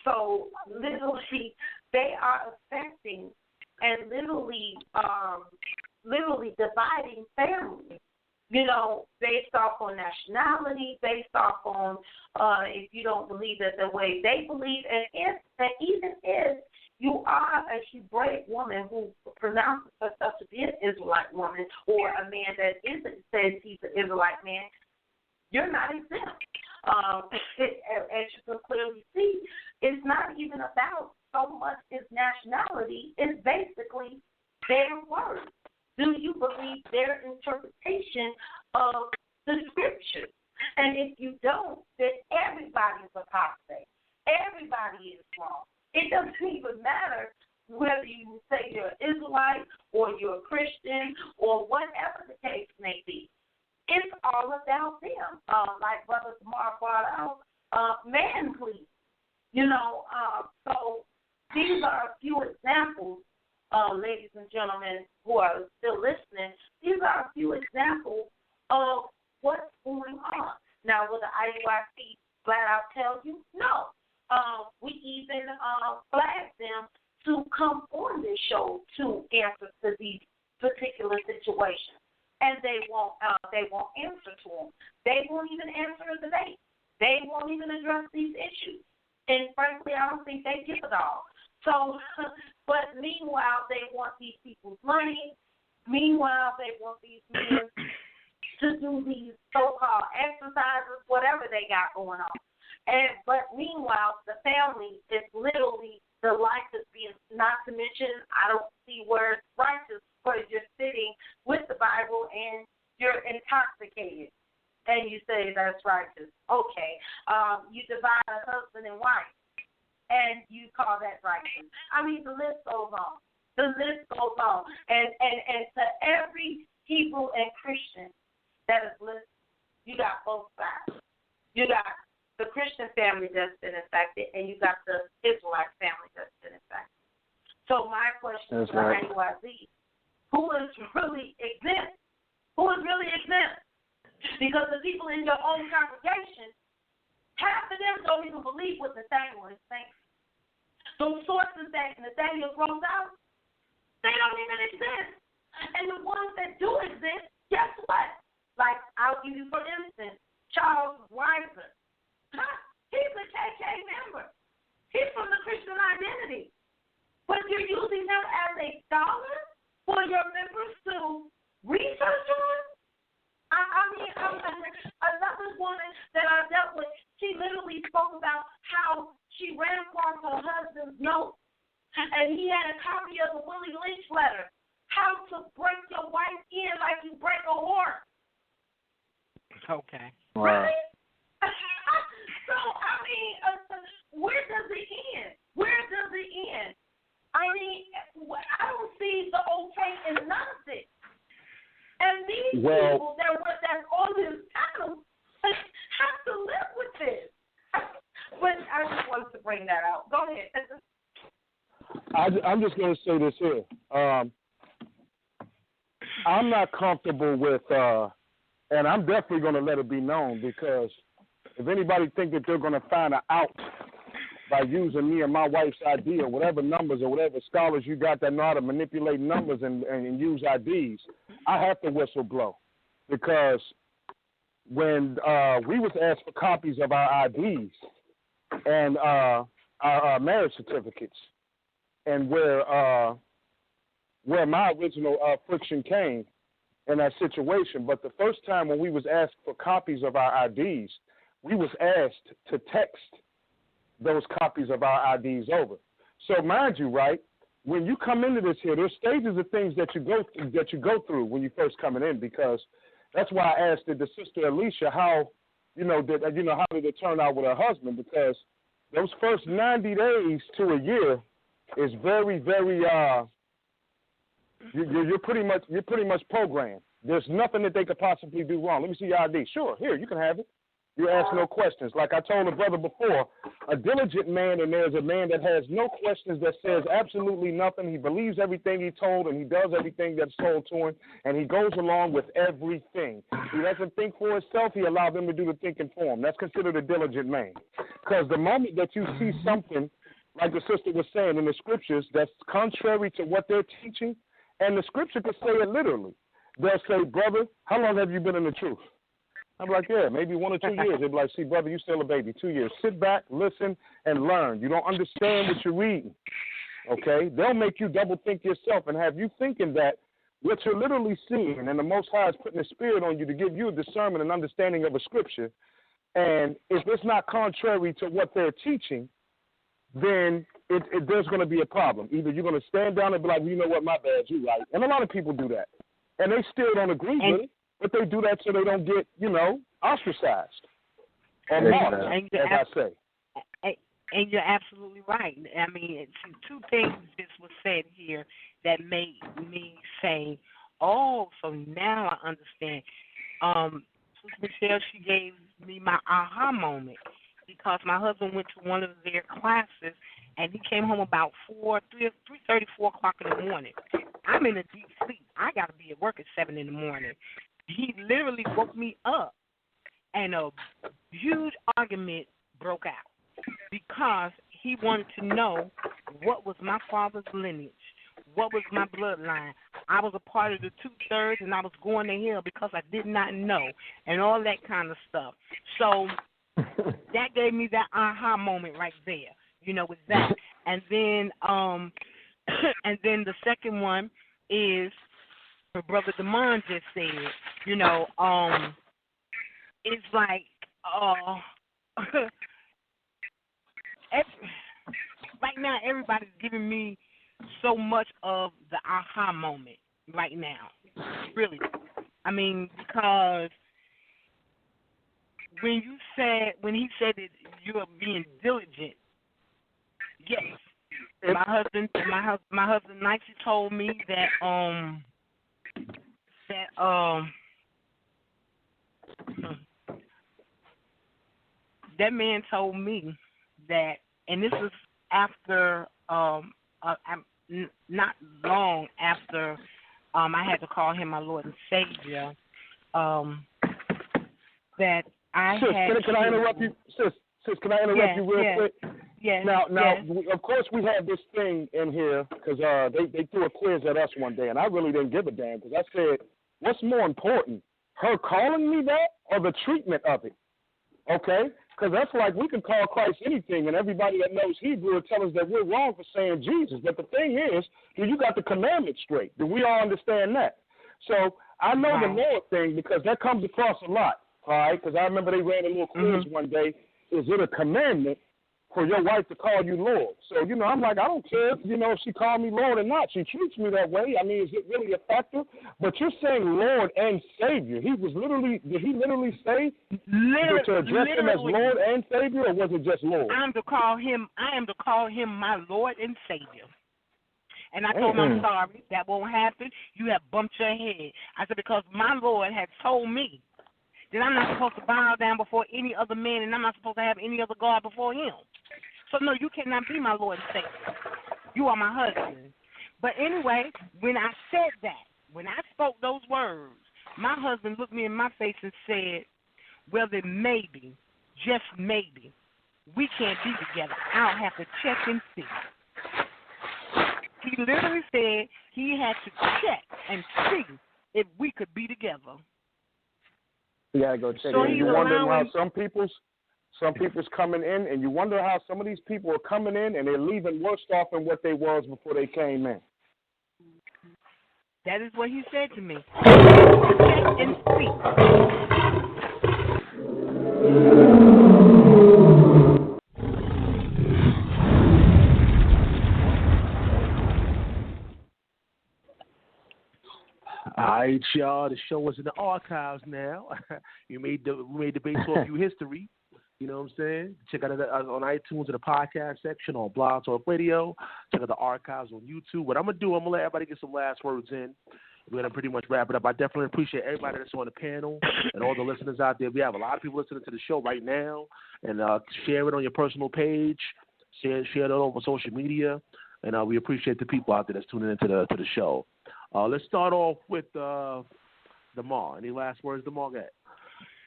So literally, they are affecting and literally dividing families. You know, based off on nationality, based off on if you don't believe it the way they believe, and even if you are a Hebraic woman who pronounces herself to be an Israelite woman, or a man that says he's an Israelite man, you're not exempt. As you can clearly see, it's not even about so much as nationality. It's basically their words. Do you believe their interpretation of the scriptures? And if you don't, then everybody is apostate. Everybody is wrong. It doesn't even matter whether you say you're an Israelite or you're a Christian or whatever the case may be. It's all about them. Like Brother Demar brought out, man please. You know, so these are a few examples. Ladies and gentlemen who are still listening, these are a few examples of what's going on. Now, will the I.U.I.C. flat out tell you? No. We even flagged them to come on this show to answer to these particular situations, and they won't answer to them. They won't even answer a debate. They won't even address these issues. And frankly, I don't think they give it all. So, but meanwhile, they want these people's money. Meanwhile, they want these men to do these so-called exercises, whatever they got going on. But meanwhile, the family is literally, the life is being, not to mention, I don't see where it's righteous, but you're sitting with the Bible and you're intoxicated. And you say that's righteous. Okay. You divide a husband and wife, and you call that righteous. I mean, the list goes on. The list goes on. And to every Hebrew and Christian that is listening, you got both sides. You got the Christian family that's been infected, and you got the Israelite family that's been infected. So my question is for I.U.I.C., who is really exempt? Who is really exempt? Because the people in your own congregation, half of them don't even believe what Nathaniel is saying. Those sources that Nathaniel throws out, they don't even exist. And the ones that do exist, guess what? Like, I'll give you, for instance, Charles Weiser. He's a KK member. He's from the Christian Identity. But you're using him as a scholar for your members to research on? Another woman that I dealt with, she literally spoke about how she ran across her husband's note, and he had a copy of the Willie Lynch letter, how to break your wife in like you break a horse. Okay. Right? So, where does it end? Where does it end? I don't see the okay in none of it. And these people that's on this panel have to live with this. But I just wanted to bring that out. Go ahead. I'm just going to say this here. I'm not comfortable with, and I'm definitely going to let it be known, because if anybody think that they're going to find an out by using me or my wife's ID or whatever numbers or whatever scholars you got that know how to manipulate numbers and use IDs, I have to whistle blow. Because when we was asked for copies of our IDs and our marriage certificates, and where my original friction came in that situation, but the first time when we was asked for copies of our IDs, we was asked to text those copies of our IDs over. So mind you, right, when you come into this here, there's stages of things that you go through when you first coming in, because that's why I asked the sister Alicia how did it turn out with her husband, because those first 90 days to a year is very, very you're pretty much programmed. There's nothing that they could possibly do wrong. Let me see your ID. Sure, here, you can have it. You ask no questions. Like I told a brother before, a diligent man, and there's a man that has no questions, that says absolutely nothing. He believes everything he told, and he does everything that's told to him, and he goes along with everything. He doesn't think for himself. He allows them to do the thinking for him. That's considered a diligent man. Because the moment that you see something, like the sister was saying in the scriptures, that's contrary to what they're teaching, and the scripture could say it literally. They'll say, brother, how long have you been in the truth? I'm like, yeah, maybe 1 or 2 years. They'll be like, see, brother, you still a baby. 2 years. Sit back, listen, and learn. You don't understand what you're reading, okay? They'll make you double think yourself and have you thinking that what you're literally seeing, and the Most High is putting a spirit on you to give you a discernment and understanding of a scripture, and if it's not contrary to what they're teaching, then there's going to be a problem. Either you're going to stand down and be like, well, you know what, my bad, you're right. And a lot of people do that. And they still don't agree with it. But they do that so they don't get, ostracized. And marked, as I say. And you're absolutely right. I mean, two things just was said here that made me say, oh, so now I understand. Michelle, she gave me my aha moment, because my husband went to one of their classes, and he came home about 3:30, 4 o'clock in the morning. I'm in a deep sleep. I got to be at work at 7 in the morning. He literally woke me up, and a huge argument broke out because he wanted to know what was my father's lineage, what was my bloodline. I was a part of the 2/3, and I was going to hell because I did not know, and all that kind of stuff. So that gave me that aha moment right there, with that. And then, and then the second one is, Brother Damon just said, it's like, right now everybody's giving me so much of the aha moment right now, really. I mean, because when he said that you are being diligent, yes. My husband nicely told me that that man told me that, and this is after not long after I had to call him my Lord and Savior, that I Sis, had. Can I interrupt you? Sis, can I interrupt you real quick? Yes. Now, yes. Of course, we have this thing in here because they threw a quiz at us one day, and I really didn't give a damn because I said, what's more important, her calling me that or the treatment of it? Okay? Because that's like we can call Christ anything, and everybody that knows Hebrew will tell us that we're wrong for saying Jesus. But the thing is, you got the commandments straight. Do we all understand that? So I know the Lord thing because that comes across a lot, all right? Because I remember they ran a little quiz one day. Is it a commandment for your wife to call you Lord? So, I'm like, I don't care, if she called me Lord or not. She treats me that way. I mean, is it really a factor? But you're saying Lord and Savior. Did he literally say to address him as Lord and Savior, or was it just Lord? I am to call him my Lord and Savior. And I told him, I'm sorry, that won't happen. You have bumped your head. I said, because my Lord had told me that I'm not supposed to bow down before any other man, and I'm not supposed to have any other God before him. So, no, you cannot be my Lord and Savior. You are my husband. But anyway, when I said that, when I spoke those words, my husband looked me in my face and said, well, then maybe, just maybe, we can't be together. I'll have to check and see. He literally said he had to check and see if we could be together. You gotta go check so it. You wonder how some people's coming in, and you wonder how some of these people are coming in and they're leaving worse off than what they was before they came in. That is what he said to me. Check and see. All right, y'all. The show is in the archives now. We made Debate Talk U history. You know what I'm saying? Check out it on iTunes in the podcast section, on Blog Talk Radio. Check out the archives on YouTube. What I'm going to let everybody get some last words in. We're going to pretty much wrap it up. I definitely appreciate everybody that's on the panel and all the listeners out there. We have a lot of people listening to the show right now. And share it on your personal page. Share it all over social media. And we appreciate the people out there that's tuning into the show. Let's start off with Damar. Any last words, Damar?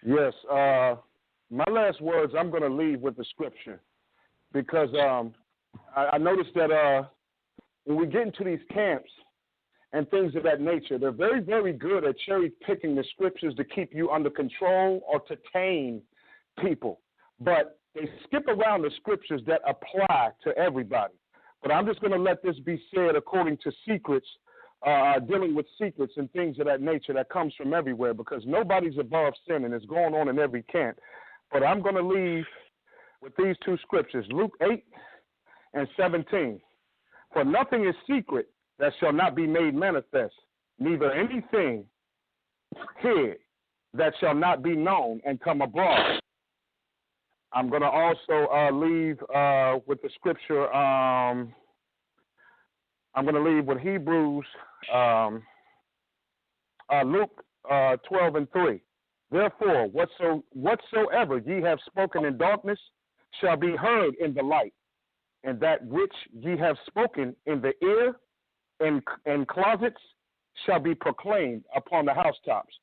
Yes. My last words, I'm going to leave with the scripture because I noticed that when we get into these camps and things of that nature, they're very, very good at cherry-picking the scriptures to keep you under control or to tame people. But they skip around the scriptures that apply to everybody. But I'm just going to let this be said according to secrets, dealing with secrets and things of that nature that comes from everywhere because nobody's above sin and it's going on in every camp. But I'm going to leave with these two scriptures, Luke 8:17. For nothing is secret that shall not be made manifest, neither anything hid that shall not be known and come abroad. I'm going to also leave with the scripture. I'm going to leave with Hebrews, Luke 12:3. Therefore, whatsoever ye have spoken in darkness shall be heard in the light, and that which ye have spoken in the ear and closets shall be proclaimed upon the housetops.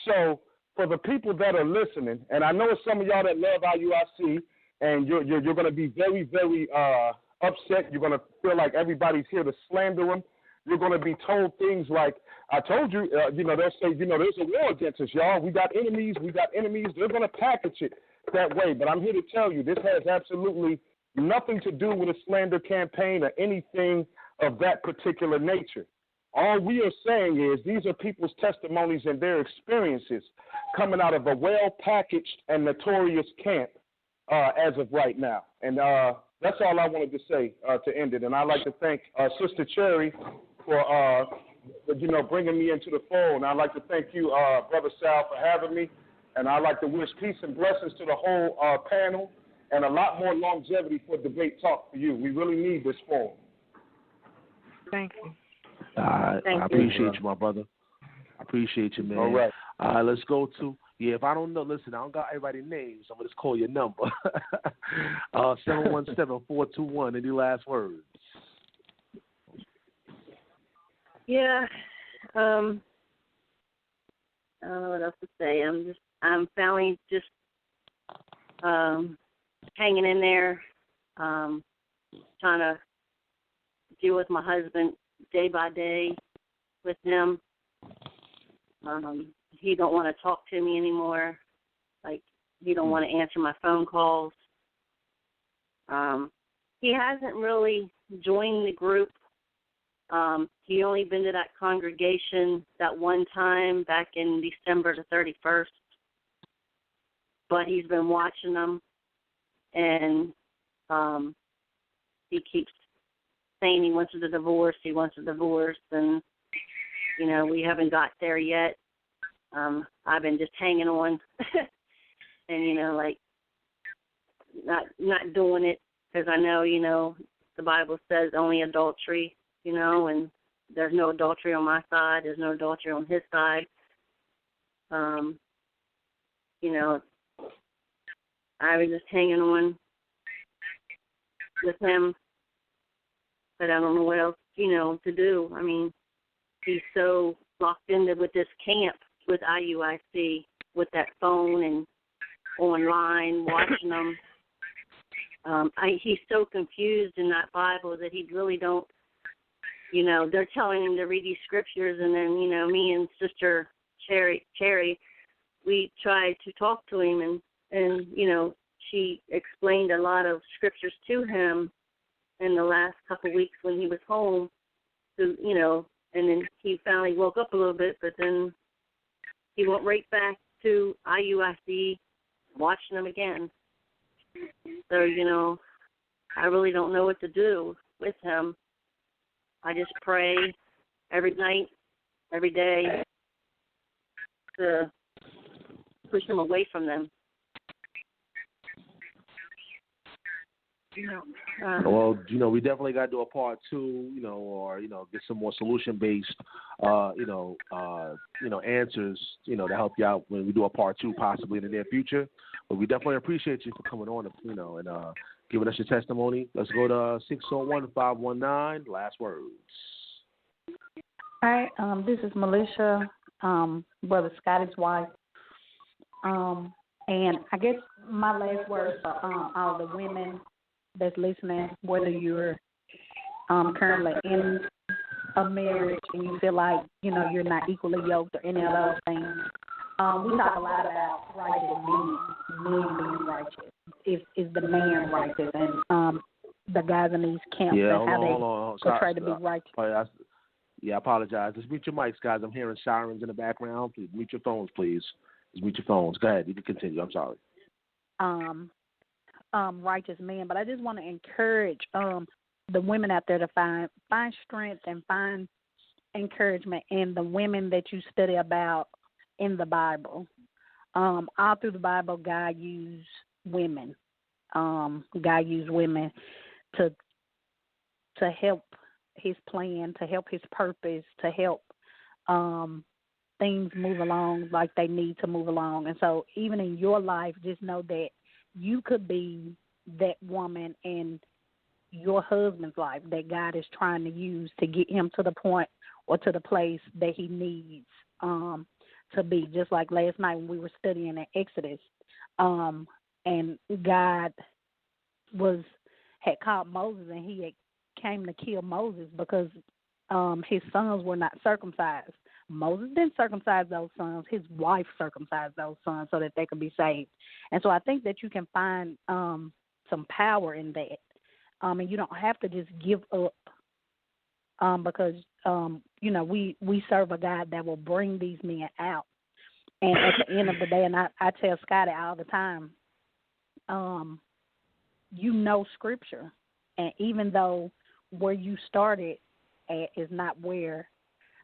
So for the people that are listening, and I know some of y'all that love I.U.I.C, and you're going to be very, very upset. You're going to feel like everybody's here to slander them. You're going to be told things like, I told you, they'll say, there's a war against us, y'all. We got enemies. They're going to package it that way. But I'm here to tell you, this has absolutely nothing to do with a slander campaign or anything of that particular nature. All we are saying is these are people's testimonies and their experiences coming out of a well-packaged and notorious camp as of right now. And that's all I wanted to say to end it. And I'd like to thank Sister Cherry for bringing me into the fold. And I'd like to thank you, Brother Sal, for having me. And I'd like to wish peace and blessings to the whole panel and a lot more longevity for Debate Talk for you. We really need this forum. Thank you. I appreciate you, my brother. I appreciate you, man. All right. Let's go to, if I don't know, listen, I don't got everybody's names. I'm going to just call your number. 717-421. Any last words? Yeah. I don't know what else to say. I'm finally just hanging in there trying to deal with my husband day by day with him. He don't want to talk to me anymore. Like, he don't want to answer my phone calls. He hasn't really joined the group. He only been to that congregation that one time back in December the 31st. But he's been watching them, and he keeps saying he wants a divorce, and, you know, we haven't got there yet. I've been just hanging on and, you know, like, not doing it because I know, you know, the Bible says only adultery, you know, and there's no adultery on my side. There's no adultery on his side. You know, I was just hanging on with him, but I don't know what else, you know, to do. I mean, he's so locked into with this camp with I.U.I.C, with that phone and online, watching them. He's so confused in that Bible that he really don't, you know, they're telling him to read these scriptures, and then, you know, me and Sister Cherry, we tried to talk to him, and you know, she explained a lot of scriptures to him in the last couple of weeks when he was home, to, you know, and then he finally woke up a little bit, but then he went right back to I.U.I.C, watching them again. So, you know, I really don't know what to do with him. I just pray every night, every day, to push him away from them. Well, you know, we definitely got to do a part 2, you know, or, you know, get some more solution-based, answers, you know, to help you out when we do a part 2 possibly in the near future. But we definitely appreciate you for coming on, you know, and giving us your testimony. Let's go to 601-519, last words. All right, this is Militia, Brother Scotty's wife. And I guess my last words for all the women that's listening, whether you're currently in a marriage and you feel like, you know, you're not equally yoked or any of those things. We talk a lot about righteous men being righteous. Is the man righteous? And the guys in these camps and how they try to be righteous. I apologize. Just mute your mics, guys. I'm hearing sirens in the background. Please mute your phones, please. Just mute your phones. Go ahead. You can continue. I'm sorry. Righteous men, but I just want to encourage the women out there to find strength and find encouragement in the women that you study about in the Bible. All through the Bible, God used women. God used women to help His plan, to help His purpose, to help things move along like they need to move along. And so even in your life, just know that you could be that woman in your husband's life that God is trying to use to get him to the point or to the place that he needs to be. Just like last night when we were studying in Exodus, and God had called Moses, and he had came to kill Moses because his sons were not circumcised. Moses didn't circumcise those sons. His wife circumcised those sons so that they could be saved. And so I think that you can find some power in that. And you don't have to just give up because, you know, we serve a God that will bring these men out. And at the end of the day, and I tell Scotty all the time, you know Scripture. And even though where you started at is not where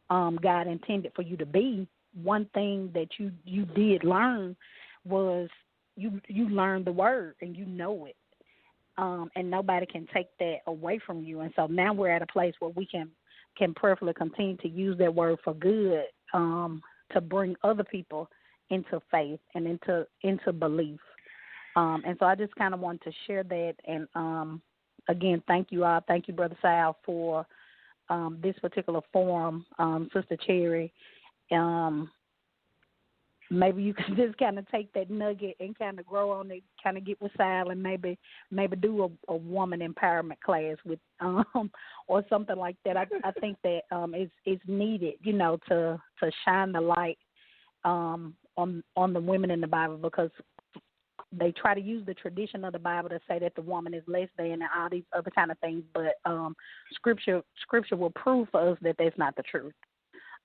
God intended for you to be, one thing that you did learn was you learned the word and you know it. And nobody can take that away from you. And so now we're at a place where we can prayerfully continue to use that word for good, to bring other people into faith and into belief. And so I just kind of wanted to share that. And again, thank you all. Thank you, Brother Sal, for this particular forum, Sister Cherry, maybe you can just kind of take that nugget and kind of grow on it, kind of get with Sal, and maybe do a woman empowerment class with or something like that. I think that it's needed, you know, to shine the light on the women in the Bible, because they try to use the tradition of the Bible to say that the woman is less than and all these other kind of things, but scripture will prove for us that that's not the truth.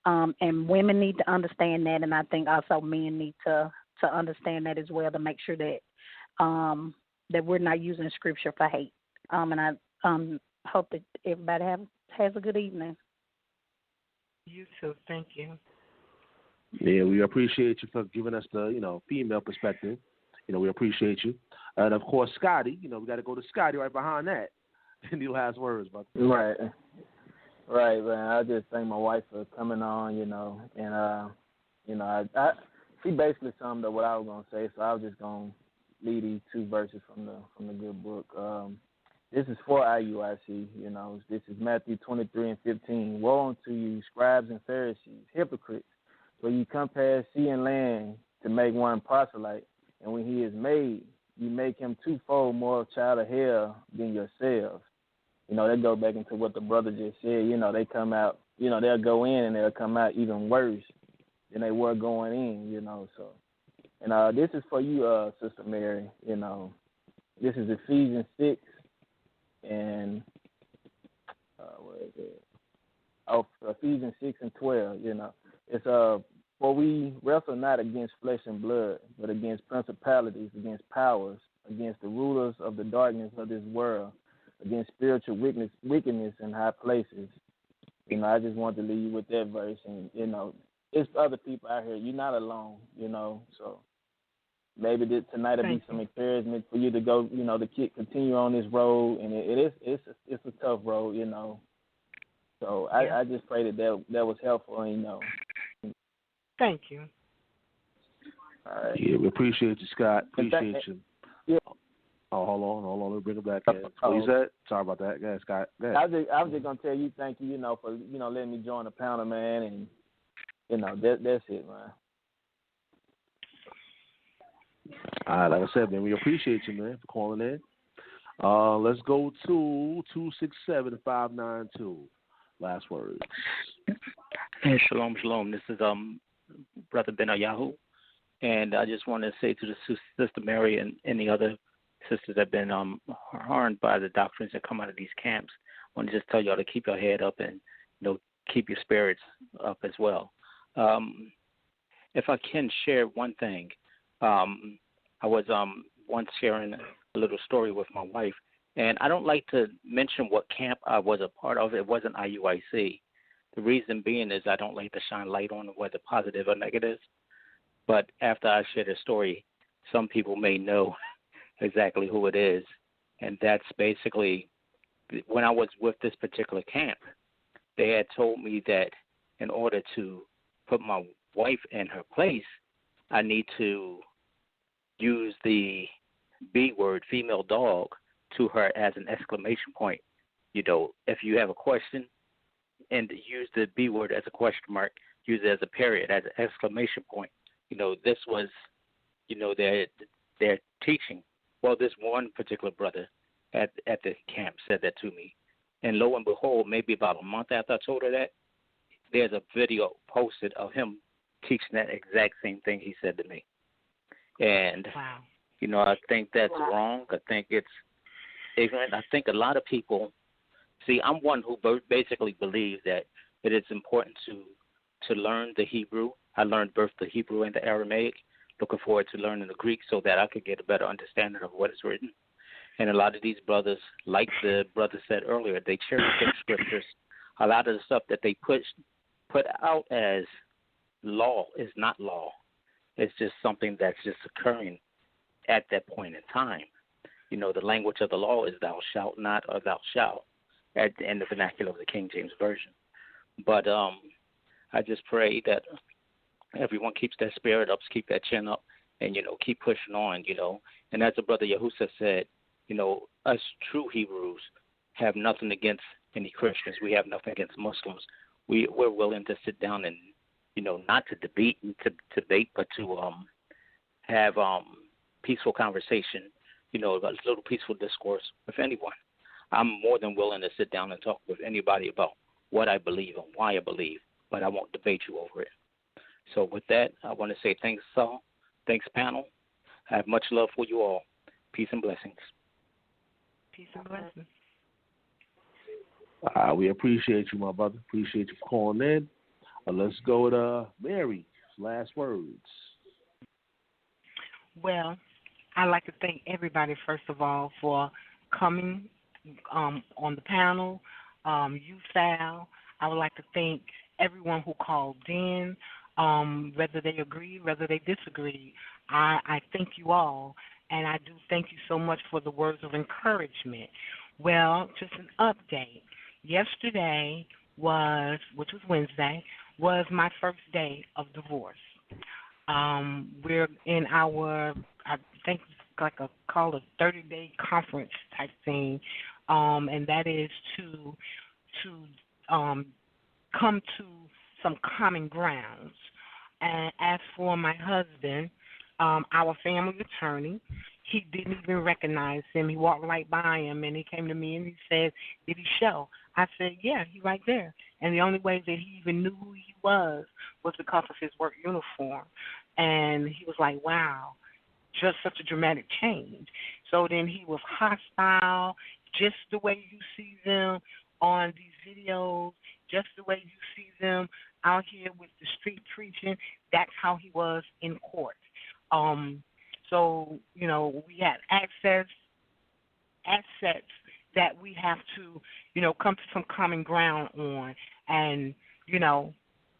And women need to understand that, and I think also men need to understand that as well, to make sure that that we're not using scripture for hate. And I hope that everybody has a good evening. You too. Thank you. Yeah, we appreciate you for giving us the, you know, female perspective. You know, we appreciate you. And, of course, Scotty, you know, we got to go to Scotty right behind that. Any last words, brother? Right, man. I just thank my wife for coming on, you know, and, you know, I she basically summed up what I was going to say, so I was just going to lead these two verses from the good book. This is for I.U.I.C, you know. This is Matthew 23:15. Woe unto you, scribes and Pharisees, hypocrites, for you come past sea and land to make one proselyte, and when he is made, you make him twofold more a child of hell than yourselves. You know, that goes back into what the brother just said. You know, they come out, you know, they'll go in and they'll come out even worse than they were going in, you know. So, and this is for you, Sister Mary, you know. This is Ephesians 6 and, where is it? Oh, Ephesians 6:12, you know. It's, for we wrestle not against flesh and blood, but against principalities, against powers, against the rulers of the darkness of this world, against spiritual wickedness in high places. You know, I just want to leave you with that verse. And, you know, it's other people out here. You're not alone, you know. So maybe tonight will be some encouragement for you to go, you know, to continue on this road. And it's a tough road, you know. So I just pray that was helpful, you know. Thank you. All right. Yeah, we appreciate you, Scott. Appreciate you. Yeah. Oh, hold on. Let me bring it back in. What you said? Sorry about that. Go ahead, Scott. Go ahead. I was just gonna tell you thank you, you know, for, you know, letting me join the panel, man, and, you know, that's it, man. All right, like I said, man, we appreciate you, man, for calling in. Let's go to 267-592. Last words. Hey, shalom. This is Brother Ben Ayahu, and I just want to say to the Sister Mary and any other sisters that have been harmed by the doctrines that come out of these camps, I want to just tell y'all to keep your head up and, you know, keep your spirits up as well. If I can share one thing, I was once sharing a little story with my wife, and I don't like to mention what camp I was a part of. It wasn't I.U.I.C. The reason being is I don't like to shine light on whether positive or negative. But after I share the story, some people may know exactly who it is. And that's basically when I was with this particular camp, they had told me that in order to put my wife in her place, I need to use the B word, female dog, to her as an exclamation point. You know, if you have a question, and use the B word as a question mark, use it as a period, as an exclamation point. You know, this was, you know, their teaching. Well, this one particular brother at the camp said that to me. And lo and behold, maybe about a month after I told her that, there's a video posted of him teaching that exact same thing he said to me. And, you know, I think that's wrong. I think it's ignorant. I think a lot of people, see, I'm one who basically believes that it is important to learn the Hebrew. I learned both the Hebrew and the Aramaic. Looking forward to learning the Greek so that I could get a better understanding of what is written. And a lot of these brothers, like the brother said earlier, they cherry pick scriptures. A lot of the stuff that they put out as law is not law. It's just something that's just occurring at that point in time. You know, the language of the law is thou shalt not or thou shalt in the vernacular of the King James Version. But I just pray that everyone keeps their spirit up, keep that chin up, and, you know, keep pushing on, you know. And as the brother Yahushua said, you know, us true Hebrews have nothing against any Christians. We have nothing against Muslims. We're willing to sit down and not to debate, but to have peaceful conversation, a little peaceful discourse with anyone. I'm more than willing to sit down and talk with anybody about what I believe and why I believe, but I won't debate you over it. So with that, I want to say thanks, Saul. Thanks, panel. I have much love for you all. Peace and blessings. Peace and blessings. We appreciate you, my brother. Appreciate you for calling in. Let's go to Mary. Last words. Well, I'd like to thank everybody, first of all, for coming on the panel. You, Sal. I would like to thank everyone who called in, whether they agree, whether they disagree. I thank you all, and I do thank you so much for the words of encouragement. Well, just an update. Yesterday which was Wednesday, was my first day of divorce. We're in our, I think it's like a 30-day conference type thing, and that is to come to some common grounds. And as for my husband, our family attorney, he didn't even recognize him. He walked right by him, and he came to me and he said, "Did he show?" I said, "Yeah, he's right there." And the only way that he even knew who he was because of his work uniform. And he was like, "Wow, just such a dramatic change." So then he was hostile, just the way you see them on these videos, just the way you see them out here with the street preaching. That's how he was in court. So, we have assets that we have to, come to some common ground on. And,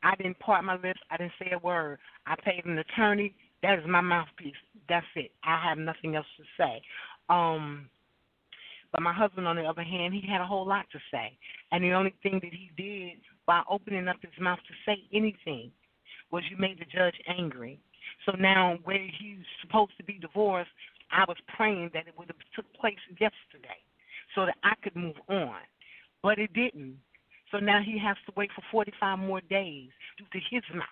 I didn't part my lips. I didn't say a word. I paid an attorney. That is my mouthpiece. That's it. I have nothing else to say. But my husband, on the other hand, he had a whole lot to say. And the only thing that he did by opening up his mouth to say anything was you made the judge angry. So now where he's supposed to be divorced, I was praying that it would have took place yesterday so that I could move on. But it didn't. So now he has to wait for 45 more days due to his mouth.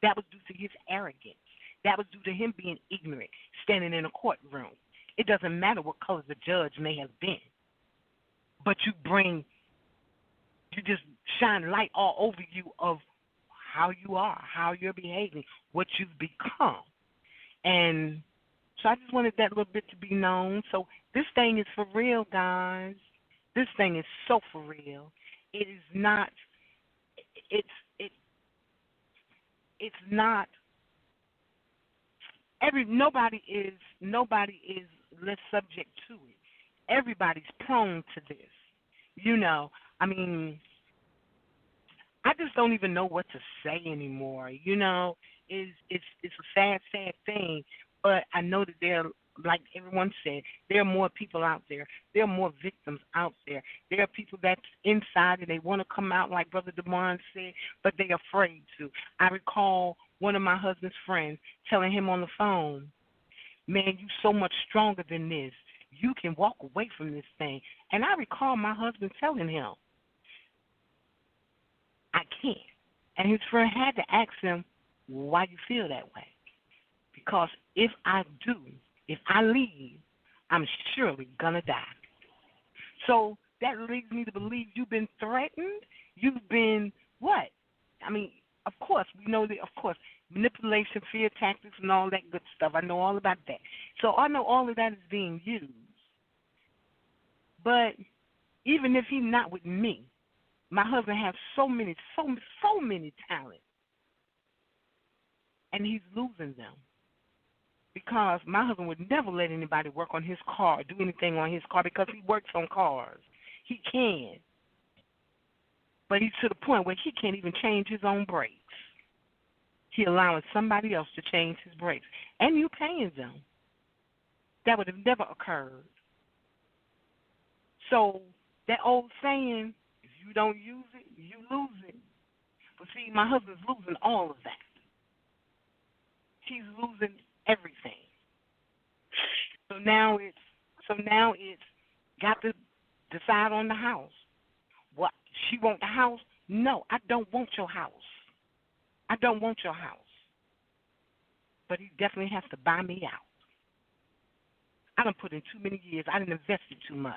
That was due to his arrogance. That was due to him being ignorant, standing in a courtroom. It doesn't matter what color the judge may have been. But you just shine light all over you of how you are, how you're behaving, what you've become. And so I just wanted that little bit to be known. So this thing is for real, guys. This thing is so for real. It is not, it's not, nobody is less subject to it. Everybody's prone to this. I just don't even know what to say anymore. It's a sad, sad thing. But I know that there, like everyone said, there are more people out there. There are more victims out there. There are people that's inside and they want to come out, like Brother DeMond said, but they're afraid to. I recall one of my husband's friends telling him on the phone, "Man, you're so much stronger than this. You can walk away from this thing." And I recall my husband telling him, "I can't." And his friend had to ask him, "Why you feel that way?" Because if I leave, I'm surely going to die. So that leads me to believe you've been threatened. You've been what? Of course, we know that, of course, manipulation, fear tactics, and all that good stuff. I know all about that. So I know all of that is being used. But even if he's not with me, my husband has so many talents, and he's losing them. Because my husband would never let anybody work on his car, do anything on his car, because he works on cars. He can. But he's to the point where he can't even change his own brakes. He's allowing somebody else to change his brakes. And you paying them. That would have never occurred. So that old saying, if you don't use it, you lose it. But see, my husband's losing all of that. He's losing everything. So now it's got to decide on the house. What, she want the house? No, I don't want your house. I don't want your house. But he definitely has to buy me out. I done put in too many years. I done invested too much.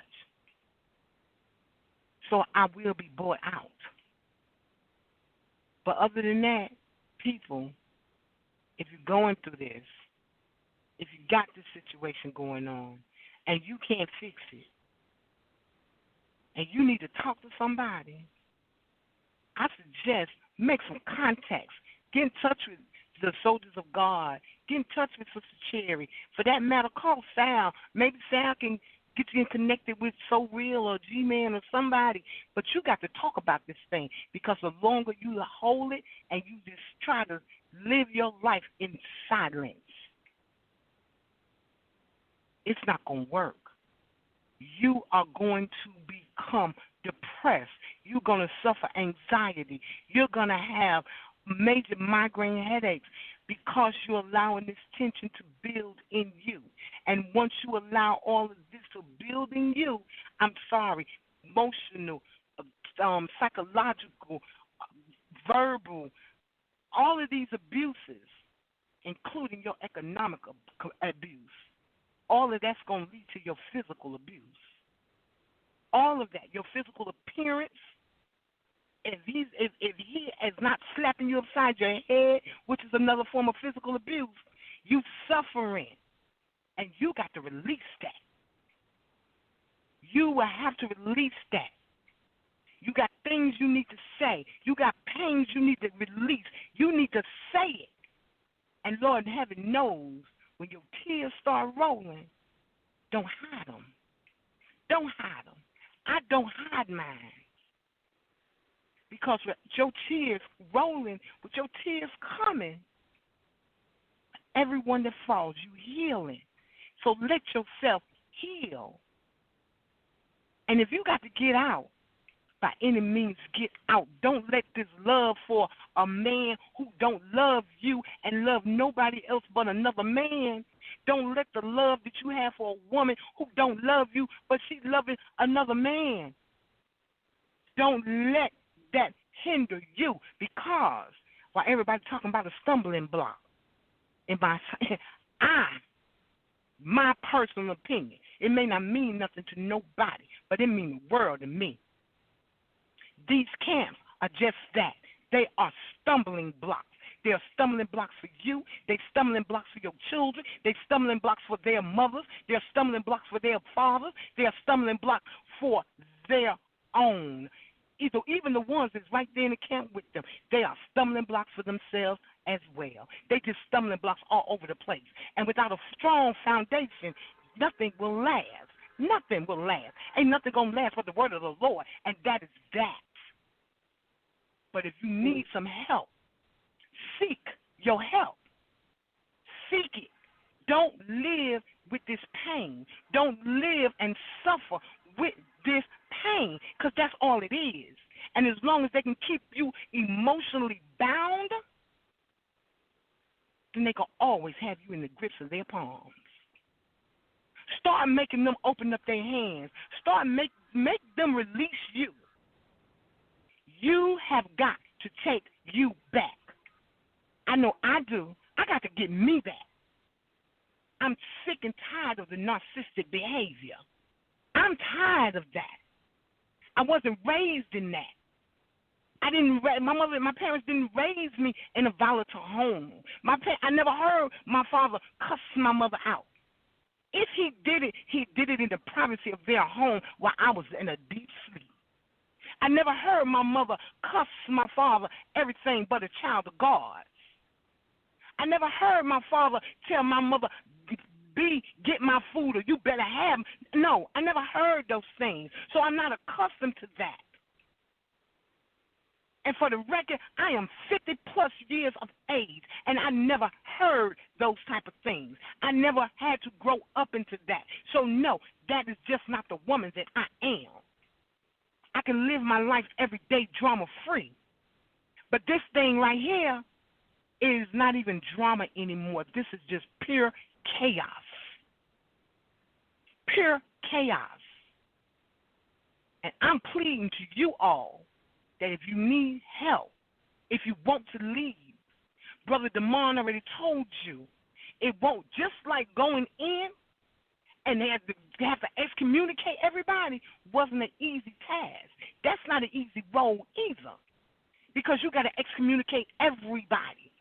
So I will be bought out. But other than that, people, if you're going through this, if you got this situation going on and you can't fix it, and you need to talk to somebody, I suggest make some contacts. Get in touch with the Soldiers of God. Get in touch with Sister Cherry. For that matter, call Sal. Maybe Sal can get you connected with So Real or G-Man or somebody. But you got to talk about this thing, because the longer you hold it and you just try to live your life in silence, it's not going to work. You are going to become depressed. You're going to suffer anxiety. You're going to have major migraine headaches because you're allowing this tension to build in you. And once you allow all of this to build in you, I'm sorry, emotional, psychological, verbal, all of these abuses, including your economic abuse, all of that's going to lead to your physical abuse. All of that, your physical appearance. If he is not slapping you upside your head, which is another form of physical abuse, you suffering, and you got to release that. You will have to release that. You got things you need to say. You got pains you need to release. You need to say it. And Lord in heaven knows when your tears start rolling, don't hide them. Don't hide them. I don't hide mine. Because with your tears rolling, with your tears coming, everyone that falls, you healing. So let yourself heal. And if you got to get out, by any means, get out. Don't let this love for a man who don't love you and love nobody else but another man. Don't let the love that you have for a woman who don't love you, but she's loving another man. Don't let that hinder you, because while everybody's talking about a stumbling block, in my personal opinion, it may not mean nothing to nobody, but it means the world to me. These camps are just that. They are stumbling blocks. They are stumbling blocks for you. They're stumbling blocks for your children. They're stumbling blocks for their mothers. They're stumbling blocks for their fathers. They're stumbling blocks for their own. Even the ones that's right there in the camp with them, they are stumbling blocks for themselves as well. They just stumbling blocks all over the place. And without a strong foundation, nothing will last. Nothing will last. Ain't nothing going to last but the word of the Lord, and that is that. But if you need some help, seek your help. Seek it. Don't live with this pain. Don't live and suffer with this pain, because that's all it is. And as long as they can keep you emotionally bound, then they can always have you in the grips of their palms. Start making them open up their hands. Start make them release you. You have got to take you back. I know I do. I got to get me back. I'm sick and tired of the narcissistic behavior. I'm tired of that. I wasn't raised in that. My parents didn't raise me in a volatile home. I never heard my father cuss my mother out. If he did it in the privacy of their home while I was in a deep sleep. I never heard my mother cuss my father everything but a child of God. I never heard my father tell my mother, get my food or you better have. No, I never heard those things. So I'm not accustomed to that. And for the record, I am 50-plus years of age, and I never heard those type of things. I never had to grow up into that. So, no, that is just not the woman that I am. I can live my life every day drama-free. But this thing right here is not even drama anymore. This is just pure chaos. Pure chaos. And I'm pleading to you all that if you need help, if you want to leave, Brother Damon already told you, it won't, just like going in and they have to excommunicate everybody wasn't an easy task. That's not an easy role either, because you got to excommunicate everybody.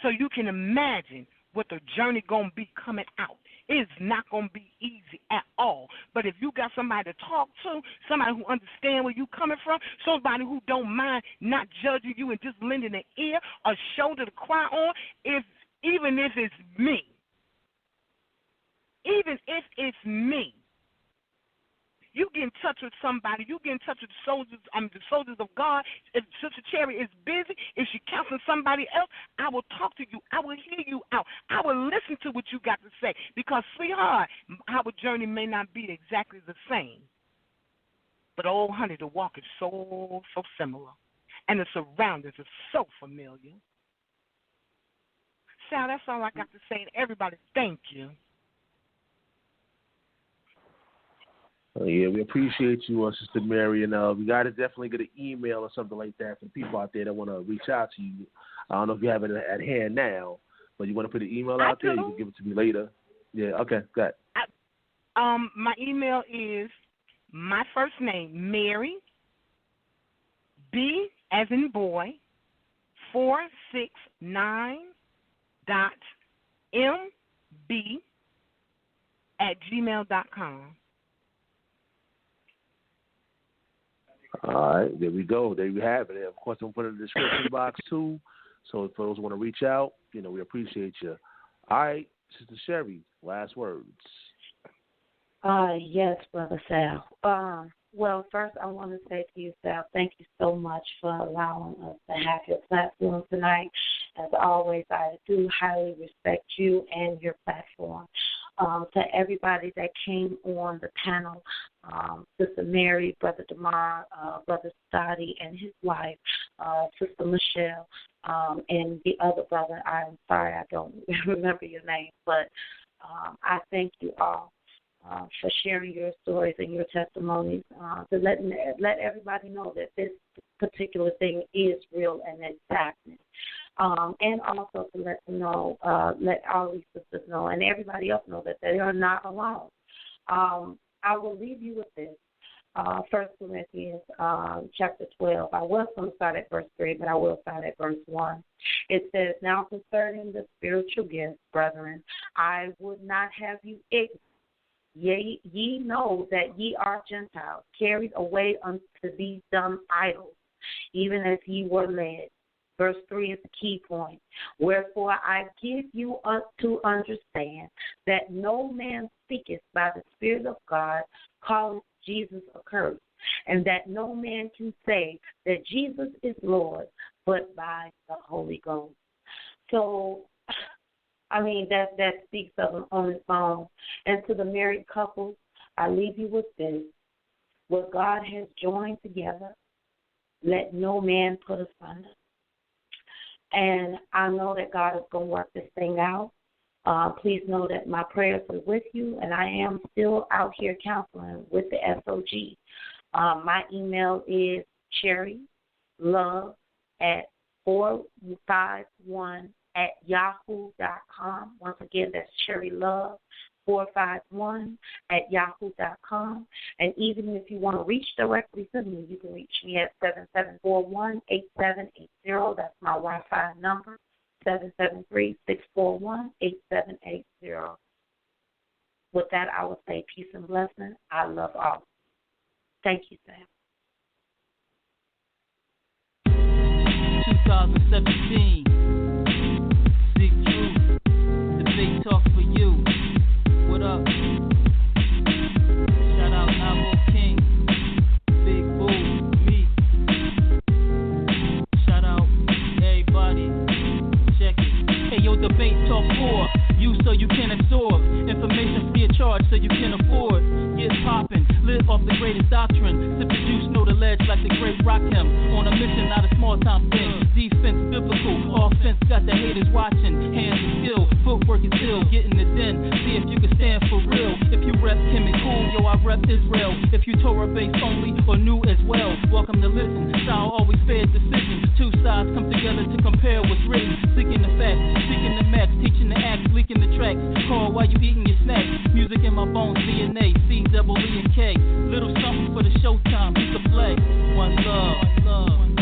So you can imagine what the journey going to be coming out. It's not going to be easy at all. But if you got somebody to talk to, somebody who understands where you coming from, somebody who don't mind not judging you and just lending an ear, a shoulder to cry on, even if it's me. Even if it's me. You get in touch with somebody. You get in touch with the soldiers of God. If Sister Cherry is busy, if she counseling somebody else, I will talk to you. I will hear you out. I will listen to what you got to say. Because, sweetheart, our journey may not be exactly the same. But, oh, honey, the walk is so similar. And the surroundings are so familiar. Sal, that's all I got to say. Everybody, thank you. Yeah, we appreciate you, Sister Mary, and we got to definitely get an email or something like that for people out there that want to reach out to you. I don't know if you have it at hand now, but you want to put an email out there, you can give it to me later. Yeah, okay, got it. My email is my first name, Mary, B as in boy, 469.mb@gmail.com. All right, there we go. There you have it. Of course, I'm put it in the description box too. So for those who want to reach out, we appreciate you. All right, Sister Sherry, last words. Yes, Brother Sal. Well, first I want to say to you, Sal, thank you so much for allowing us to have your platform tonight. As always, I do highly respect you and your platform. To everybody that came on the panel, Sister Mary, Brother Damar, Brother Stoddy and his wife, Sister Michelle, and the other brother, I'm sorry I don't remember your name, but I thank you all for sharing your stories and your testimonies, to let everybody know that this particular thing is real and it's happening. And also to let them know, let all these sisters know, and everybody else know that they are not alone. I will leave you with this. 1 Corinthians chapter 12. I was going to start at verse 3, but I will start at verse 1. It says, "Now concerning the spiritual gifts, brethren, I would not have you ignorant. Ye know that ye are Gentiles, carried away unto these dumb idols, even as ye were led." Verse 3 is the key point. "Wherefore I give you to understand that no man speaketh by the Spirit of God, calleth Jesus accursed, and that no man can say that Jesus is Lord, but by the Holy Ghost." So, that speaks of them on its own. And to the married couples, I leave you with this. What God has joined together, let no man put asunder. And I know that God is going to work this thing out. Please know that my prayers are with you, and I am still out here counseling with the SOG. My email is cherrylove451@yahoo.com. Once again, that's cherrylove451@yahoo.com. And even if you want to reach directly to me, you can reach me at 7741-8780. That's my Wi-Fi number, 773-641-8780. With that, I will say peace and blessing. I love all. Thank you, Sam. 2017, Big Truth, the big talk for you. What up? Shout out I.U.I.C King, Big Boo, me. Shout out everybody. Check it. Hey yo, debate talk 4. You so you can absorb information free of charge so you can afford. Get poppin', live off the greatest doctrine. Sip the juice, know the ledge like the great Rakim. On a mission, not a small time thing. Defense biblical, offense got the haters watching. Hands are skill, footwork is ill. Get in the den, see if you can stand for real. If you rep Kim and Cool, yo, I rep Israel. If you Torah based only or new as well, welcome to listen. Style always fair decision. Two sides come together to compare what's written. Seeking the while you eating your snack. Music in my bones, DNA, C-double-E and K. Little something for the showtime, we can play. One love, one love.